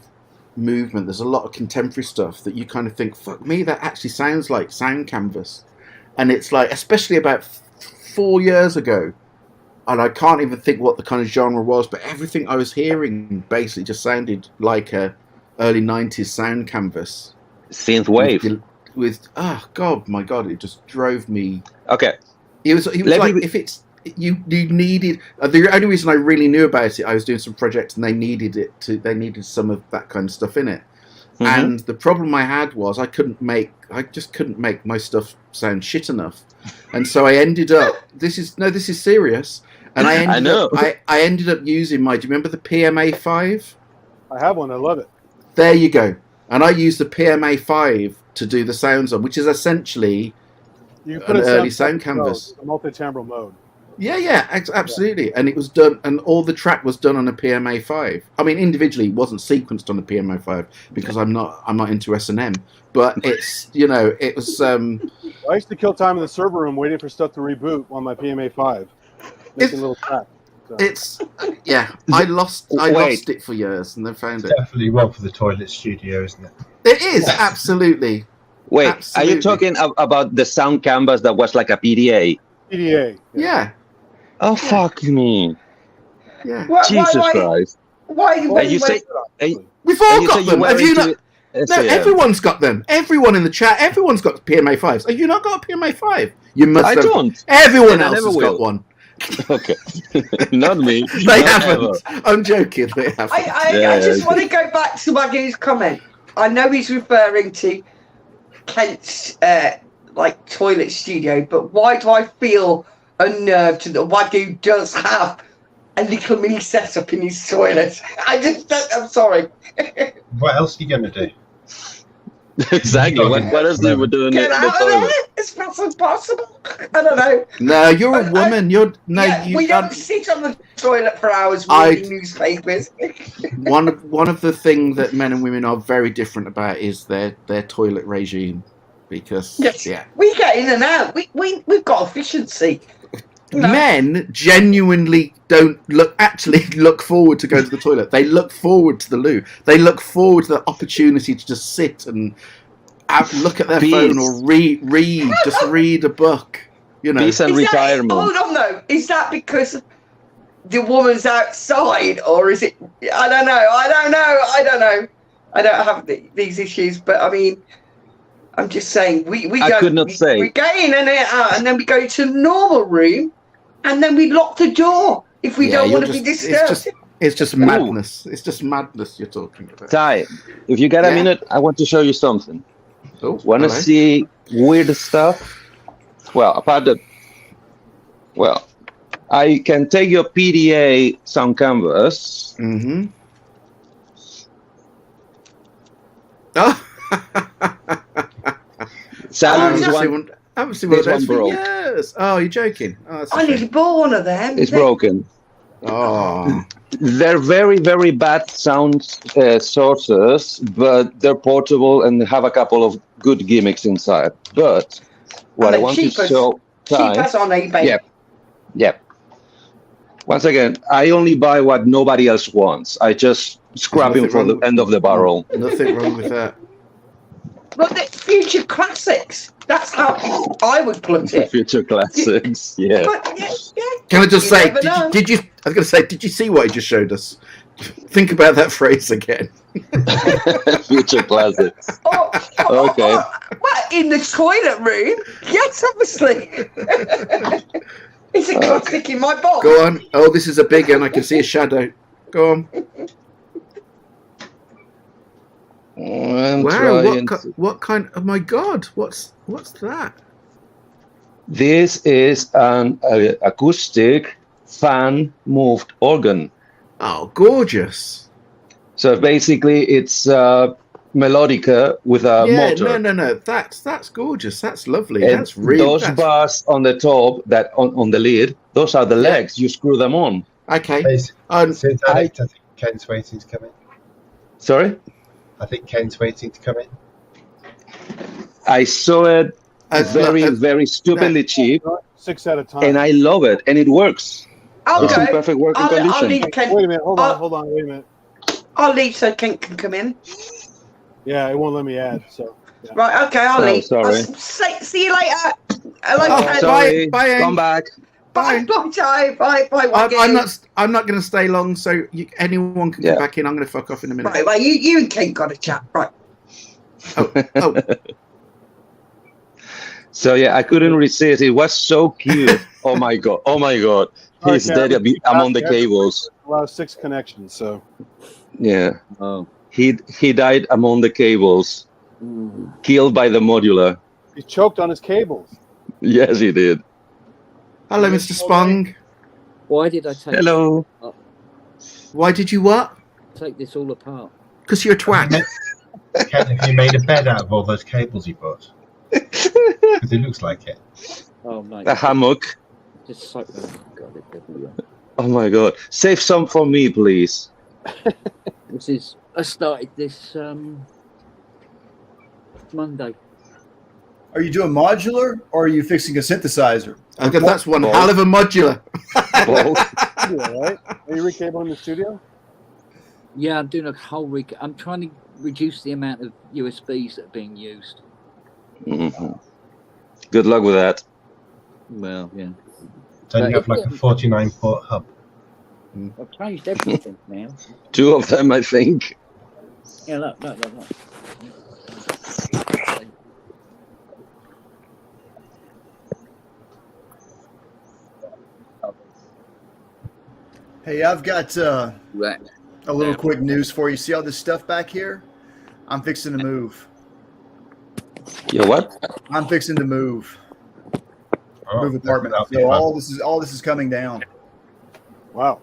movement. There's a lot of contemporary stuff that you kind of think, fuck me, that actually sounds like sound canvas, and it's like, especially about 4 years ago. And I can't even think what the kind of genre was, but everything I was hearing basically just sounded like a early 90s sound canvas. Synth wave. My God, it just drove me. Okay. He was like, if it's, you needed, the only reason I really knew about it, I was doing some projects and they needed some of that kind of stuff in it. And the problem I had was I just couldn't make my stuff sound shit enough. And so I ended up, this is serious. And I ended up using do you remember the PMA5? I have one. I love it. There you go. And I used the PMA5 to do the sounds on, which is essentially an early sound canvas. A multi-timbral mode. Yeah, absolutely. And it was done, and all the track was done on a PMA5. I mean, individually, it wasn't sequenced on a PMA5 because I'm not into S&M. But it's, it was. I used to kill time in the server room waiting for stuff to reboot on my PMA5, making little tracks. It's I lost it for years and then found it. Definitely one for the toilet studio, isn't it? It is absolutely. Wait, Absolutely. are you talking about the sound canvas that was like a PDA? PDA. Yeah. Oh, fuck me. Yeah. Jesus Christ. Why? And you say, We've all got them. Have you not? No, SAM. everyone's got them. Everyone in the chat, everyone's got PMA 5s. Have you not got a PMA 5? You must. I don't. Everyone And I else never has will. got one. Okay. Not me. They Not haven't. ever. I'm joking. They haven't. I just want to go back to Wagyu's comment. I know he's referring to Kent's toilet studio, but why do I feel unnerved that Wagyu does have a little mini setup in his toilet? I'm sorry. What else are you going to do? Exactly. What else they were doing in Get the out of toilet? there! It's not impossible. I don't know. No, you're a woman. We don't sit on the toilet for hours reading newspapers. One of the things that men and women are very different about is their toilet regime, because we get in and out. We've got efficiency. No. Men genuinely don't look forward to going to the toilet. They look forward to the loo. They look forward to the opportunity to just sit and look at their phone or read a book. You know, peace and retirement. Hold on, though. Is that because the woman's outside, or is it? I don't know. I don't have these issues, but I mean, I'm just saying we could not say. We get in and out, and then we go to the normal room, and then we lock the door if we don't want to be disturbed. It's just madness. It's just madness you're talking about. Ty, if you get a minute, I want to show you something. Want to see weird stuff? Well, I can take your PDA sound canvas. Mm-hmm. Oh. I haven't seen one of those for years. Oh, you're joking? Oh, I nearly bought one of them. It's broken. Oh. They're very, very bad sound sources, but they're portable and have a couple of good gimmicks inside. But what I want to show, cheapest on eBay. Yep. Once again, I only buy what nobody else wants. I just scrap him from the end of the barrel. Nothing wrong with that. Well, the future classics. That's how I would put it. Future classics, yeah. But, yeah. Can I just say, did you? I was going to say, did you see what he just showed us? Think about that phrase again. Future classics. Okay. What, in the toilet room? Yes, obviously. It's a classic in my box. Go on. Oh, this is a big one. I can see a shadow. Go on. Wow, what kind? Oh my God! What's that? This is an acoustic fan moved organ. Oh, gorgeous! So basically, it's melodica with a motor. No. That's gorgeous. That's lovely. And that's really. Those bars on the top, that on the lid, those are the legs. You screw them on. Okay. I think Ken's waiting to come in. Sorry. I think Ken's waiting to come in. I saw it very stupidly cheap. 6 at a time. And I love it. And it works. It's in perfect working condition. I'll leave Ken. Wait a minute. Hold on. Wait a minute. I'll leave so Ken can come in. Yeah, it won't let me add. So. Yeah. Right. Okay. I'll leave. Sorry. See you later. Hello, Ken. Sorry. Bye. Come back. Bye. Bye. I'm not going to stay long, so anyone can come back in. I'm going to fuck off in a minute. Right. Well, you and Ken got a chat, right? Oh. So I couldn't resist. It was so cute. Oh my god. He's dead. I'm on the cables. Allows 6 connections. So. Yeah. Oh. He died among the cables. Killed by the modular. He choked on his cables. Yes, he did. Hello, Mr. Spong. Why did I take? Hello. Why did you what? Take this all apart. Because you're a twat. Ken, have you made a bed out of all those cables you bought? Because it looks like it. Oh no. A hammock. Just so. Oh god, it definitely. Oh my god. Save some for me, please. I started this Monday. Are you doing modular or are you fixing a synthesizer? That's one hell of a modular. studio, right? Are you recabling the studio? Yeah, I'm doing a whole I'm trying to reduce the amount of USBs that are being used. Mm-hmm. Good luck with that. Well, yeah. Don't you have like a 49-port hub? I've changed everything now. 2 of them, I think. Yeah, look. Hey, I've got Right. a little quick news for you. See all this stuff back here? I'm fixing to move. You what? I'm fixing to move. Move apartment. that'll be So fun. all this is coming down. Wow.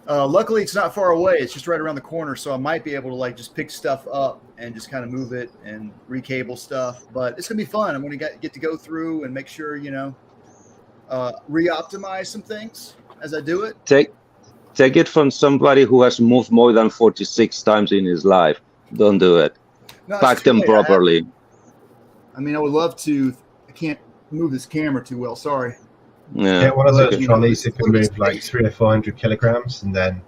Luckily, it's not far away. It's just right around the corner, so I might be able to like just pick stuff up and just kind of move it and recable stuff. But it's gonna be fun. I'm gonna get to go through and make sure re-optimize some things as I do it. Take it from somebody who has moved more than 46 times in his life. Don't do it. No, Pack them properly. I mean, I would love to. I can't move this camera too well. Sorry. Yeah. Get one of those Okay. trolleys that can move like 300 or 400 kilograms, and then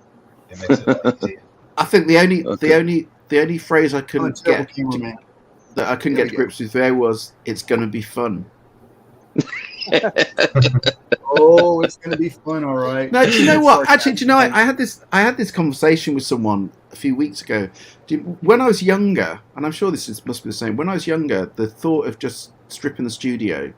it makes it a lot easier. I think the only phrase I couldn't terrible get cameraman. that I couldn't There get we to grips with there was "it's going to be fun." Oh, it's gonna be fun, all right. No, do you know what? Sarcastic. Actually, do you know I had this conversation with someone a few weeks ago. When I was younger, and I'm sure must be the same. When I was younger, the thought of just stripping the studio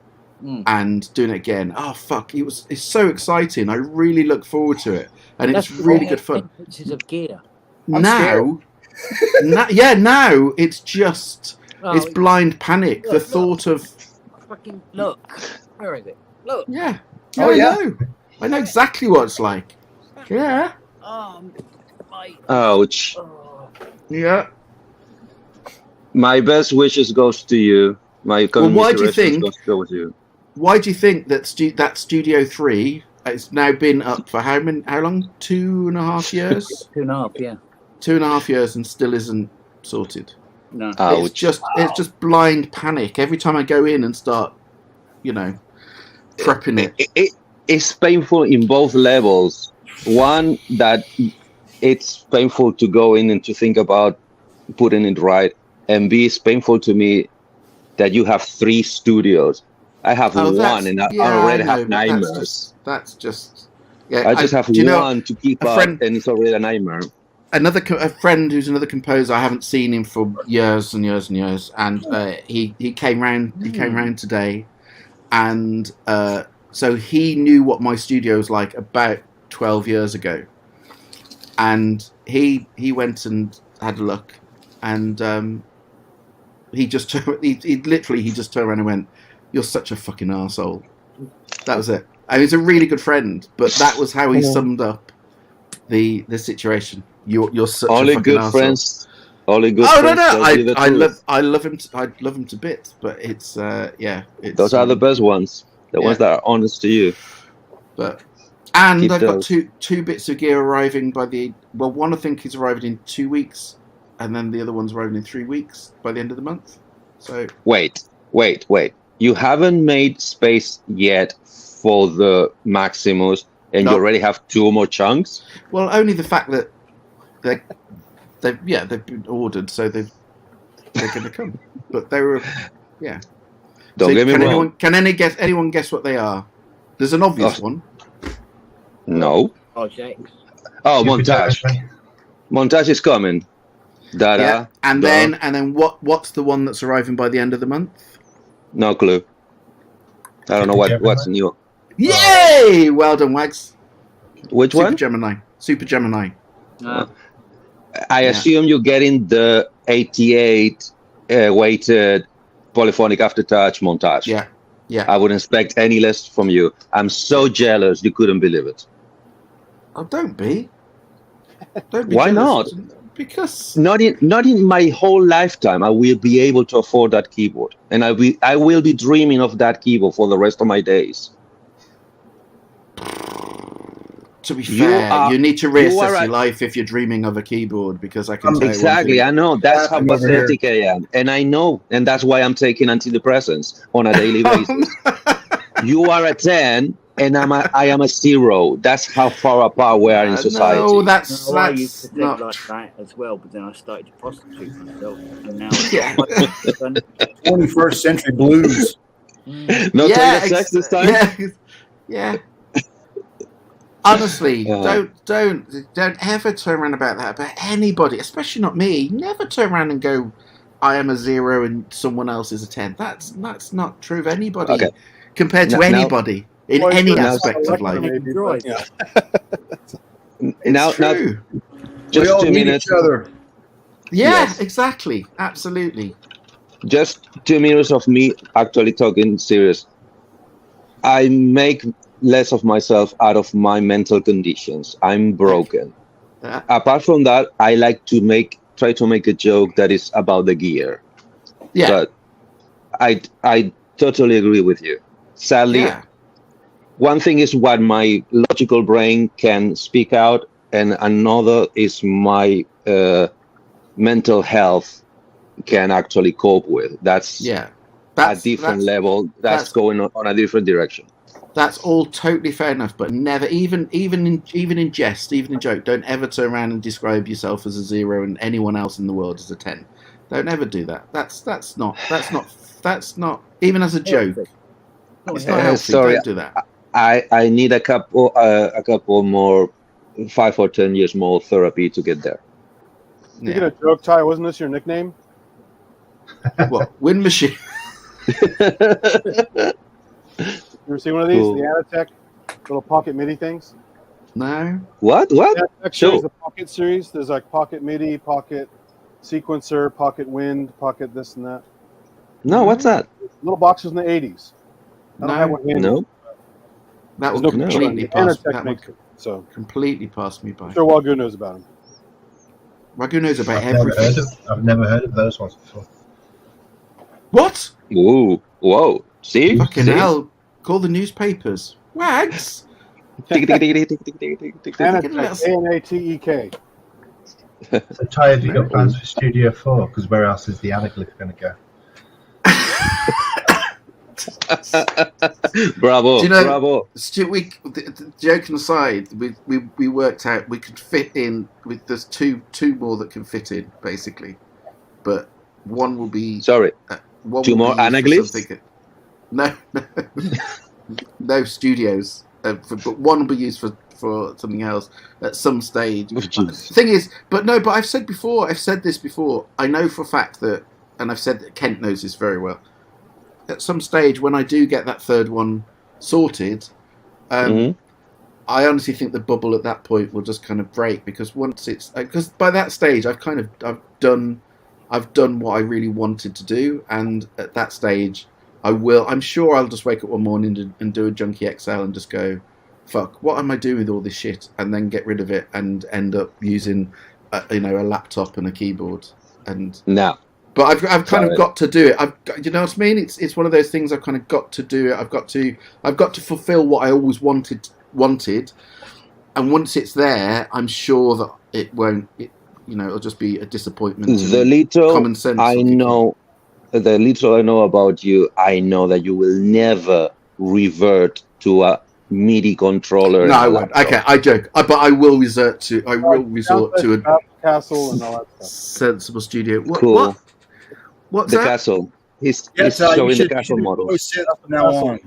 and doing it again, oh fuck, it's so exciting. I really look forward to it, and it's really good fun. Pieces of gear. Now it's just it's blind panic. The thought of fucking look. Where is it? Look. yeah. Oh, yeah. I know exactly what it's like. Yeah. My. Ouch. Yeah. My best wishes goes to you. My why do you think? Goes with you. Why do you think that that Studio 3 has now been up for how long? 2.5 years. 2.5, yeah. 2.5 years and still isn't sorted. No. Ouch. It's just blind panic every time I go in and start, prepping it. It's painful in both levels. One, that it's painful to go in and to think about putting it right, and B, it's painful to me that you have 3 studios. I have one, and I already have nightmares. That's just yeah. I just have one to keep up, and it's already a nightmare. A friend who's another composer. I haven't seen him for years and years and years, and he came round. He came round today, and so he knew what my studio was like about 12 years ago, and he went and had a look, and he just he just turned around and went, "You're such a fucking arsehole." That was it. I mean, he's a really good friend, but that was how he summed up the situation. You're such only a fucking good arsehole. Friends. Only good. Oh friends no! I love him. I love him to bits. But it's It's, those are the best ones. The ones that are honest to you. But I've got two bits of gear arriving one I think is arriving in 2 weeks, and then the other one's arriving in 3 weeks by the end of the month. So wait. You haven't made space yet for the Maximus, and you already have 2 more chunks? Well, only the fact that they've been ordered, so they're going to come. But they were, Don't get me wrong. Can anyone guess what they are? There's an obvious one. No. Projects. Oh, Montage. Montage is coming. Yeah. And then what's the one that's arriving by the end of the month? No clue. I don't know what's new. Yay! Well done, Wags. Which one? Super Gemini. I assume you're getting the 88 weighted polyphonic aftertouch Montage. Yeah. I wouldn't expect any less from you. I'm so jealous you couldn't believe it. Oh, don't be. Why jealous. not? Because not in my whole lifetime I will be able to afford that keyboard, and I will be dreaming of that keyboard for the rest of my days. To be fair, you need to reassess your life if you're dreaming of a keyboard, because I can tell exactly. I know that's how pathetic I am, and I know, and that's why I'm taking antidepressants on a daily basis. You are a 10, and I am a 0. That's how far apart we are in society. No, that's I used to think not like that as well, but then I started to prostitute myself, and now Yeah. 21st century blues. No toilet sex this time. Yeah. Honestly, Yeah. don't ever turn around about that about anybody, especially not me. Never turn around and go, "I am a 0 and someone else is a 10." That's not true of anybody Okay. compared to Now- anybody in Well, any now- aspect of life. maybe, but, yeah. It's Now, true. We just all 2 need minutes. each other. Yeah, Yes. exactly, absolutely. Just 2 minutes of me actually talking serious. I make less of myself out of my mental conditions. I'm broken. Yeah. Apart from that, I like to try to make a joke that is about the gear. Yeah, But I totally agree with you. Sadly, yeah, one thing is what my logical brain can speak out, and another is my mental health can actually cope with. That's yeah. a different level. That's going on a different direction. That's all totally fair enough, but never, even in jest, even in joke, don't ever turn around and describe yourself as a 0 and anyone else in the world as a 10. Don't ever do that. That's not even as a joke. It's not healthy. Sorry, Don't do that. I need a couple more 5 or 10 years more therapy to get there. Speaking of joke, Ty, wasn't this your nickname? What? Wind machine? You ever see one of these? Cool. The Anatech little pocket MIDI things? No. What? The Anatech Sure. series, the Pocket series. There's like Pocket MIDI, Pocket Sequencer, Pocket Wind, Pocket this and that. No, what's that? Little boxes in the 80s. I don't have one handy. No. That would There's no completely the pass. Anatech That makes would it. So completely pass me by. I'm sure Wagyu knows about them. Ragu knows about I've never everything. I've never heard of those ones before. What? Ooh, whoa. See? Fucking See? hell! Call the newspapers. Wags. Anatech, Anatek. So, Ty, have you got plans for Studio 4? Because where else is the anaglyph going to go? Bravo, Do you know- bravo. Stu, joking aside, we worked out we could fit in with there's two more that can fit in basically, but one will be Sorry. one Two will more be used for anaglyphs? something- No, no studios, but one will be used for something else at some stage. Thing is, but I've said this before. I know for a fact that, and I've said that Kent knows this very well. At some stage, when I do get that third one sorted, I honestly think the bubble at that point will just kind of break, because once it's because by that stage I've done what I really wanted to do, and at that stage I'm sure I'll just wake up one morning and do a Junkie XL and just go, fuck, what am I doing with all this shit, and then get rid of it and end up using a laptop and a keyboard. And No. but I've kind of got to do it. You know what I mean? It's one of those things I've kind of got to do it. I've got to fulfill what I always wanted, and once it's there, I'm sure that it won't. It'll just be a disappointment. The little common sense I know about you, I know that you will never revert to a MIDI controller. No, I won't. Okay, I joke. But I will resort to a castle and all that stuff. sensible studio. Cool. What's The that? castle. He's You showing the should castle use model. toy synth from now on.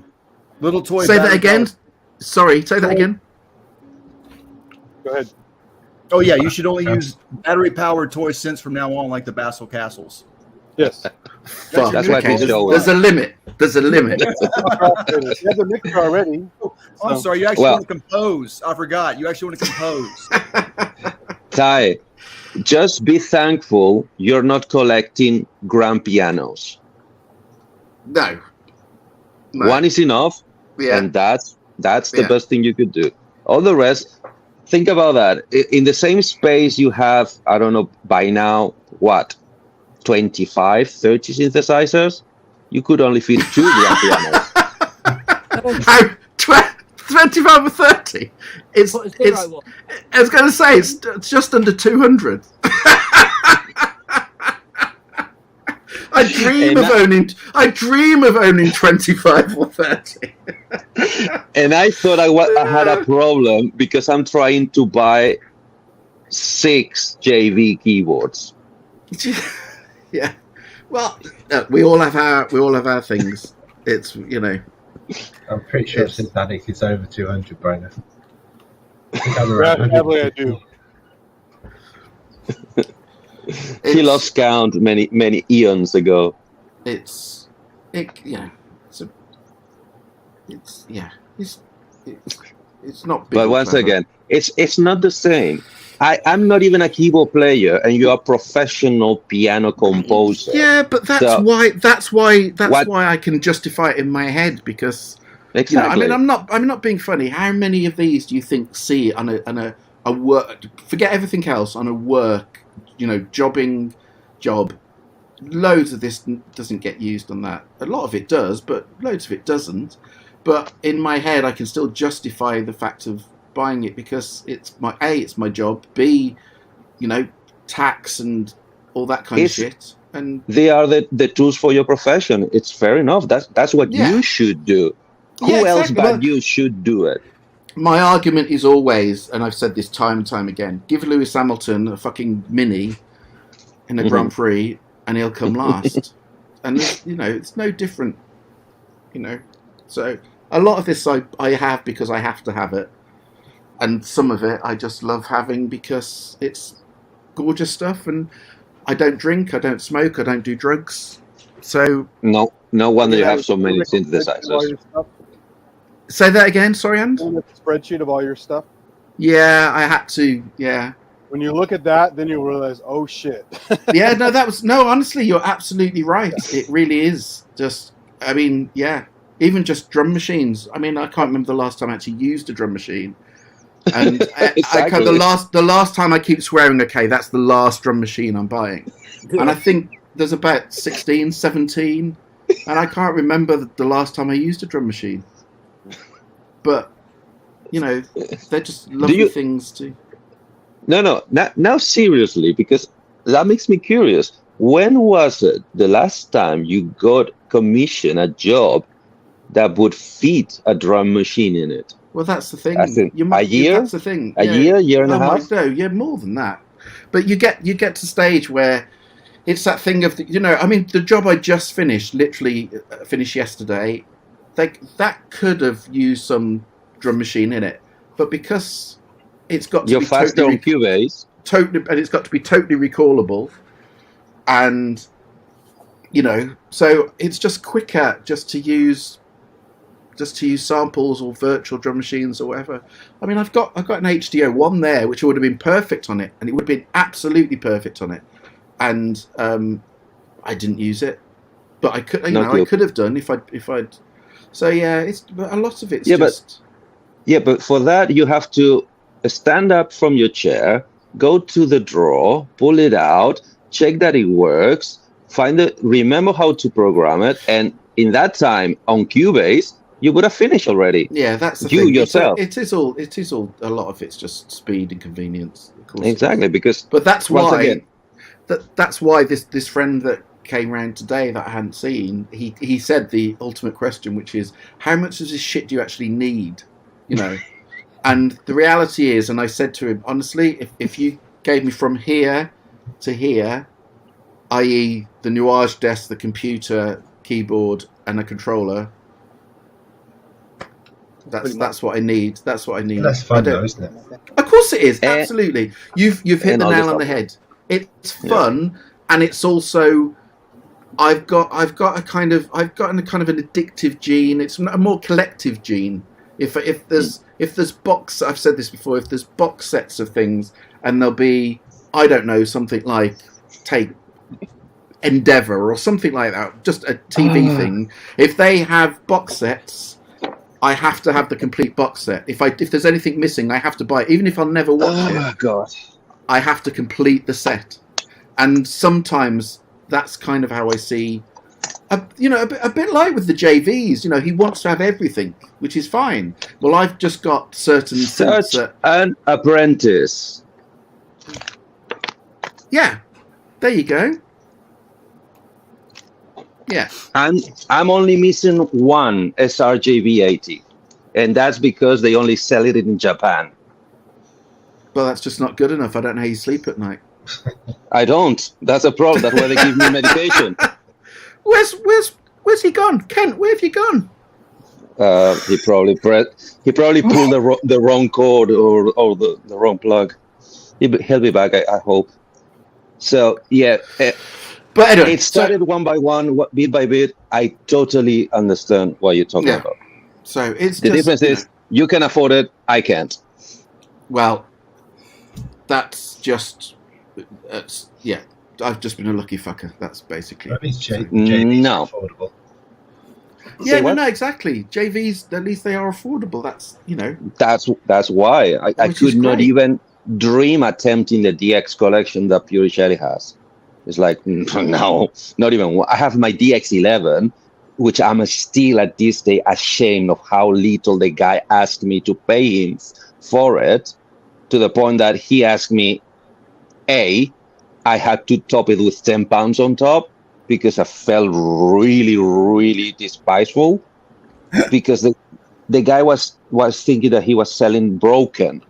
Little toy. Say that battery again. Sorry, say that again. Go ahead. Oh yeah, you should only use battery-powered toy synths from now on, like the Basel castles. Yes. Fuck. That's why Okay, people show there's a limit. There's a limit. You have the mixer already. Oh, I'm sorry, you actually want to compose. I forgot. You actually want to compose. Ty, just be thankful you're not collecting grand pianos. No. One is enough, Yeah. and that's the best thing you could do. All the rest, think about that. In the same space you have, I don't know, by now, 25, 30 synthesizers? You could only fit 2 grand pianos. How? 25 or 30? I was going to say, it's just under 200. I dream of owning 25 or 30. And I thought I had a problem because I'm trying to buy 6 JV keyboards. Yeah. Well, we all have our things. It's I'm pretty sure Synthetic is over 200, Brandon. Sadly, I do. He lost count many eons ago. It's not big. But once again, it's not the same. I'm not even a keyboard player, and you're a professional piano composer. Yeah, but that's why I can justify it in my head, because exactly. I'm not being funny. How many of these do you think see on a work? Forget everything else, on a work, job. Loads of this doesn't get used on that. A lot of it does, but loads of it doesn't. But in my head, I can still justify the fact of buying it because it's my job. B, tax and all that kind of shit. And they are the tools for your profession. It's fair enough. That's what you should do. Who else but you should do it? My argument is always, and I've said this time and time again, give Lewis Hamilton a fucking Mini in a Grand Prix and he'll come last. And it's no different. So a lot of this I have because I have to have it. And some of it I just love having because it's gorgeous stuff, and I don't drink, I don't smoke, I don't do drugs. So no wonder you have so many synthesizers. Say that again, sorry, Andy? A spreadsheet of all your stuff? Yeah, I had to, yeah. When you look at that, then you'll realize, oh shit. Yeah, honestly, you're absolutely right. It really is. Even just drum machines. I can't remember the last time I actually used a drum machine. And exactly. the last time I keep swearing, okay, that's the last drum machine I'm buying. And I think there's about 16, 17, and I can't remember the last time I used a drum machine. But, they're just lovely things to... No, now seriously, because that makes me curious. When was it the last time you got commissioned a job that would fit a drum machine in it? Well, that's the thing. A year? That's the thing. Year and a half? No, more than that. But you get to a stage where it's that thing of the job I just finished, literally finished yesterday. That could have used some drum machine in it, but because it's got to be faster on Cubase, and it's got to be totally recallable, and so it's just quicker just to use samples or virtual drum machines or whatever. I've got an HDO1 there, which would have been perfect on it, and it would have been absolutely perfect on it, and I didn't use it, but I could, I could have done if I'd. So but a lot of it's just. But for that you have to stand up from your chair, go to the drawer, pull it out, check that it works, remember how to program it, and in that time on Cubase you would have finished already. Yeah, that's the you thing. yourself. It is all. A lot of it's just speed and convenience. Of course. Exactly, but that's why. That's why this friend that came round today that I hadn't seen, he said the ultimate question, which is, how much of this shit do you actually need? And the reality is, and I said to him, honestly, if you gave me from here to here, i.e. the Nuage desk, the computer, keyboard, and a controller, that's what I need. That's what I need. That's fun, though, isn't it? Of course it is. Absolutely. You've hit the nail on the head. It's fun, and it's also I've got a kind of an addictive gene. It's a more collective gene. If there's box, I've said this before. If there's box sets of things, and there'll be, I don't know, something like take Endeavour or something like that, just a TV thing. If they have box sets, I have to have the complete box set. If there's anything missing, I have to buy it, even if I'll never watch it. Oh my god! I have to complete the set, and sometimes that's kind of how I see. A bit like with the JVs. He wants to have everything, which is fine. Well, I've just got certain Such synths an apprentice. Yeah, there you go. Yeah. I'm only missing one SRJV80, and that's because they only sell it in Japan. Well, that's just not good enough. I don't know how you sleep at night. I don't. That's a problem. That's why they give me medication. Where's he gone? Kent, where have you gone? He probably pulled the wrong cord or the wrong plug. He'll be back, I hope. So yeah, but anyway, it started one by one, bit by bit. I totally understand what you're talking about. So it's the difference is you can afford it, I can't. Well, that's just yeah. I've just been a lucky fucker. That's basically. At least JV's no. affordable. Yeah, no, exactly. JVs, at least they are affordable. That's That's why I could not even dream attempting the DX collection that Pure Shelly has. It's like no, not even. I have my DX11, which I'm still at this day ashamed of how little the guy asked me to pay him for it, to the point that he asked me, I had to top it with £10 on top because I felt really, really despiceful because the guy was thinking that he was selling broken.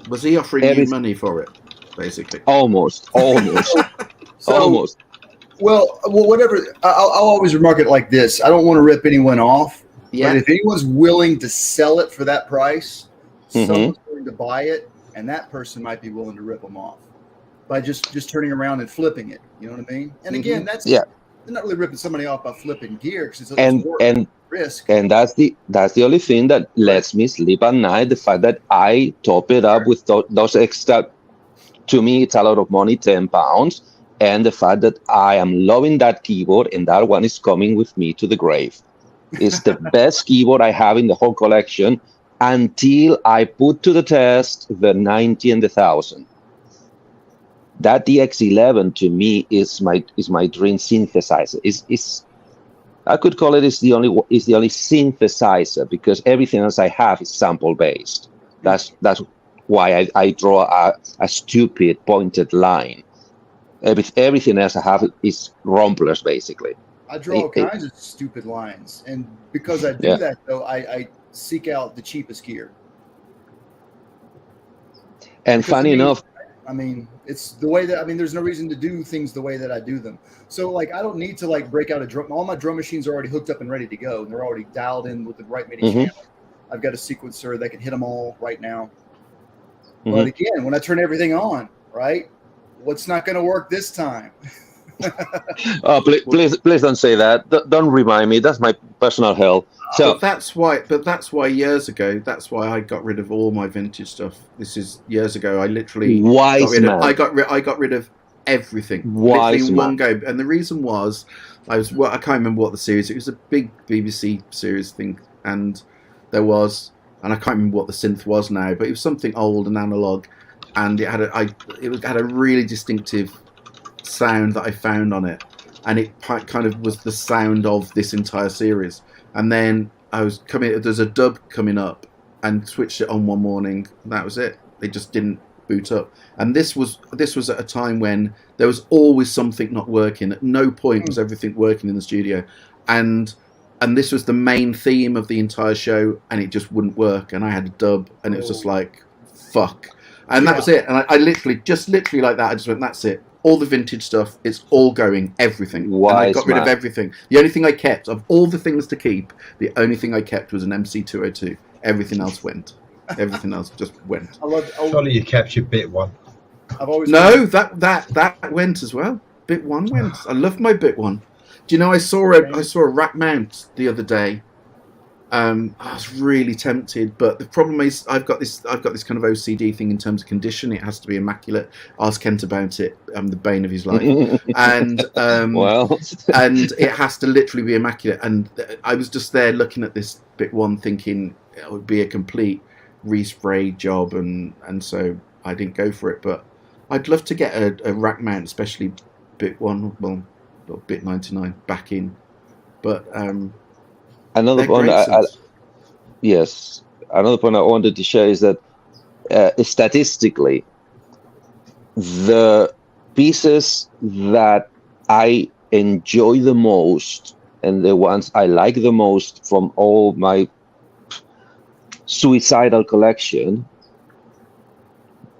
Was he offering you money for it, basically? Almost. Almost. Well, whatever. I'll always remark it like this. I don't want to rip anyone off. Yeah. But if anyone's willing to sell it for that price, someone's willing to buy it, and that person might be willing to rip them off by just turning around and flipping it. You know what I mean? And again, they're not really ripping somebody off by flipping gear because it's risk. And that's the only thing that lets me sleep at night. The fact that I top it up with those extra. To me, it's a lot of money, £10. And the fact that I am loving that keyboard and that one is coming with me to the grave. It's the best keyboard I have in the whole collection until I put to the test the 90 and the 1000. That DX11 to me is my dream synthesizer. Is I could call it is the only synthesizer because everything else I have is sample based. That's why I draw a stupid pointed line. Everything else I have is romplers, basically. I draw all kinds of stupid lines, and because I do that, though, I seek out the cheapest gear. And funny enough, I mean, it's the way that there's no reason to do things the way that I do them. So, like, I don't need to break out a drum. All my drum machines are already hooked up and ready to go, and they're already dialed in with the right MIDI channel. I've got a sequencer that can hit them all right now. But again, when I turn everything on, right? What's not going to work this time? Oh, please don't say that. Don't remind me. That's my personal hell. So but that's why years ago. That's why I got rid of all my vintage stuff. This is years ago. I literally I got rid of everything. Literally in one go. And the reason was I can't remember what the series. It was a big BBC series thing, and I can't remember what the synth was now, but it was something old and analog. And it had a really distinctive sound that I found on it, and it kind of was the sound of this entire series. And then there's a dub coming up, and switched it on one morning. And that was it. They just didn't boot up. And this was at a time when there was always something not working. At no point was everything working in the studio, and this was the main theme of the entire show, and it just wouldn't work. And I had a dub, and it was just like, fuck. And that was it. And I literally like that. I just went, that's it. All the vintage stuff, it's all going, everything. And I got rid of everything. The only thing I kept, of all the things to keep, the only thing I kept was an MC202. Everything else went. Everything else just went. Surely you kept your bit one. That went as well. Bit one went. I love my bit one. Do you know I saw a rack mount the other day. I was really tempted, but the problem is I've got this kind of OCD thing in terms of condition. It has to be immaculate. Ask Kent about it. I'm the bane of his life, and and it has to literally be immaculate. And I was just there looking at this bit one, thinking it would be a complete respray job, and so I didn't go for it. But I'd love to get a rack mount, especially bit one, bit 99 back in, but. Another point I wanted to share is that statistically, the pieces that I enjoy the most and the ones I like the most from all my suicidal collection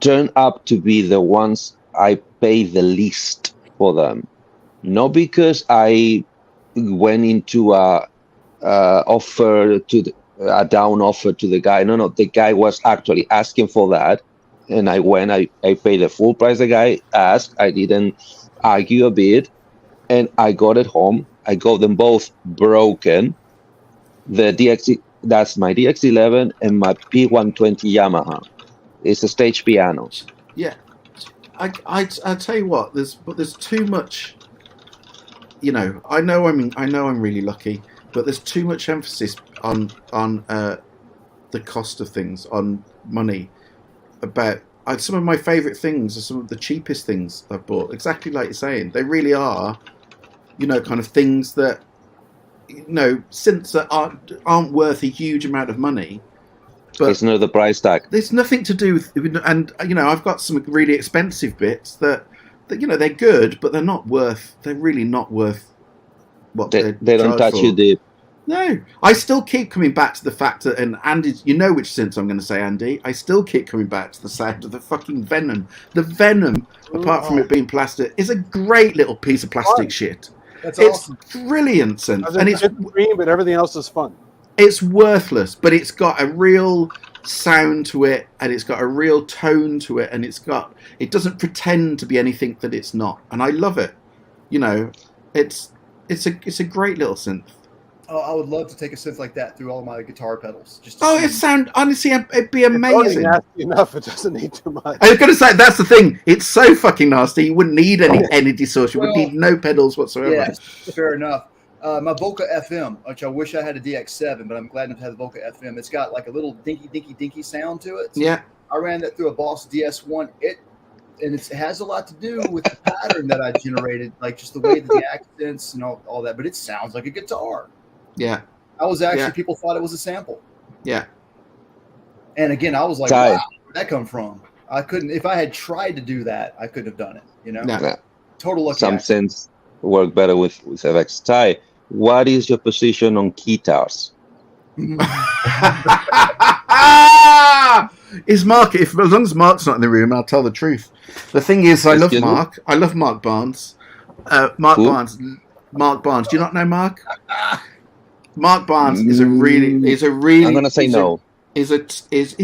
turn up to be the ones I pay the least for them. Not because I went into a offer to a down offer to the guy. No, the guy was actually asking for that, and I paid the full price the guy asked. I didn't argue a bit, and I got it home. I got them both broken. The DX, that's my DX11 and my P120 Yamaha. It's a stage piano. Yeah, I tell you what. There's too much. You know, I know I'm really lucky, but there's too much emphasis on the cost of things, on money. About some of my favourite things are some of the cheapest things I've bought. Exactly like you're saying, they really are. You know, kind of things that, you know, synths that aren't worth a huge amount of money. But it's not the price tag. There's nothing to do with, and you know, I've got some really expensive bits that you know, they're good, but they're really not worth what they don't touch you deep. No, I still keep coming back to the fact that, and Andy, you know which synth I'm going to say, Andy. I still keep coming back to the sound of the fucking Venom. The Venom, apart from it being plastic, is a great little piece of plastic shit. That's it's awesome. Brilliant synth, and it's green, but everything else is fun. It's worthless, but it's got a real sound to it, and it's got a real tone to it, and it doesn't pretend to be anything that it's not, and I love it. You know, it's a great little synth. Oh, I would love to take a synth like that through all my guitar pedals. Honestly, it'd be amazing. It's nasty enough; it doesn't need too much. I was going to say that's the thing. It's so fucking nasty. You wouldn't need any distortion. You wouldn't need no pedals whatsoever. Yeah, fair enough. My Volca FM, which I wish I had a DX7, but I'm glad to have the Volca FM. It's got like a little dinky sound to it. Yeah. I ran that through a Boss DS1. It has a lot to do with the pattern that I generated, like just the way that the accents and all that. But it sounds like a guitar. Yeah. I was actually, people thought it was a sample. Yeah. And again, I was like, wow, where'd that come from? I couldn't, if I had tried to do that, I couldn't have done it, you know? Yeah. Total lucky. Some synths work better with FX. Ty, what is your position on guitars? Is Mark, as long as Mark's not in the room, I'll tell the truth. The thing is, I love Mark. I love Mark Barnes. Mark Barnes. Do you not know Mark? Mark Barnes is a really. I'm gonna say no. He's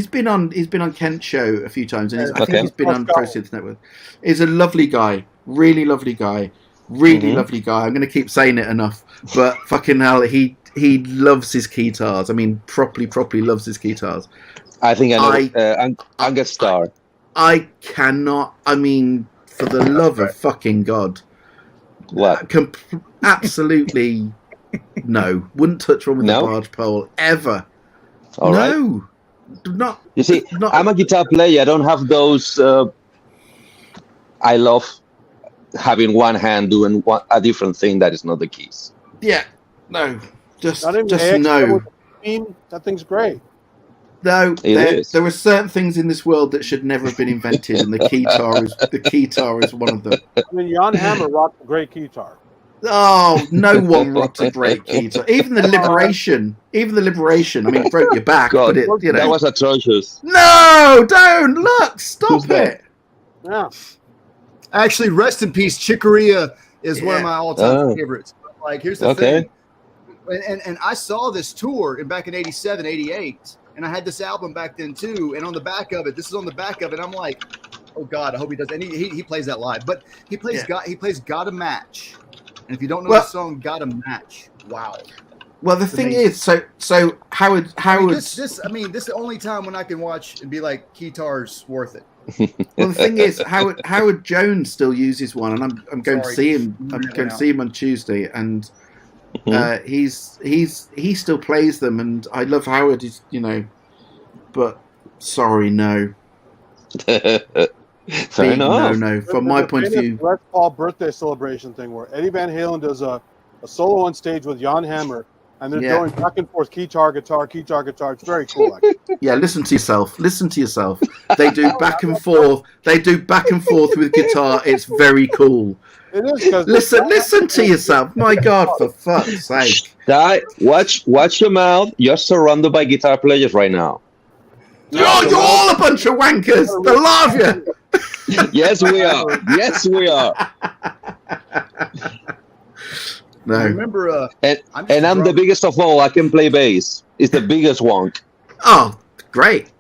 been on Kent's show a few times, and I think he's been on Pro Synth Network. He's a lovely guy, really lovely guy, lovely guy. I'm gonna keep saying it enough, but fucking hell, he loves his guitars. I mean, properly loves his guitars. I think Angus Starr. I cannot. I mean, for the love of fucking God, what? Absolutely. No, wouldn't touch one with a barge pole ever. All no, right. Not. You see, I'm a guitar player. I don't have those. I love having one hand doing a different thing that is not the keys. Yeah, no, just no. That thing's great. No, there are certain things in this world that should never have been invented, and the keytar is one of them. I mean, Jan Hammer rocked a great guitar. Oh, no one rocked a great guitar. Even the Liberation. I mean, it broke your back, God, but that was atrocious. No, don't look. Stop it. Yeah. Actually, rest in peace. Chicoria is one of my all-time favorites. Like, here's the thing. And I saw this tour back in 87, 88, and I had this album back then too. And on the back of it, this is on the back of it. I'm like, oh God, I hope he does. And he plays that live, but he plays Gotta Match. And if you don't know the song "Gotta Match," wow. Well, the thing is, so Howard. This is the only time when I can watch and be like, "Guitar's worth it." Well, the thing is, Howard Jones still uses one, and I'm going to see him. I'm going to see him on Tuesday, and he still plays them, and I love Howard. But sorry, no. Fair enough. No. From my point of view, Les Paul birthday celebration thing where Eddie Van Halen does a solo on stage with Jan Hammer, and they're going back and forth, guitar. It's very cool. Actually. Yeah, listen to yourself. They do back and forth. With guitar. It's very cool. It is because listen to yourself. My God, for fuck's sake! Watch your mouth. You're surrounded by guitar players right now. You're all a bunch of wankers. The lot of you. Yes, we are. Yes, we are. No. Remember, And I'm the biggest of all. I can play bass. It's the biggest one. Oh, great.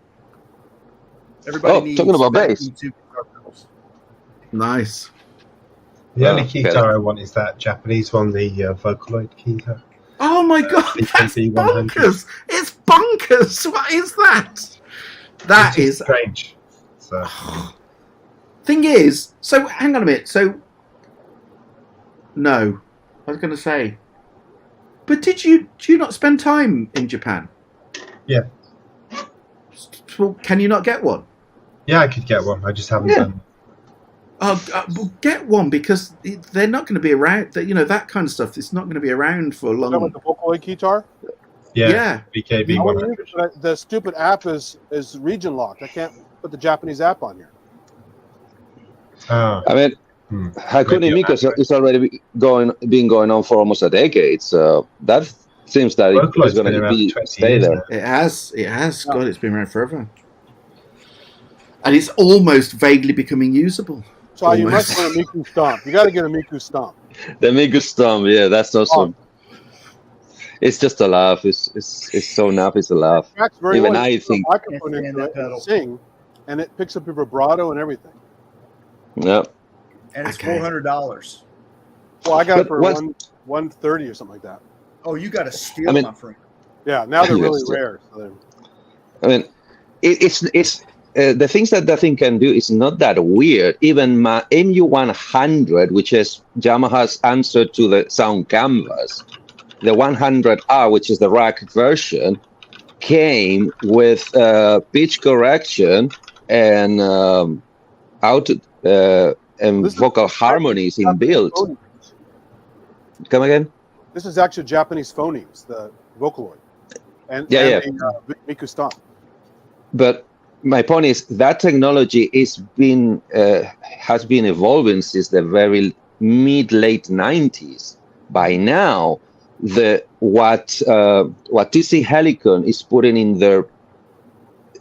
everybody needs talking about bass. YouTube guitar pedals. Nice. The only okay. guitar I want is that Japanese one, the Vocaloid guitar. Oh my God, that's bonkers! It's bonkers. What is that? That is strange. So. Thing is, so hang on a minute. So, no, I was going to say, but do you not spend time in Japan? Yeah. Well, can you not get one? Yeah, I could get one. I just haven't done. Well, get one because they're not going to be around. You know, that kind of stuff. It's not going to be around for long. with the Vocaloid guitar. Yeah. BKB 100. The stupid app is region locked. I can't put the Japanese app on here. Oh. I mean, Hakuni Miku is already been going on for almost a decade. So that seems that it's going to stay there. It has. God, it's been around forever. And it's almost vaguely becoming usable. So you must want a Miku Stomp. You got to get a Miku Stomp. The Miku Stomp, yeah, that's awesome. It's just a laugh. It's so naff. It's a laugh. Even I think. I can put into it and sing, and it picks up your vibrato and everything. Yeah. And it's $400. Well, I got it for $130 or something like that. Oh, you got a steal, my friend. Yeah, now they're really rare. So I mean, it's the things that thing can do is not that weird. Even my MU100, which is Yamaha's answer to the Sound Canvas, the 100R, which is the rack version, came with pitch correction and vocal harmonies inbuilt. Come again? This is actually Japanese phonemes, the Vocaloid, and Miku Stomp. But my point is that technology has been evolving since the very late 90s. By now, what TC Helicon is putting in their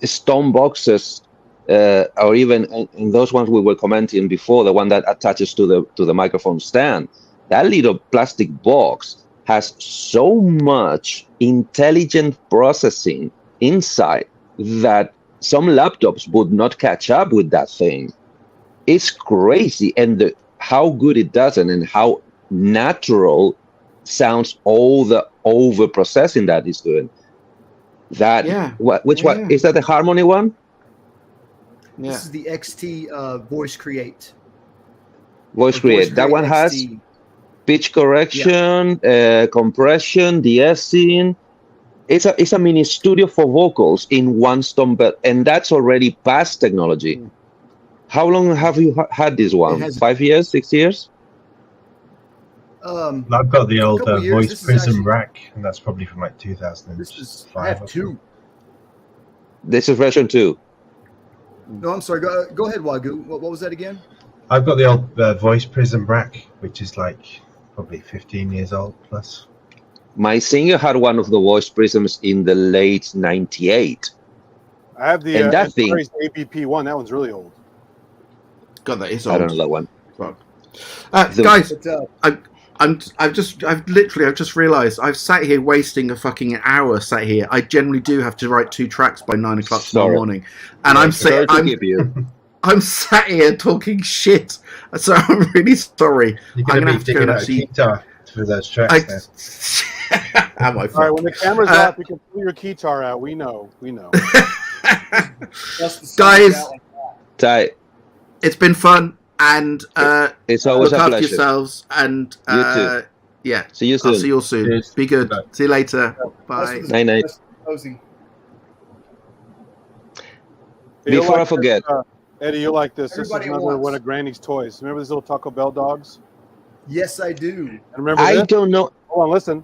stone boxes, or even in those ones we were commenting before, the one that attaches to the microphone stand, that little plastic box has so much intelligent processing inside that some laptops would not catch up with that thing. It's crazy, and how good it does and how natural sounds all the over processing that is doing. That which one is that? The Harmony one? Yeah. This is the XT Voice Create. Voice Create. That one has pitch correction, compression, de-essing. It's a mini studio for vocals in one stomp, and that's already past technology. How long have you had this one? 5 years, 6 years? I've got the old Voice Prism rack, and that's probably from like 2005. I have two. This is version 2. No, I'm sorry. Go ahead, Wagyu. What was that again? I've got the old Voice Prism rack, which is like probably 15 years old plus. My singer had one of the Voice Prisms in the late 98. I have the ABP one. That one's really old. God, that is old. I don't know that one. Guys, I've just realised I've sat here wasting a fucking hour. Sat here. I generally do have to write 2 tracks by 9 o'clock tomorrow morning, and I'm sat here talking shit. So I'm really sorry. You're going to be digging out a guitar for those tracks. Am I? All right, when the camera's off, you can pull your guitar out. We know. Guys, tight. It's been fun, and it's always look a after pleasure. yourselves, and you too. Yeah. See you soon. I'll see you all soon. Cheers. Be good. Bye. See you later. Bye. Night. Before I forget, Eddie, you like this. Everybody This is another one of Granny's toys. Remember these little Taco Bell dogs? Yes, I do. And remember I this? don't know. Hold on, listen.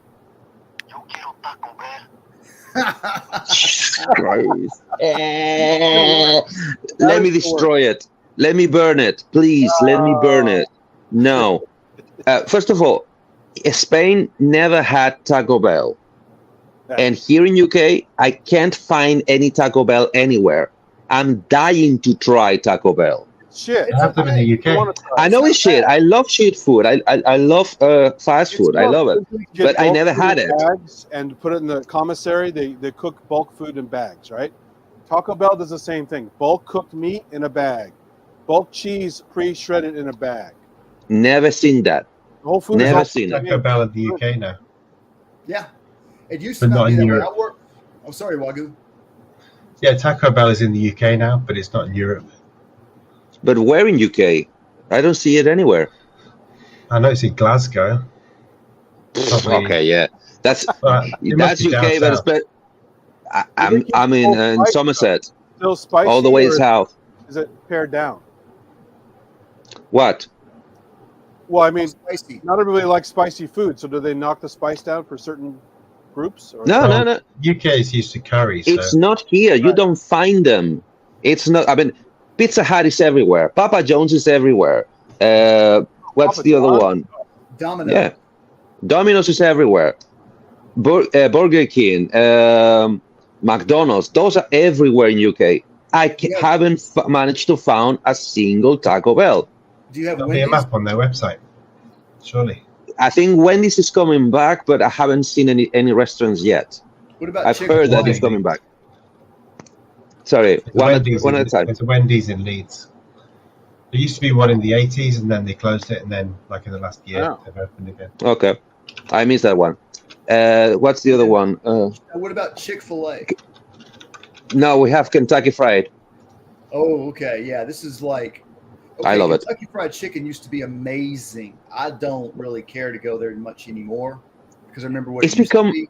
Christ. Let me destroy it. Let me burn it. Please, let me burn it. No. First of all, Spain never had Taco Bell. And here in UK, I can't find any Taco Bell anywhere. I'm dying to try Taco Bell. Shit. I have them in the UK. I know it's shit. I love shit food. I love fast food. I love it. But I never had it. Bags and put it in the commissary. They cook bulk food in bags, right? Taco Bell does the same thing. Bulk cooked meat in a bag. Bulk cheese pre-shredded in a bag. Never seen that. Whole food Never seen it. Taco Bell in the UK now. Yeah. It used to not be that way. I'm sorry, Wagyu. Yeah, Taco Bell is in the UK now, but it's not in Europe. But where in UK? I don't see it anywhere. I know it's in Glasgow. Probably. Okay, yeah, that's UK, but I'm in Somerset. Still spicy, all the way south. Is it pared down? What? Well, I mean, not everybody likes spicy food, so do they knock the spice down for certain groups? Or? No. UK is used to curry. So. It's not here. You don't find them. It's not. I mean, Pizza Hut is everywhere. Papa John's is everywhere. What's the other one? Domino's. Yeah, Domino's is everywhere. Burger King, McDonald's. Those are everywhere in UK. I haven't managed to find a single Taco Bell. Do you have a map on their website? Surely. I think Wendy's is coming back, but I haven't seen any restaurants yet. What about I've heard that it's coming back. Sorry, one at a time. There's a Wendy's in Leeds. There used to be one in the 80s, and then they closed it, and then, like in the last year, they've opened again. Okay, I missed that one. What's the other one? What about Chick-fil-A? No, we have Kentucky Fried. Oh, okay. Yeah, this is like... Okay, I love it. Kentucky Fried Chicken used to be amazing. I don't really care to go there much anymore because I remember what it used to be.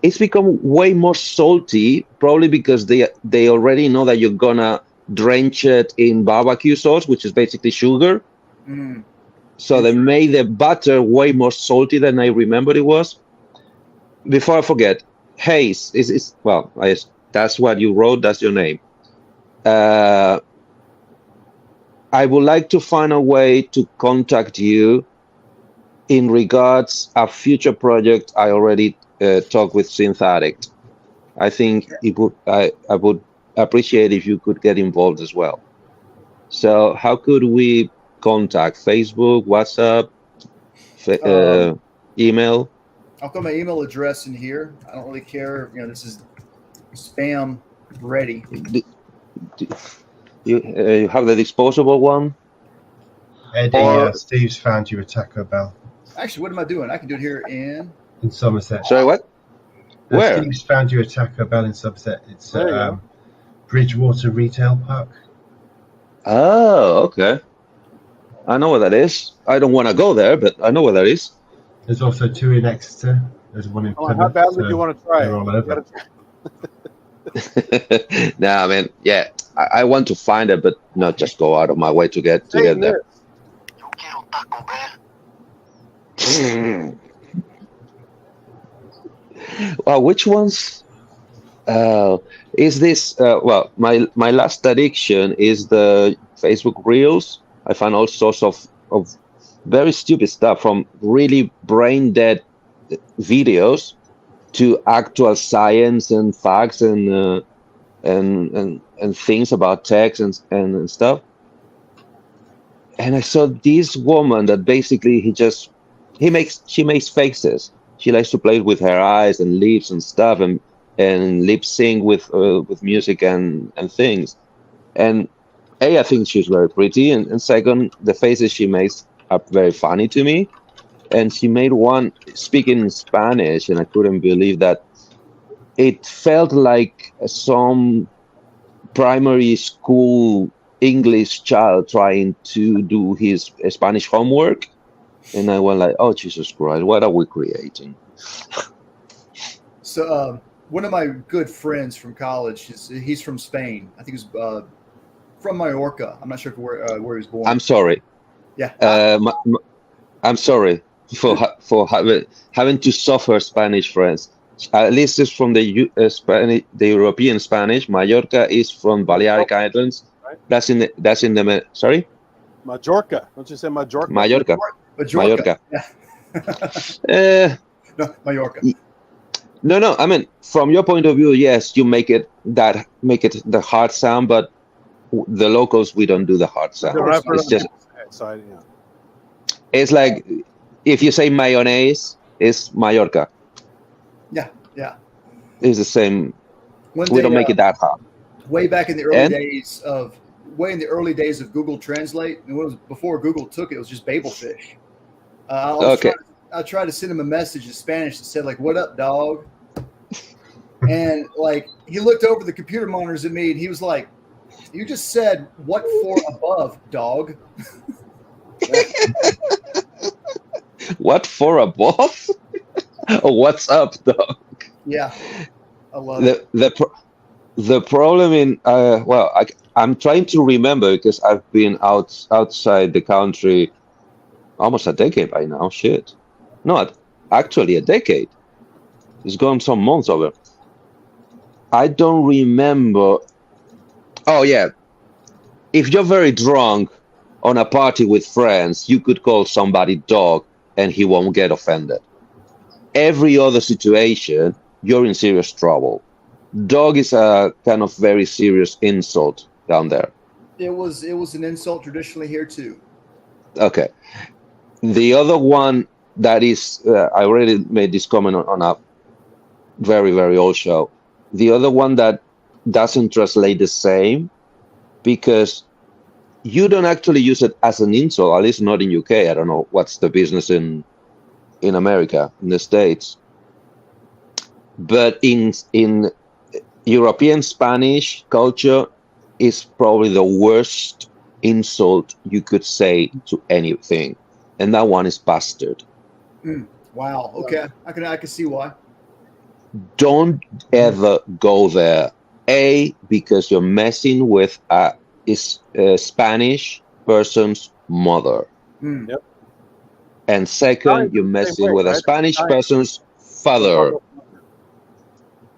It's become way more salty, probably because they already know that you're gonna drench it in barbecue sauce, which is basically sugar. Mm. So they made the butter way more salty than I remembered it was. Before I forget, Hayes is that's what you wrote. That's your name. I would like to find a way to contact you in regards a future project. I already talked with Synth Addict. I think I would appreciate if you could get involved as well. So how could we contact? Facebook, WhatsApp, email? I'll put my email address in here. I don't really care. You know, this is spam ready. You have the disposable one? Eddie, Steve's found you a Taco Bell. Actually, what am I doing? I can do it here in Somerset. Sorry, what? Where? Steve's found you a Taco Bell in Somerset. It's Bridgewater Retail Park. Oh, okay. I know where that is. I don't want to go there, but I know where that is. There's also two in Exeter. There's one in Plymouth. How badly do you want to try it? All over. Nah, I mean, yeah, I want to find it, but not just go out of my way to get there. Well, which ones? Is this? Well, my last addiction is the Facebook Reels. I find all sorts of very stupid stuff, from really brain dead videos to actual science and facts and things about text and stuff. And I saw this woman that basically she makes faces. She likes to play with her eyes and lips and stuff and lip sync with music and things. And I think she's very pretty, and second, the faces she makes are very funny to me. And she made one speaking in Spanish, and I couldn't believe that. It felt like some primary school English child trying to do his Spanish homework. And I went like, oh, Jesus Christ, what are we creating? So one of my good friends from college, he's from Spain. I think he's from Mallorca. I'm not sure where he was born. I'm sorry. Yeah. I'm sorry for having to suffer Spanish friends. At least it's from the European Spanish. Mallorca is from Balearic Islands. Right. That's in the sorry? Majorca. Don't you say Majorca? Mallorca. Mallorca. Yeah. No, Mallorca. No. I mean, from your point of view, yes, you make it the hard sound, but the locals, we don't do the hard sound. It's just it's like if you say mayonnaise, it's Mallorca. Yeah. It's the same. One We don't make it that hard. Way back in the early days of Google Translate, and it was before Google took it, it was just Babelfish. I tried to send him a message in Spanish that said like, "What up, dog?" And like he looked over the computer monitors at me and he was like, "You just said what for above, dog?" What for above? What's up, dog? Yeah, I love it. The problem in I'm trying to remember because I've been outside the country almost a decade by now. Shit, not actually a decade. It's gone some months over. I don't remember. Oh yeah, if you're very drunk on a party with friends, you could call somebody dog and he won't get offended. Every other situation, you're in serious trouble. Dog is a kind of very serious insult down there. It was an insult traditionally here too. Okay. The other one that is, I already made this comment on a very, very old show. The other one that doesn't translate the same because you don't actually use it as an insult, at least not in UK. I don't know what's the business in America, in the States. But in European Spanish culture is probably the worst insult you could say to anything. And that one is bastard. Wow. Okay. I can see why. Don't ever go there. A, because you're messing with a Spanish person's mother. Yep. And second, you're messing with a Spanish person's father.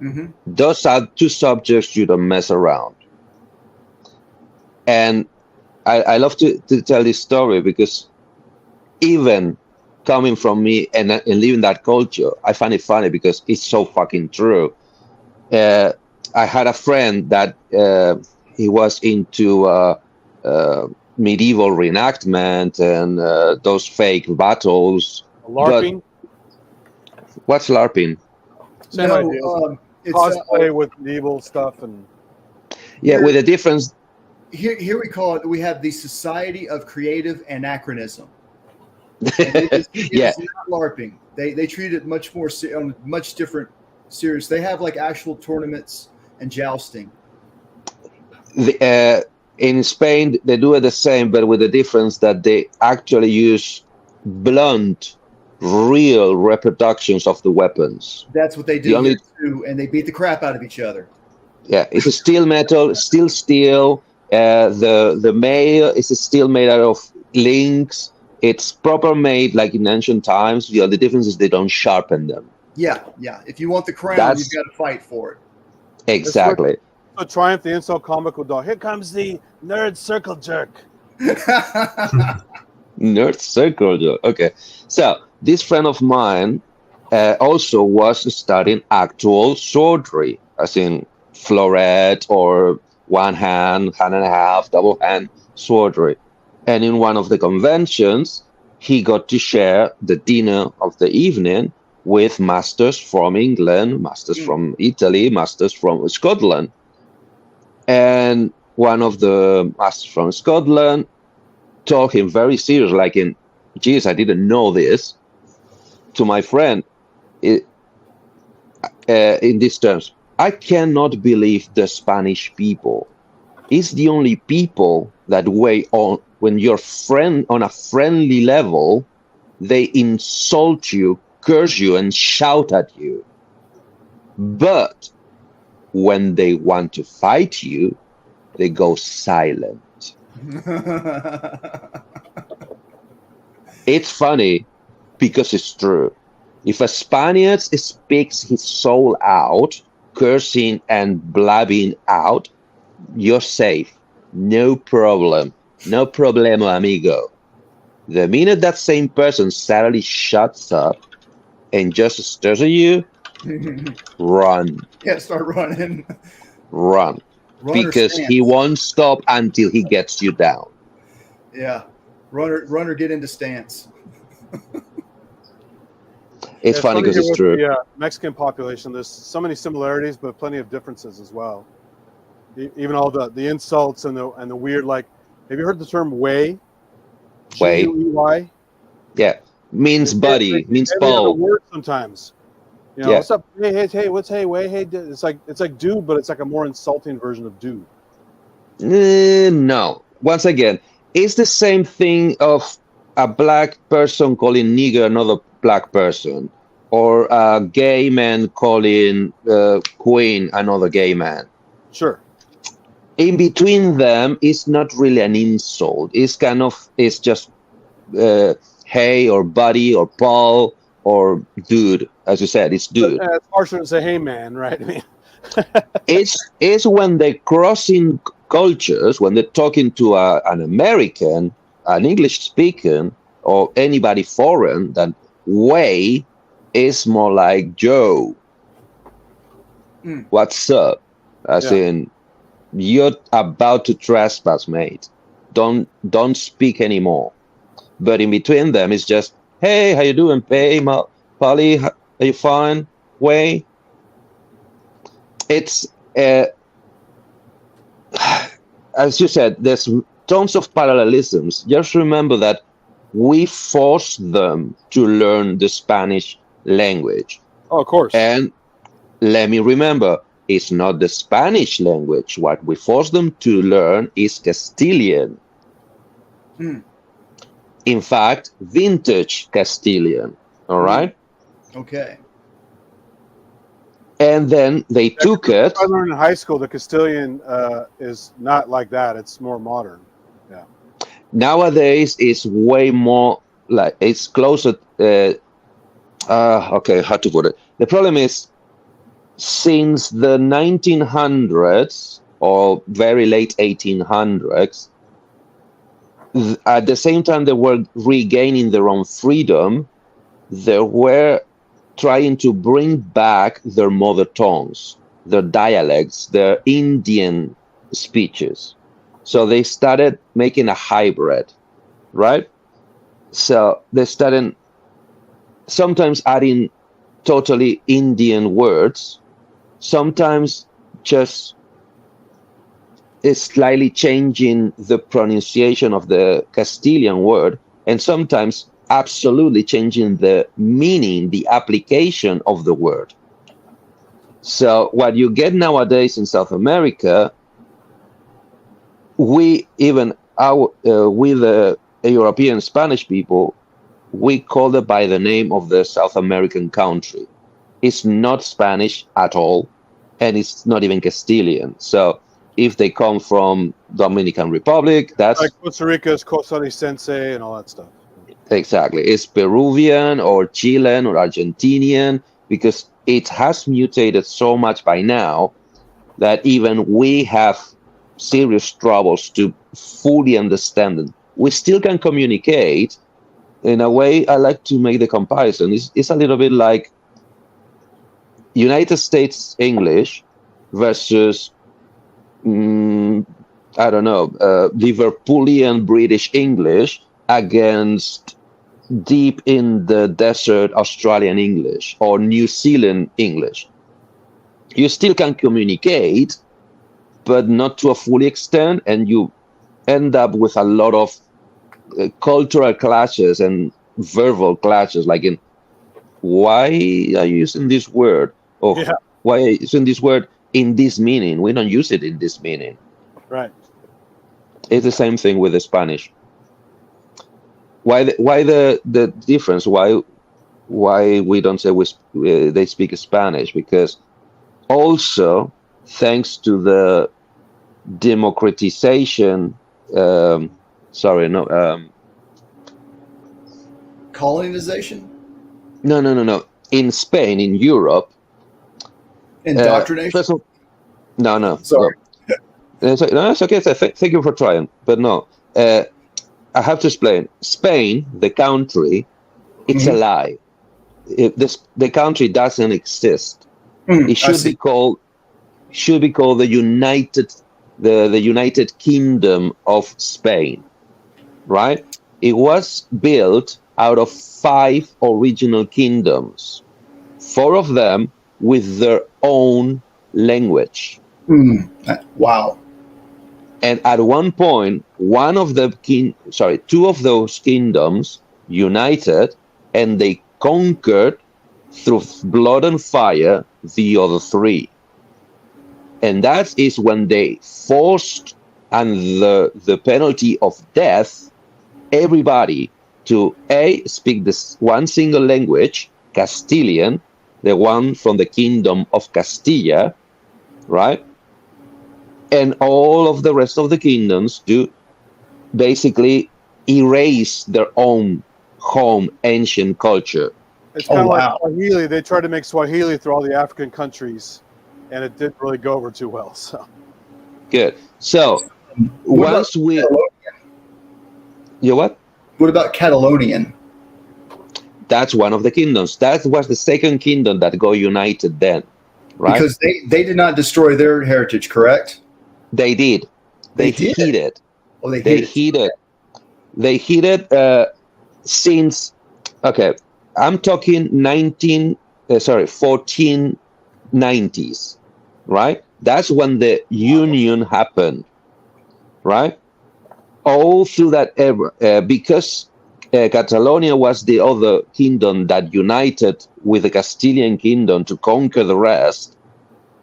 Mm-hmm. Those are two subjects you don't mess around. And I love to tell this story because even coming from me and living that culture, I find it funny because it's so fucking true. I had a friend that he was into medieval reenactment and those fake battles. LARPing? What's LARPing? Same idea. It's cosplay with medieval stuff and with a difference. Here we call it. We have the Society of Creative Anachronism. It's not LARPing. They treat it much more on much different serious. They have like actual tournaments and jousting. In Spain, they do it the same, but with the difference that they actually use blunt, real reproductions of the weapons. That's what they do too, and they beat the crap out of each other. Yeah, it's a steel metal, still steel. The mail is still made out of links. It's proper made like in ancient times. The difference is they don't sharpen them. Yeah. If you want the crown, you've got to fight for it. Exactly. So Triumph, the insult comical dog. Here comes the nerd circle jerk. Nerd circle jerk. Okay. So this friend of mine also was studying actual swordry, as in floret or one hand, hand and a half, double hand swordry. And in one of the conventions, he got to share the dinner of the evening with masters from England, masters from Italy, masters from Scotland. And one of the masters from Scotland told him very serious, like in, geez, I didn't know this, to my friend, in these terms. I cannot believe the Spanish people. It's the only people that way on when you're on a friendly level, they insult you, curse you, and shout at you. But when they want to fight you, they go silent. It's funny because it's true. If a Spaniard speaks his soul out, cursing and blabbing out, you're safe. No problem. No problemo, amigo. The minute that same person suddenly shuts up and just stares at you, run. Yeah, start running. Run. Because he won't stop until he gets you down. Yeah. Run or get into stance. It's funny because it's true. The Mexican population, there's so many similarities, but plenty of differences as well. Even all the insults and the weird, like, have you heard the term "way"? Way. G-U-E-Y? Yeah, means buddy, means pal. Word sometimes. You know, what's up? Hey, what's hey, way, hey? It's like dude, but it's like a more insulting version of dude. No. Once again, it's the same thing of a black person calling nigger another black person, or a gay man calling queen another gay man. Sure. In between them, it's not really an insult. It's just hey or buddy or Paul or dude. As you said, it's dude. It's harsher to say hey man, right? I mean, it's when they're crossing cultures, when they're talking to an American, an English speaker, or anybody foreign, that way is more like Joe. What's up? As in, you're about to trespass, mate. Don't speak anymore. But in between them, it's just, hey, how you doing? Hey, Polly, are you fine? Way. It's as you said, there's tons of parallelisms. Just remember that we forced them to learn the Spanish language. Oh, of course. And let me remember, it's not the Spanish language. What we forced them to learn is Castilian. In fact, vintage Castilian. All right? Okay. And then they took it. I learned in high school the Castilian is not like that. It's more modern. Yeah. Nowadays, it's way more like it's closer. Okay, how to put it? The problem is, since the 1900s or very late 1800s, at the same time they were regaining their own freedom, they were trying to bring back their mother tongues, their dialects, their Indian speeches. So they started making a hybrid, right? So they started sometimes adding totally Indian words, sometimes just slightly changing the pronunciation of the Castilian word, and sometimes absolutely changing the meaning, the application of the word. So what you get nowadays in South America, we the European Spanish people, we call it by the name of the South American country. It's not Spanish at all, and it's not even Castilian. So if they come from Dominican Republic, that's like Costa Rica's Costarricense and all that stuff. Exactly. It's Peruvian or Chilean or Argentinian, because it has mutated so much by now that even we have serious troubles to fully understand it. We still can communicate. In a way, I like to make the comparison. It's a little bit like United States English versus, I don't know, Liverpoolian British English against deep in the desert Australian English or New Zealand English. You still can communicate, but not to a full extent, and you end up with a lot of cultural clashes and verbal clashes, like in, why are you using this word? Or why are you using this word in this meaning? We don't use it in this meaning. Right. It's the same thing with the Spanish. Why the difference? Why we don't say they speak Spanish? Because also, thanks to the democratization, colonization? No. In Spain, in Europe, indoctrination. No. Sorry. No, it's okay. Thank you for trying, but no. I have to explain. Spain, the country, it's a lie. The country doesn't exist. It should be called the United Kingdom of Spain, right? It was built out of 5 original kingdoms, 4 of them with their own language. Wow. And at one point, 2 of those kingdoms united, and they conquered through blood and fire the other 3. And that is when they forced, under the penalty of death, everybody to speak this one single language, Castilian, the one from the kingdom of Castilla, right? And all of the rest of the kingdoms do basically erase their own home ancient culture. It's kind of like Swahili. They tried to make Swahili through all the African countries, and it didn't really go over too well. So good. So once we, you what? What about Catalonian? That's one of the kingdoms. That was the second kingdom that got united then, right? Because they did not destroy their heritage, correct? They did. They hid it. Oh, they hid it. They hid it since. Okay, I'm talking 1490s, right? That's when the union happened, right? All through that era, because Catalonia was the other kingdom that united with the Castilian kingdom to conquer the rest.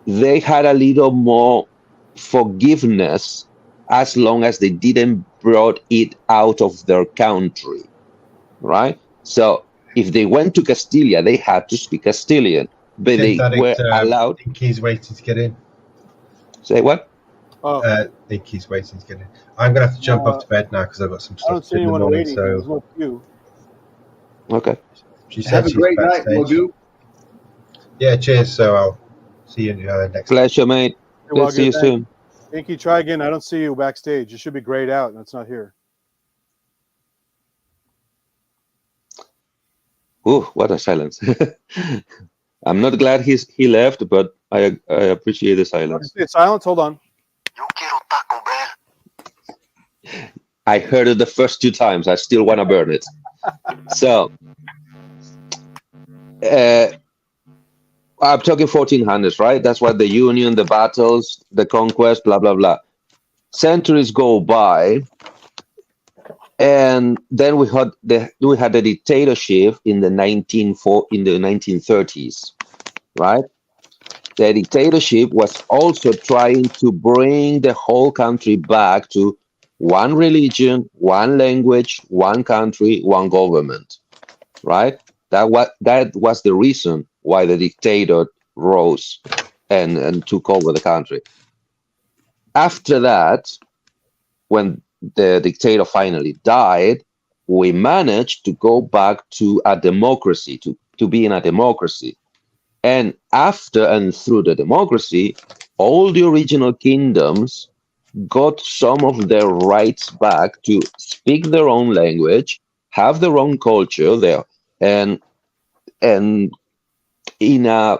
They had a little more forgiveness as long as they didn't brought it out of their country, right? So if they went to Castilla, they had to speak Castilian, but they were allowed. I think he's waiting to get in. Say what? I think he's waiting to get in. I'm gonna have to jump off to bed now because I've got some stuff to do in the morning. So okay. She said have a great night, Magoo. Yeah, cheers. So I'll see you next. Pleasure, mate. Let's see you soon. Inky, try again. I don't see you backstage. You should be grayed out, and it's not here. Ooh, what a silence. I'm not glad he left, but I appreciate the silence. It's silence. Hold on. I heard it the first 2 times. I still want to burn it. So, I'm talking 1400s, right? That's what the union, the battles, the conquest, blah, blah, blah. Centuries go by, and then we had the dictatorship in the 1930s, right? The dictatorship was also trying to bring the whole country back to one religion, one language, one country, one government, right? That was the reason why the dictator rose and took over the country. After that, when the dictator finally died, we managed to go back to a democracy, to be in a democracy. And after and through the democracy, all the original kingdoms got some of their rights back to speak their own language, have their own culture there, and in a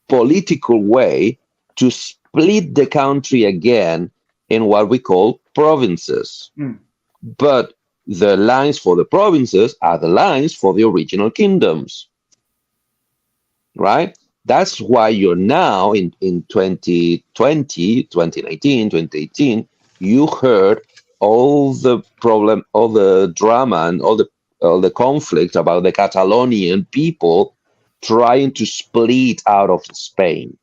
political way to split the country again in what we call provinces. But the lines for the provinces are the lines for the original kingdoms, right? That's why you're now in 2020, 2019, 2018, you heard all the problem, all the drama, and all the conflict about the Catalonian people trying to split out of Spain.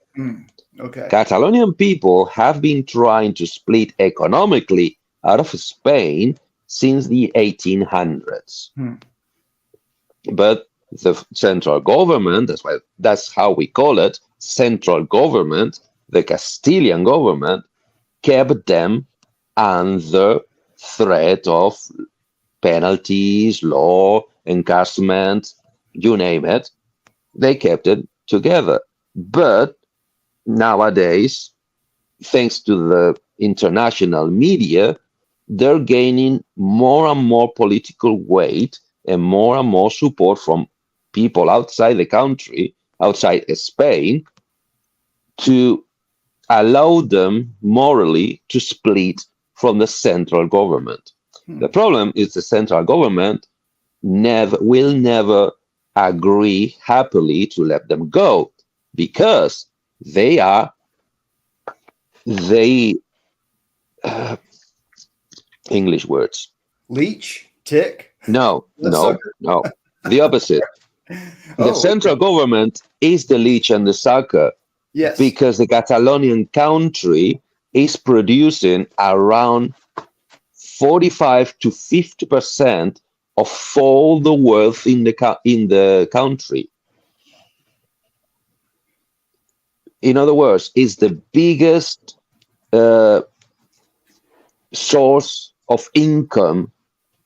Okay. Catalonian people have been trying to split economically out of Spain since the 1800s. But the central government, that's how we call it, central government, the Castilian government, kept them under threat of penalties, law, incarceration, you name it. They kept it together. But nowadays, thanks to the international media, they're gaining more and more political weight and more support from people outside the country, outside Spain, to allow them morally to split from the central government. The problem is the central government will never agree happily to let them go, because they English words. Leech, tick. No. The opposite. The central government is the leech and the sucker. Yes. Because the Catalonian country is producing around 45 to 50% of all the wealth in the country. In other words, it's the biggest source of income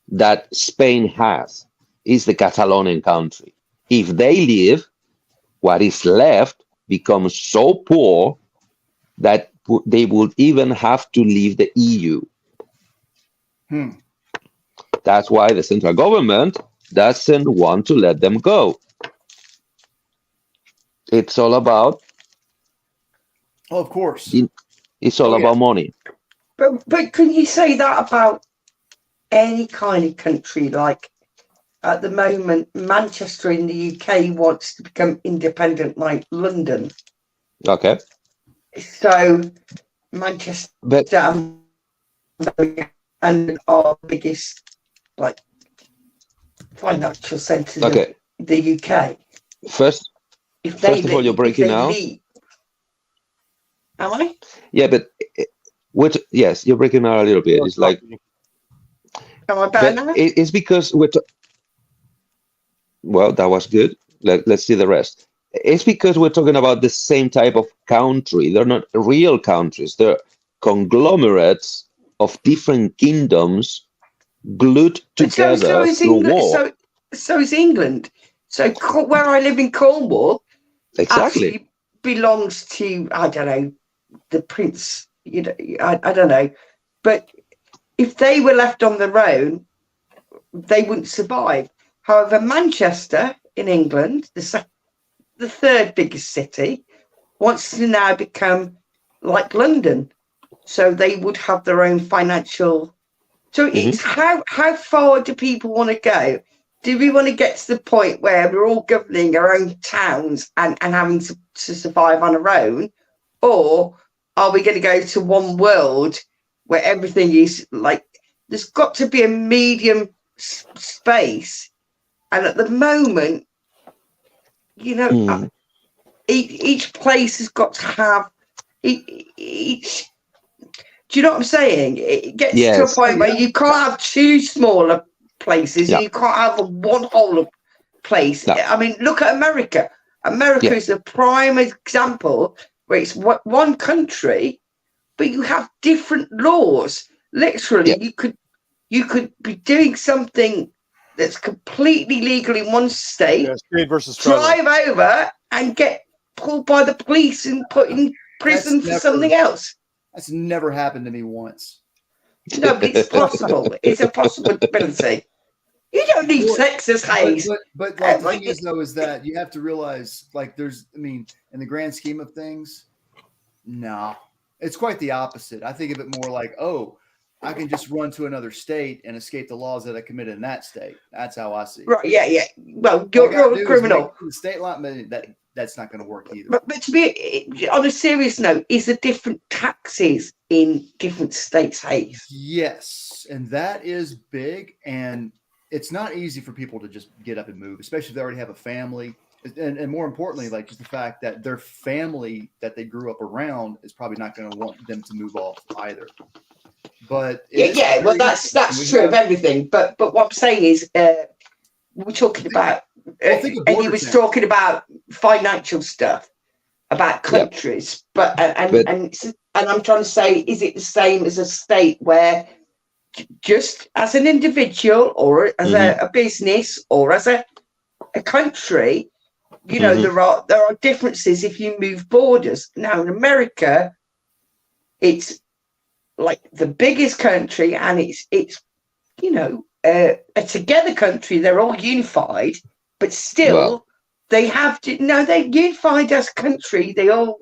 that Spain has, is the Catalonian country. If they leave, what is left becomes so poor that they would even have to leave the EU. That's why the central government doesn't want to let them go. It's all about... Oh, of course. It's all about money. But can you say that about any kind of country? Like, at the moment, Manchester in the UK wants to become independent like London. Okay. So Manchester and our biggest like financial centres in the UK. First of all, you're breaking out. Am I? Yeah, but yes, you're breaking out a little bit. It's like... Am I better now? It's because well, that was good. Let's see the rest. It's because we're talking about the same type of country. They're not real countries. They're conglomerates of different kingdoms glued together through war. So is England. So where I live in Cornwall actually belongs to, I don't know, the prince. You know, I don't know. But if they were left on their own, they wouldn't survive. However, Manchester in England, the third biggest city, wants to now become like London. So they would have their own financial... So it's how far do people want to go? Do we want to get to the point where we're all governing our own towns and having to survive on our own? Or are we going to go to one world where everything is like... There's got to be a medium space. And at the moment, you know, each place has got to have each. Do you know what I'm saying? It gets to a point where you can't have two smaller places. You can't have one whole place. I mean, look at America. America is a prime example where it's one country, but you have different laws. Literally, you could be doing something that's completely legal in one state, drive over and get pulled by the police and put in prison for something else. That's never happened to me once. No, but it's possible. It's a possibility. You don't need Texas haze. But like, the thing is, though, is that you have to realize, like, in the grand scheme of things, no. It's quite the opposite. I think of it more like, I can just run to another state and escape the laws that I committed in that state. That's how I see it. Right, yeah. Well, you're a criminal. The state law, that's not going to work either. But to be on a serious note, is there different taxes in different states, Hayes? Yes, and that is big, and it's not easy for people to just get up and move, especially if they already have a family. And more importantly, like just the fact that their family that they grew up around is probably not going to want them to move off either. But well, that's true of everything. But what I'm saying is, we're talking about, and he was talking about financial stuff, about countries. But I'm trying to say, is it the same as a state where, just as an individual or as a business or as a country, you know, there are differences if you move borders. Now in America, it's like the biggest country, and it's you know a together country. They're all unified, but still they have to. No, they're unified as a country. They all.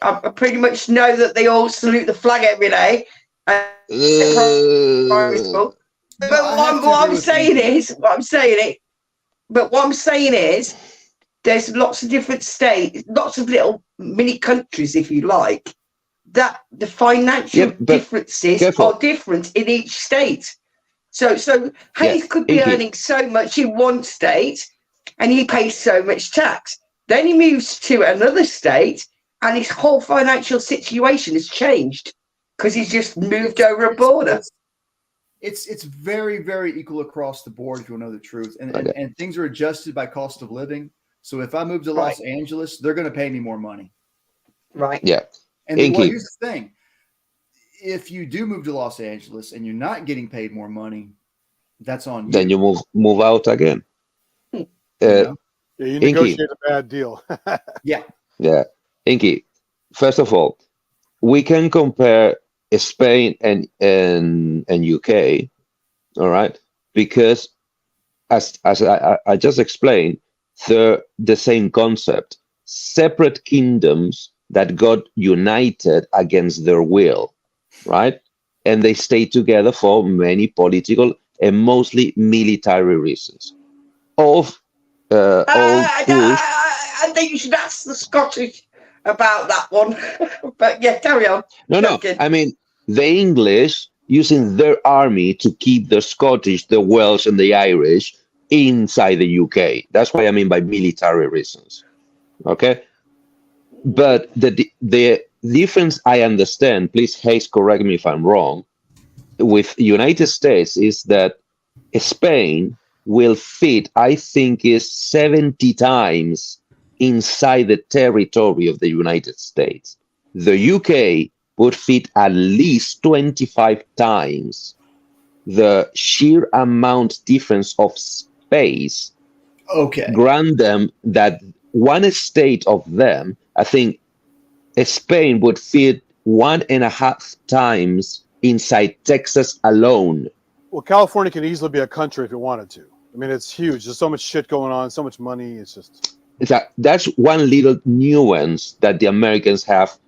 I pretty much know that they all salute the flag every day. But what I'm saying is, there's lots of different states, lots of little mini countries, if you like, that the financial differences are different in each state. So Hayes could be earning so much in one state, and he pays so much tax. Then he moves to another state, and his whole financial situation has changed because he's just moved over a border. It's very, very equal across the board, if you want to know the truth. And things are adjusted by cost of living. So if I move to Los Angeles, they're going to pay me more money. Right. Yeah. And well, here's the thing. If you do move to Los Angeles and you're not getting paid more money, that's on you. Then you move out again. You negotiate a bad deal. Yeah. Inky, first of all, we can compare Spain and UK, all right? Because as I just explained, they're the same concept. Separate kingdoms that got united against their will, right? And they stayed together for many political and mostly military reasons. I think you should ask the Scottish about that one. But yeah, carry on. No. I mean, the English using their army to keep the Scottish, the Welsh, and the Irish inside the UK. That's what I mean by military reasons. Okay? But the difference I understand, please, Hayes, correct me if I'm wrong, with United States is that Spain will fit, I think, is 70 times inside the territory of the United States. The UK would fit at least 25 times the sheer amount difference of space. Okay. Grant them that one state of them, I think Spain would fit 1.5 times inside Texas alone. Well, California can easily be a country if it wanted to. I mean, it's huge. There's so much shit going on, so much money. It's just... That's one little nuance that the Americans have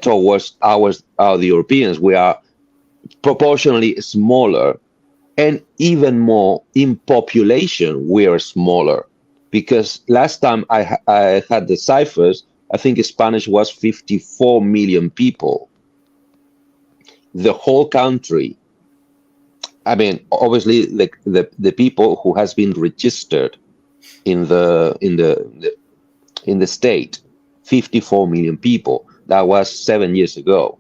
towards the Europeans. We are proportionally smaller, and even more in population, we are smaller. Because last time I had the ciphers, I think Spanish was 54 million people. The whole country. I mean, obviously, the people who has been registered in the state, 54 million people. That was 7 years ago.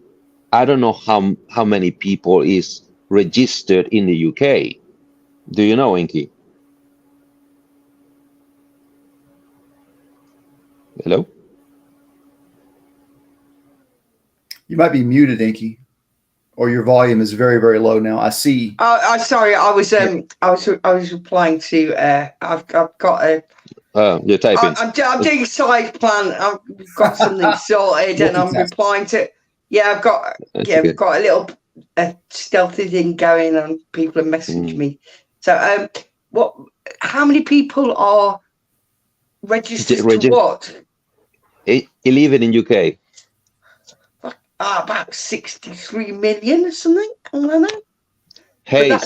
I don't know how many people is registered in the UK. Do you know, Inky? Hello? You might be muted, Inky, or your volume is very, very low now. I see. Sorry, I was replying to. I've got a. You're typing. I'm doing a side plan. I've got something sorted, and I'm replying to. Yeah, I've got a little stealthy thing going, and people are messaging me. So, how many people are registered to what? 11 in UK. About 63 million or something. I don't know. Hey,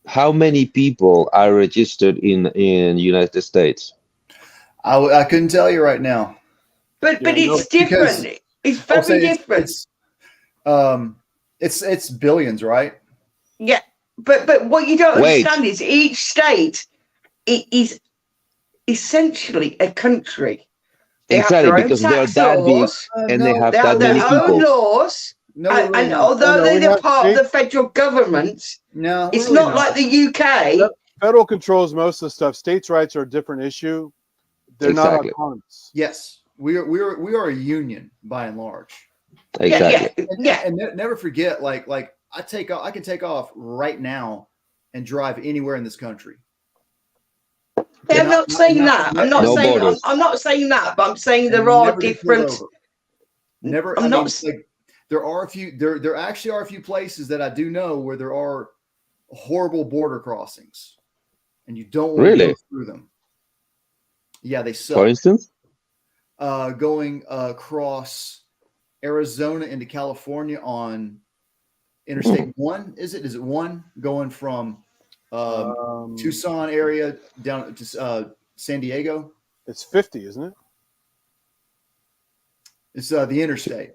how many people are registered in United States? I couldn't tell you right now. But it's different. It's very different. It's billions, right? Yeah, but what you don't understand is each state is essentially a country. They exactly, because they're that big and they have that many people. They have their own laws, and although they're part of the federal government, it's not like the UK. Federal controls most of the stuff. States' rights are a different issue. They're not autonomous. Yes, we are a union by and large. Exactly. And never forget, like I can take off right now and drive anywhere in this country. Yeah, I'm not saying that. I'm not saying that, but I'm saying there are different. Never. There are a few. There actually are a few places that I do know where there are horrible border crossings, and you don't want to go through them. Yeah, they suck. For instance, going across Arizona into California on Interstate 1, is it? Is it 1 going from Tucson area down to San Diego? It's 50, isn't it? It's the interstate.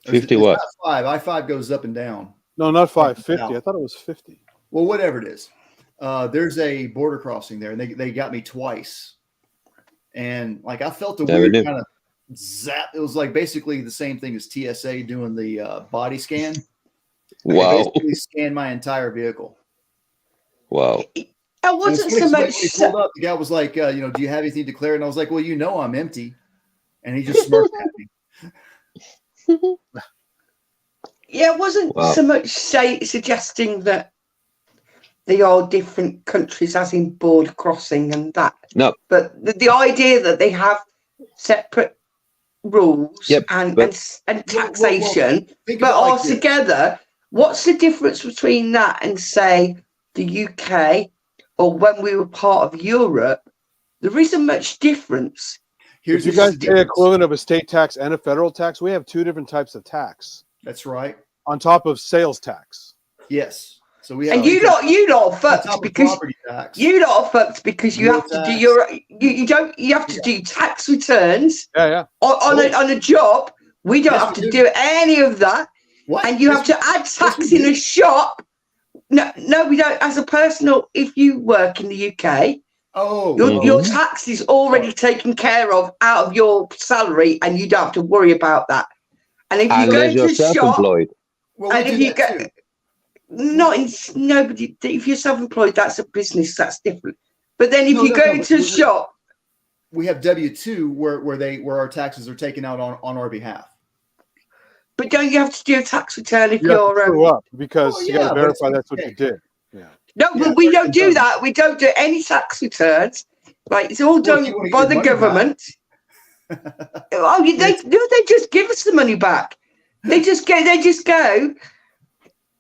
50 it's what? Not 5. I-5 goes up and down. No, not 5. 50. I thought it was 50. Well, whatever it is. There's a border crossing there, and they got me twice. And like I felt a weird kind of zap. It was like basically the same thing as TSA doing the body scan. Wow. They basically scanned my entire vehicle. Wow. I wasn't so much. When he pulled up, the guy was like, do you have anything declared? And I was like, well, I'm empty. And he just smirked at me. Yeah, it wasn't so much suggesting that they are different countries, as in border crossing and that. No. But the idea that they have separate rules and taxation, but are together. What's the difference between that and, say, the UK or when we were part of Europe? There isn't much difference. If you guys pay equivalent of a state tax and a federal tax, we have 2 different types of tax. That's right. On top of sales tax. Yes. So we have. And you lot are fucked because you lot are fucked because you have to do you have to do tax returns. Yeah. On a job. We don't have to do any of that. What? And you have to add tax in a shop. No, we don't. As a personal, if you work in the UK, your tax is already taken care of out of your salary, and you don't have to worry about that. And if you go to a shop, and if you go, if you're self-employed, that's a business, that's different. But then if you go to a shop, we have W-2 where our taxes are taken out on our behalf. But don't you have to do a tax return if you're up because you got to verify that's what you did. Yeah. No, but we don't do that. We don't do any tax returns. Like it's all done by the government. They just give us the money back. They just go.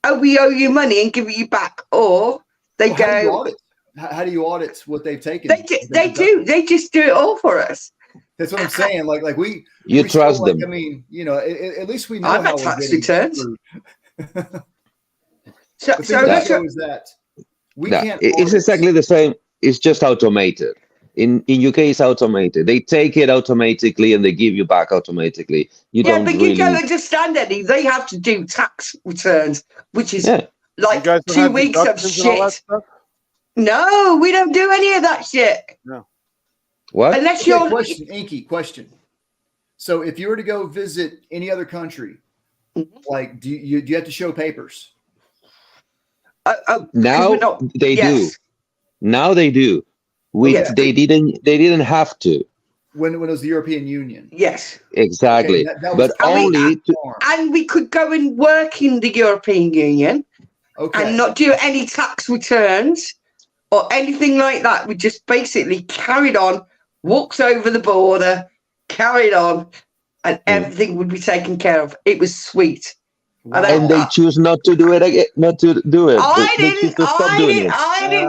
Oh, we owe you money and give it you back, or they go. How do you audit what they've taken? They do. They just do it all for us. That's what I'm saying. Like we trust them. I mean, at least we know I'm how tax returns. So that we can't. It's exactly the same. It's just automated. In UK, it's automated. They take it automatically and they give you back automatically. You don't understand any. They have to do tax returns, which is like 2 weeks of shit. No, we don't do any of that shit. No. What? Unless you're question. So if you were to go visit any other country, like do you have to show papers? Now they do. Now they do. They didn't have to. When it was the European Union. Yes. Exactly. Okay, that but only and we could go and work in the European Union and not do any tax returns or anything like that. We just basically carried on, walked over the border, carried on, and everything would be taken care of. It was sweet. And they choose not to do it again, not to do it. I didn't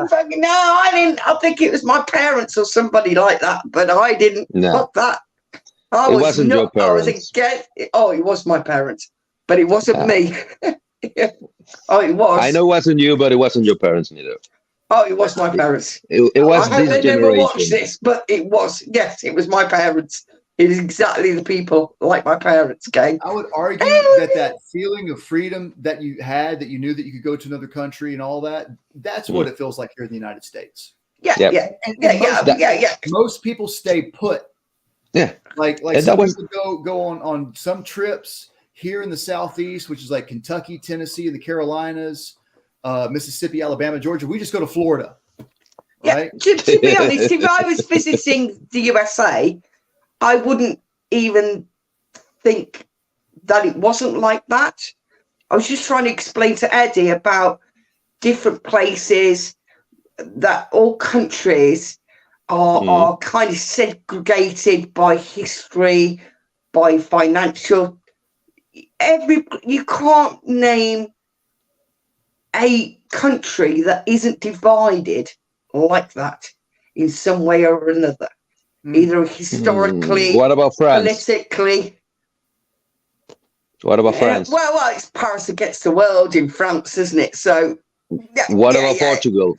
fucking know. I didn't. I think it was my parents or somebody like that, but I didn't. Fuck that. It wasn't your parents. It was my parents, but it wasn't me. Oh, it was. I know it wasn't you, but it wasn't your parents neither. Oh, it was my parents. It was I hope this they generation. never watched this, but it was. Yes, it was my parents. It is exactly the people like my parents, gang. I would argue that feeling of freedom that you had, that you knew that you could go to another country and all that, that's what it feels like here in the United States. Yeah. Most people stay put. Yeah. Like some people go on some trips here in the Southeast, which is like Kentucky, Tennessee, and the Carolinas, Mississippi, Alabama, Georgia. We just go to Florida. Right? Yeah, to be honest, if I was visiting the USA, I wouldn't even think that it wasn't like that. I was just trying to explain to Eddie about different places, that all countries are kind of segregated by history, by financial you can't name a country that isn't divided like that in some way or another, either historically, what about France? politically. What about France? Well, it's Paris against the world in France, isn't it? So, what about Portugal?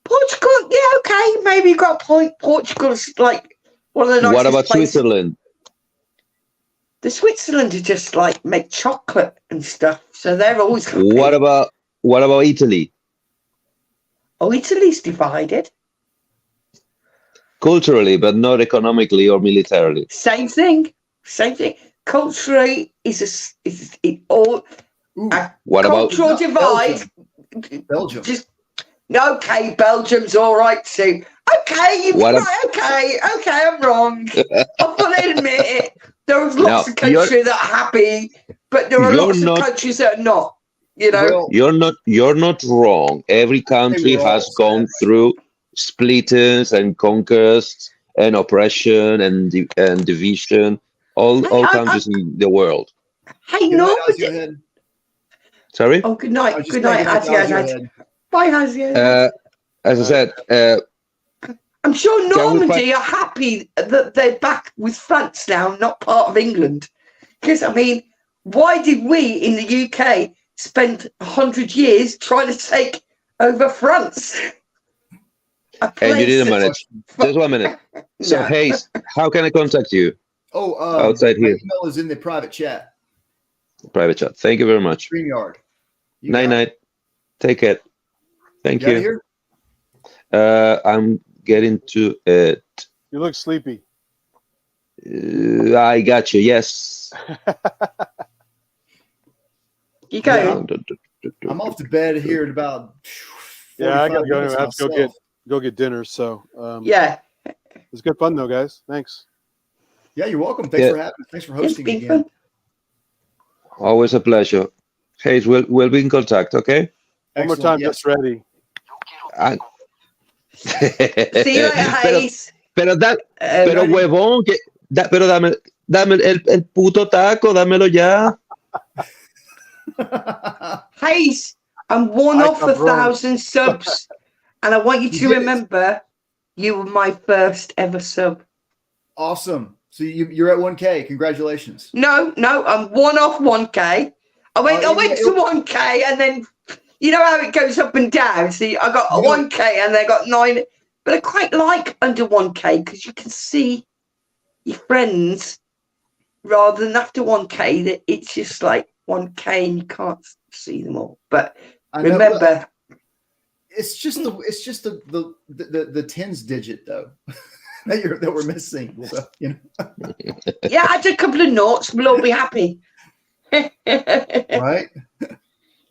Portugal, yeah, okay, maybe you got a point. Portugal's like one of the nicest What about places. Switzerland? The Switzerland are just like make chocolate and stuff, so they're always happy. What about Italy? Oh, Italy's divided. Culturally, but not economically or militarily. Same thing. Culturally is what cultural about divide? Belgium. Okay, Belgium's all right too. Okay, you're right. Okay, I'm wrong. I'll fully admit it. There are lots of countries that are happy, but there are lots of countries that are not. You know, you're not wrong. Every country has gone through splitters and conquests and oppression and division. All countries in the world. Hey, Normandy. Sorry? Oh, good night. Good night, Hazia. Bye, Hazia. As I said, I'm sure Normandy are happy that they're back with France now, not part of England. Because, I mean, why did we in the UK spend 100 years trying to take over France? And you didn't manage. Just 1 minute. So, Hayes, how can I contact you? Outside here. Email is in the private chat. Private chat. Thank you very much. StreamYard. Night. Take it. Thank you. Here? I'm getting to it. You look sleepy. I got you. Yes. You go. I'm off to bed here at about. Yeah, I gotta go. I have to go get dinner. So yeah, it's good fun though, guys. Thanks. Yeah, you're welcome. Thanks for having me. Thanks for hosting again. Always a pleasure. Hayes, we'll be in contact, okay? One more time, just ready. See you later, Hayes. Pero huevón, pero dame el puto taco, dámelo ya. Hayes, I'm one off 1,000 subs, and I want you to remember you were my first ever sub. Awesome. So you're at 1K. Congratulations. No, I'm one off 1K. I went to 1K, and then you know how it goes up and down. See, I got 1K, and then I got 9. But I quite like under 1K because you can see your friends rather than after 1K that it's just like 1K and you can't see them all. But remember, it's just the tens digit though. that we're missing. So, you know. Yeah, add a couple of noughts, we'll all be happy. Right?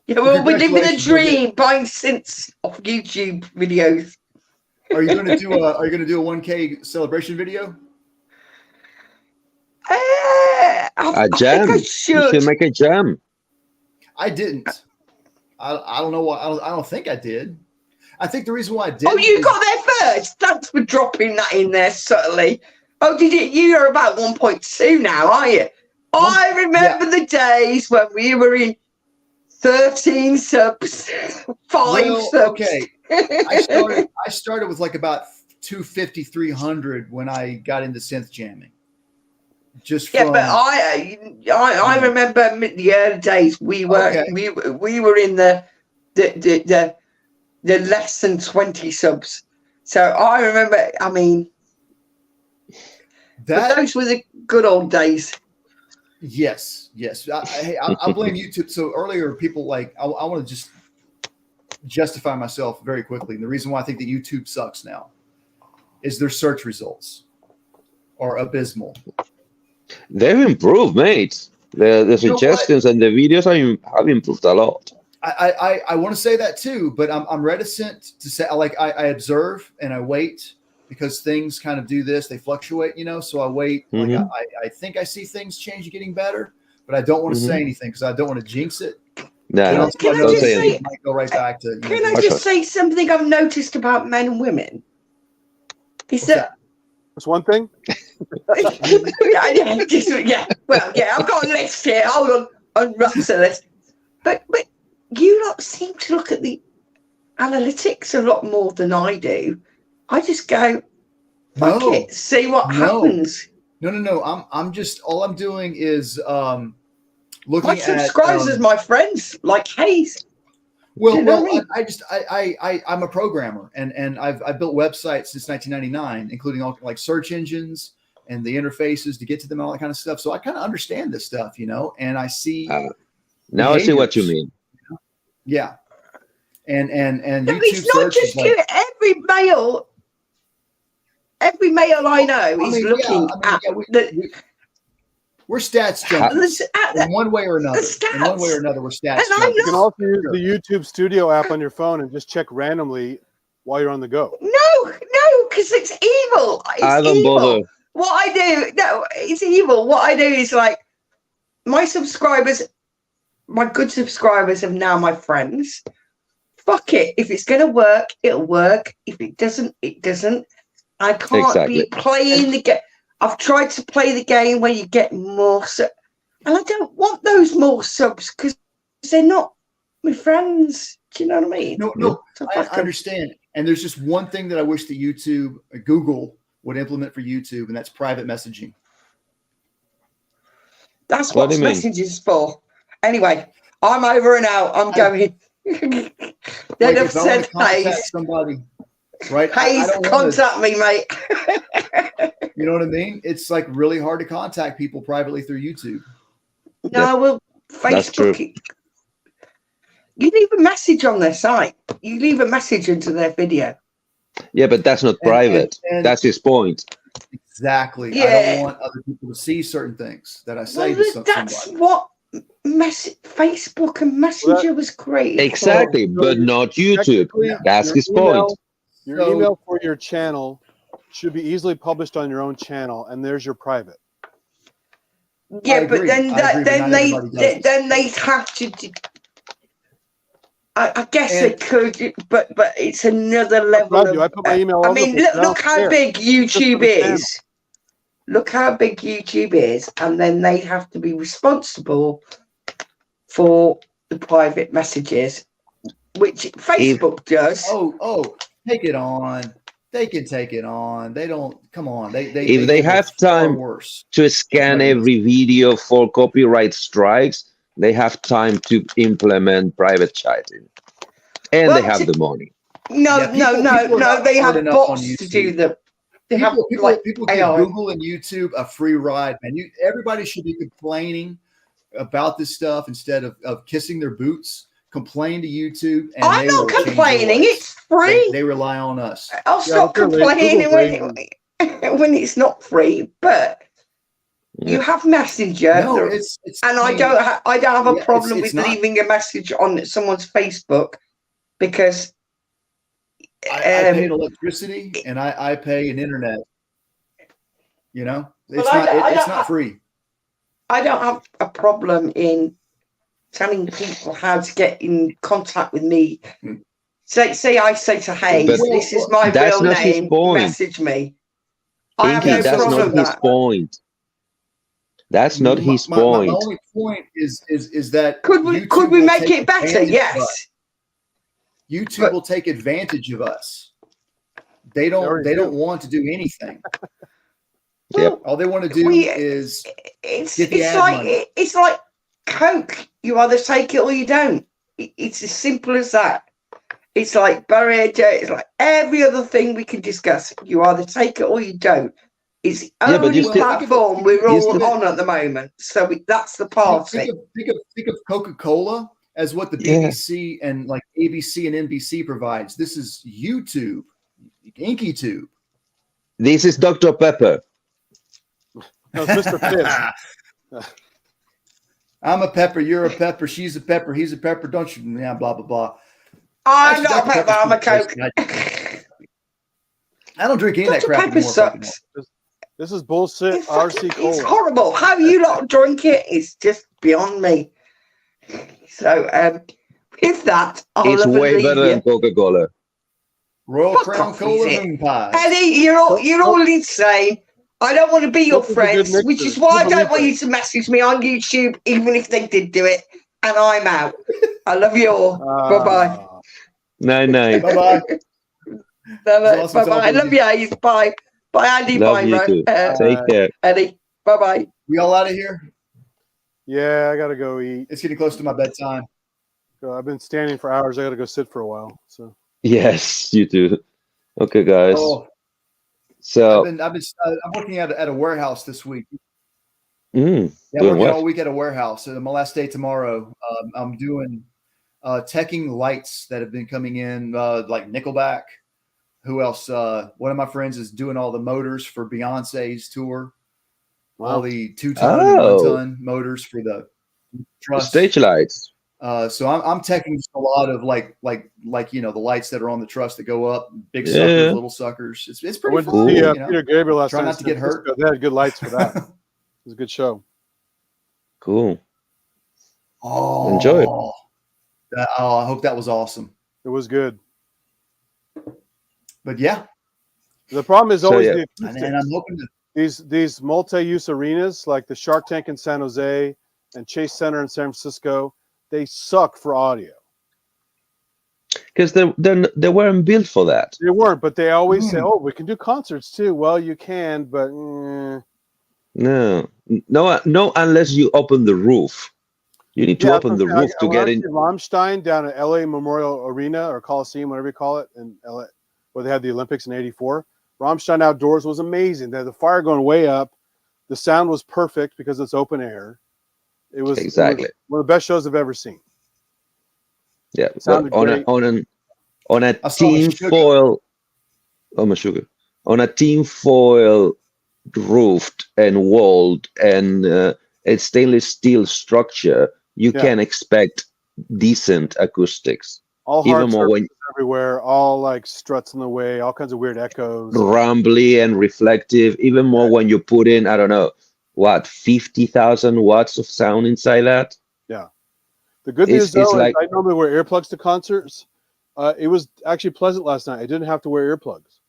Yeah, well, we're living a dream, buying synths off YouTube videos. Are you gonna do a 1K celebration video? A jam. You should make a jam. I didn't. I don't know why. I don't think I did. I think the reason why I did. Oh, you got there first. Thanks for dropping that in there subtly. Oh, did you? You're about 1.2 now, are you? I remember the days when we were in 13 subs, 5 subs. Okay. I started with like about 250, 300 when I got into synth jamming. Just from, but I remember the early days. We were in the less than 20 subs. So I remember. I mean, those were the good old days. Yes. I blame YouTube. So earlier, people I want to just justify myself very quickly. And the reason why I think that YouTube sucks now is their search results are abysmal. They've improved, mate. The suggestions and the videos have improved a lot. I want to say that too, but I'm reticent to say. I observe and I wait because things kind of do this. They fluctuate, so I wait. Mm-hmm. I think I see things change, getting better, but I don't want to say anything because I don't want to jinx it. No, can I just say? Might go right back to. Can I just say something I've noticed about men and women? Is that? That's one thing. Yeah. Well, yeah, I've got a list here. Hold on, unwraps a list. But you lot seem to look at the analytics a lot more than I do. I just go, fuck it, see what happens. No. I'm just, all I'm doing is looking my subscribers as my friends, like Hayes. Well, I'm a programmer, and I've built websites since 1999, including all like search engines and the interfaces to get to them and all that kind of stuff. So I kind of understand this stuff, and I see. Now I see what you mean. Yeah, and but it's not just every male I know is looking at we're stats junkies in one way or another. In one way or another, we're stats junkies. You can also use the YouTube Studio app on your phone and just check randomly while you're on the go. No, because it's evil. I don't bother. What I do, it's evil. What I do is like my subscribers, my good subscribers are now my friends. Fuck it. If it's going to work, it'll work. If it doesn't, it doesn't. I can't be playing the game. I've tried to play the game where you get more and I don't want those more subs because they're not my friends. Do you know what I mean? No, I understand. And there's just one thing that I wish that Google would implement for YouTube, and that's private messaging. That's what messaging is for. Anyway, I'm over and out. I'm going. They'd have said Hayes. Somebody, right? Hayes, contact me, mate. You know what I mean? It's like really hard to contact people privately through YouTube. No, well, Facebook. You leave a message on their site. You leave a message into their video. Yeah, but that's not private. And that's his point. Exactly. Yeah. I don't want other people to see certain things that I say to somebody. That's what Facebook and Messenger was created exactly, for. But not YouTube. That's his point. Your email for your channel should be easily published on your own channel, and there's your private. Yeah, but then they have to. I guess they could, but it's another level. I put my email. I mean, look how big YouTube is. Look how big YouTube is, and then they have to be responsible for the private messages, which Facebook does. Oh, take it on. They can take it on. They don't. Come on. If they have time to scan every video for copyright strikes, they have time to implement private chatting, and they have the money. No. They have bots to do them. They have people give Google and YouTube a free ride, man. Everybody should be complaining about this stuff instead of kissing their boots. Complain to YouTube. And I'm not complaining. It's free. They rely on us. I'll stop complaining when it's not free. But you have Messenger, no, and I don't have a problem with leaving a message on someone's Facebook because I pay electricity and I pay an internet. It's not free. I don't have a problem in telling people how to get in contact with me. Say I say to Hayes, this is my real name, message me. Inky, that's not his point. That's not his point. My only point is that could we make it better? Yes. YouTube will take advantage of us. They don't want to do anything. Well, all they want to do is get the ad money. It's like Coke. You either take it or you don't. It's as simple as that. It's like barrier. It's like every other thing we can discuss. You either take it or you don't. It's the only platform we're all on at the moment. So that's the party. Think of Coca-Cola as what the BBC and like ABC and NBC provides. This is YouTube, InkyTube. This is Dr. Pepper. No, it's Mr. Pibb. I'm a pepper. You're a pepper. She's a pepper. He's a pepper. Don't you? Yeah, blah, blah, blah. I'm not a pepper. I'm a Coke. I don't drink any of that crap anymore. Sucks. This is bullshit. RC Cola. It's horrible. How you lot drink it is just beyond me. So, with that, it's way better than Coca-Cola. Royal Crown Cola Moon Pie. Eddie, you're all insane. I don't want to be your This is a good friends, which mixer. is why I You don't want believe you to message me on YouTube, even if they did do it. And I'm out. I love you all. Bye-bye. Night. Bye-bye. Bye-bye. awesome Bye-bye. I talking love to you, Ace. Bye. Bye, Andy. Love Bye, you Ro. too. Take care. Eddie. Bye-bye. We all out of here? Yeah, I gotta go eat. It's getting close to my bedtime. I've been standing for hours. I gotta go sit for a while. So Yes, you too. Okay, guys. Oh, So I'm working at a warehouse this week. mm, Yeah, I'm doing working what? all week at a warehouse. My last day tomorrow. I'm doing teching lights that have been coming in, like Nickelback. Who else? One of my friends is doing all the motors for Beyonce's tour. All the 2-ton and 1-ton motors for the truss. Stage lights. So I'm teching just a lot of like the lights that are on the truss that go up, big suckers, little suckers. It's pretty went fun. to see You know? Peter Gabriel last Try night. not to get hurt. They had good lights for that. It was a good show. Cool. Oh, Enjoy it. I hope that was awesome. It was good. But yeah, The problem is always the and acoustics. I'm hoping to. These multi-use arenas like the Shark Tank in San Jose and Chase Center in San Francisco, they suck for audio. Because they weren't built for that. They weren't, but they always say, "Oh, we can do concerts too." Well, you can, but No, unless you open the roof. You need to open the roof to get in. Rammstein down at LA Memorial Arena or Coliseum, whatever you call it, in LA, where they had the Olympics in '84. Rammstein outdoors was amazing. They had the fire going way up. The sound was perfect because it's open air. It was Exactly one of the best shows I've ever seen. Yeah, sounded great. on a tin foil. Oh my sugar! On a tin foil roofed and walled and a stainless steel structure, you can expect decent acoustics. All even hard more when everywhere, all like struts in the way, all kinds of weird echoes. Rumbly and reflective, even more when you put in, I don't know, 50,000 watts of sound inside that? Yeah. The good news, though, is I normally wear earplugs to concerts. It was actually pleasant last night. I didn't have to wear earplugs.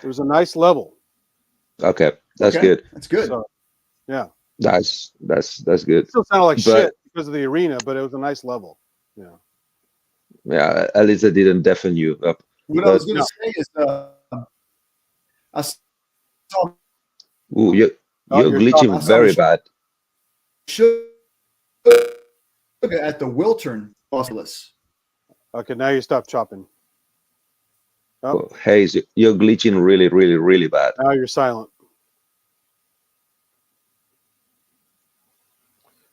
It was a nice level. Okay, that's good. That's good. So, yeah. That's good. It still sounded like shit because of the arena, but it was a nice level. Yeah. Yeah, at least I didn't deafen you up. What I was going to say is, I saw. Ooh, you're glitching very bad. At the Wiltern Bosphorus. Okay, now you stop chopping. Oh. Hayes, you're glitching really, really, really bad. Now you're silent.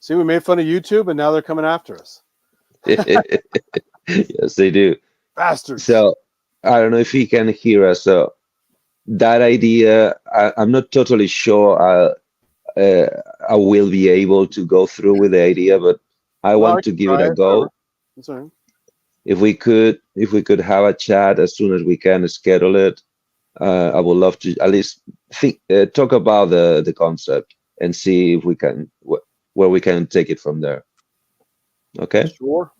See, we made fun of YouTube, and now they're coming after us. Yes, they do. Bastards. So, I don't know if you can hear us. So, that idea, I'm not totally sure I will be able to go through with the idea, but I want to give it a go. That's all right. If we could have a chat as soon as we can schedule it, I would love to at least talk about the concept and see if we can where we can take it from there. Okay. Sure.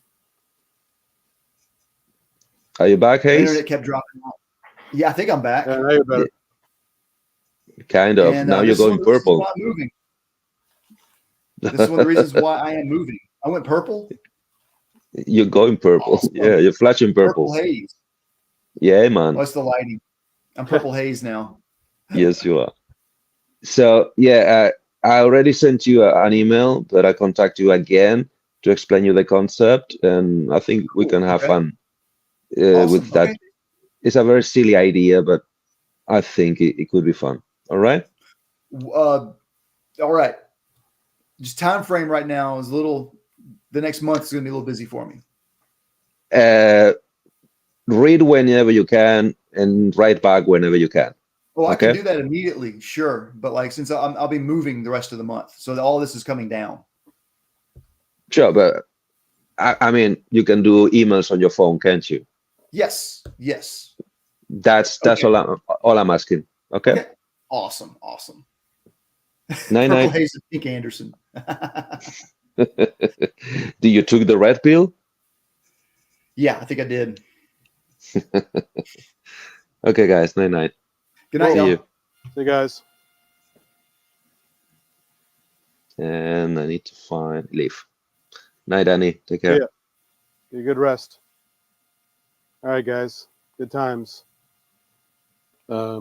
Are you back, Hayes? The internet kept dropping out. Yeah, I think I'm back. Yeah, now you're better. Kind of. And, now you're going purple. This is one of the reasons why I am moving. I went purple. You're going purple. Awesome. Yeah, you're flashing purple. Purple haze. Yeah, man. What's the lighting? I'm purple haze now. Yes, you are. So, yeah, I already sent you an email, but I contact you again to explain you the concept, and I think we can have fun with that. Okay. It's a very silly idea, but I think it could be fun. All right? All right. Just time frame right now is a little. The next month is going to be a little busy for me. Read whenever you can and write back whenever you can. Well, I can do that immediately, sure. But like, since I'll be moving the rest of the month, so all this is coming down. Sure, but I mean, you can do emails on your phone, can't you? Yes. That's all I'm asking. Okay. Awesome. Night. Purple haze and Pink Anderson. Do you took the red pill? Yeah, I think I did. Okay, guys. Night. Good night, See you. See you guys. And I need to find leave. Night, Danny. Take care. Yeah. Get a good rest. All right, guys. Good times. I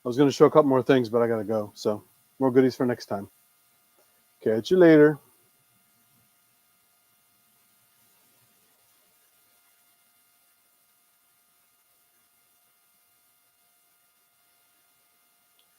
was going to show a couple more things, but I got to go. So more goodies for next time. Catch you later.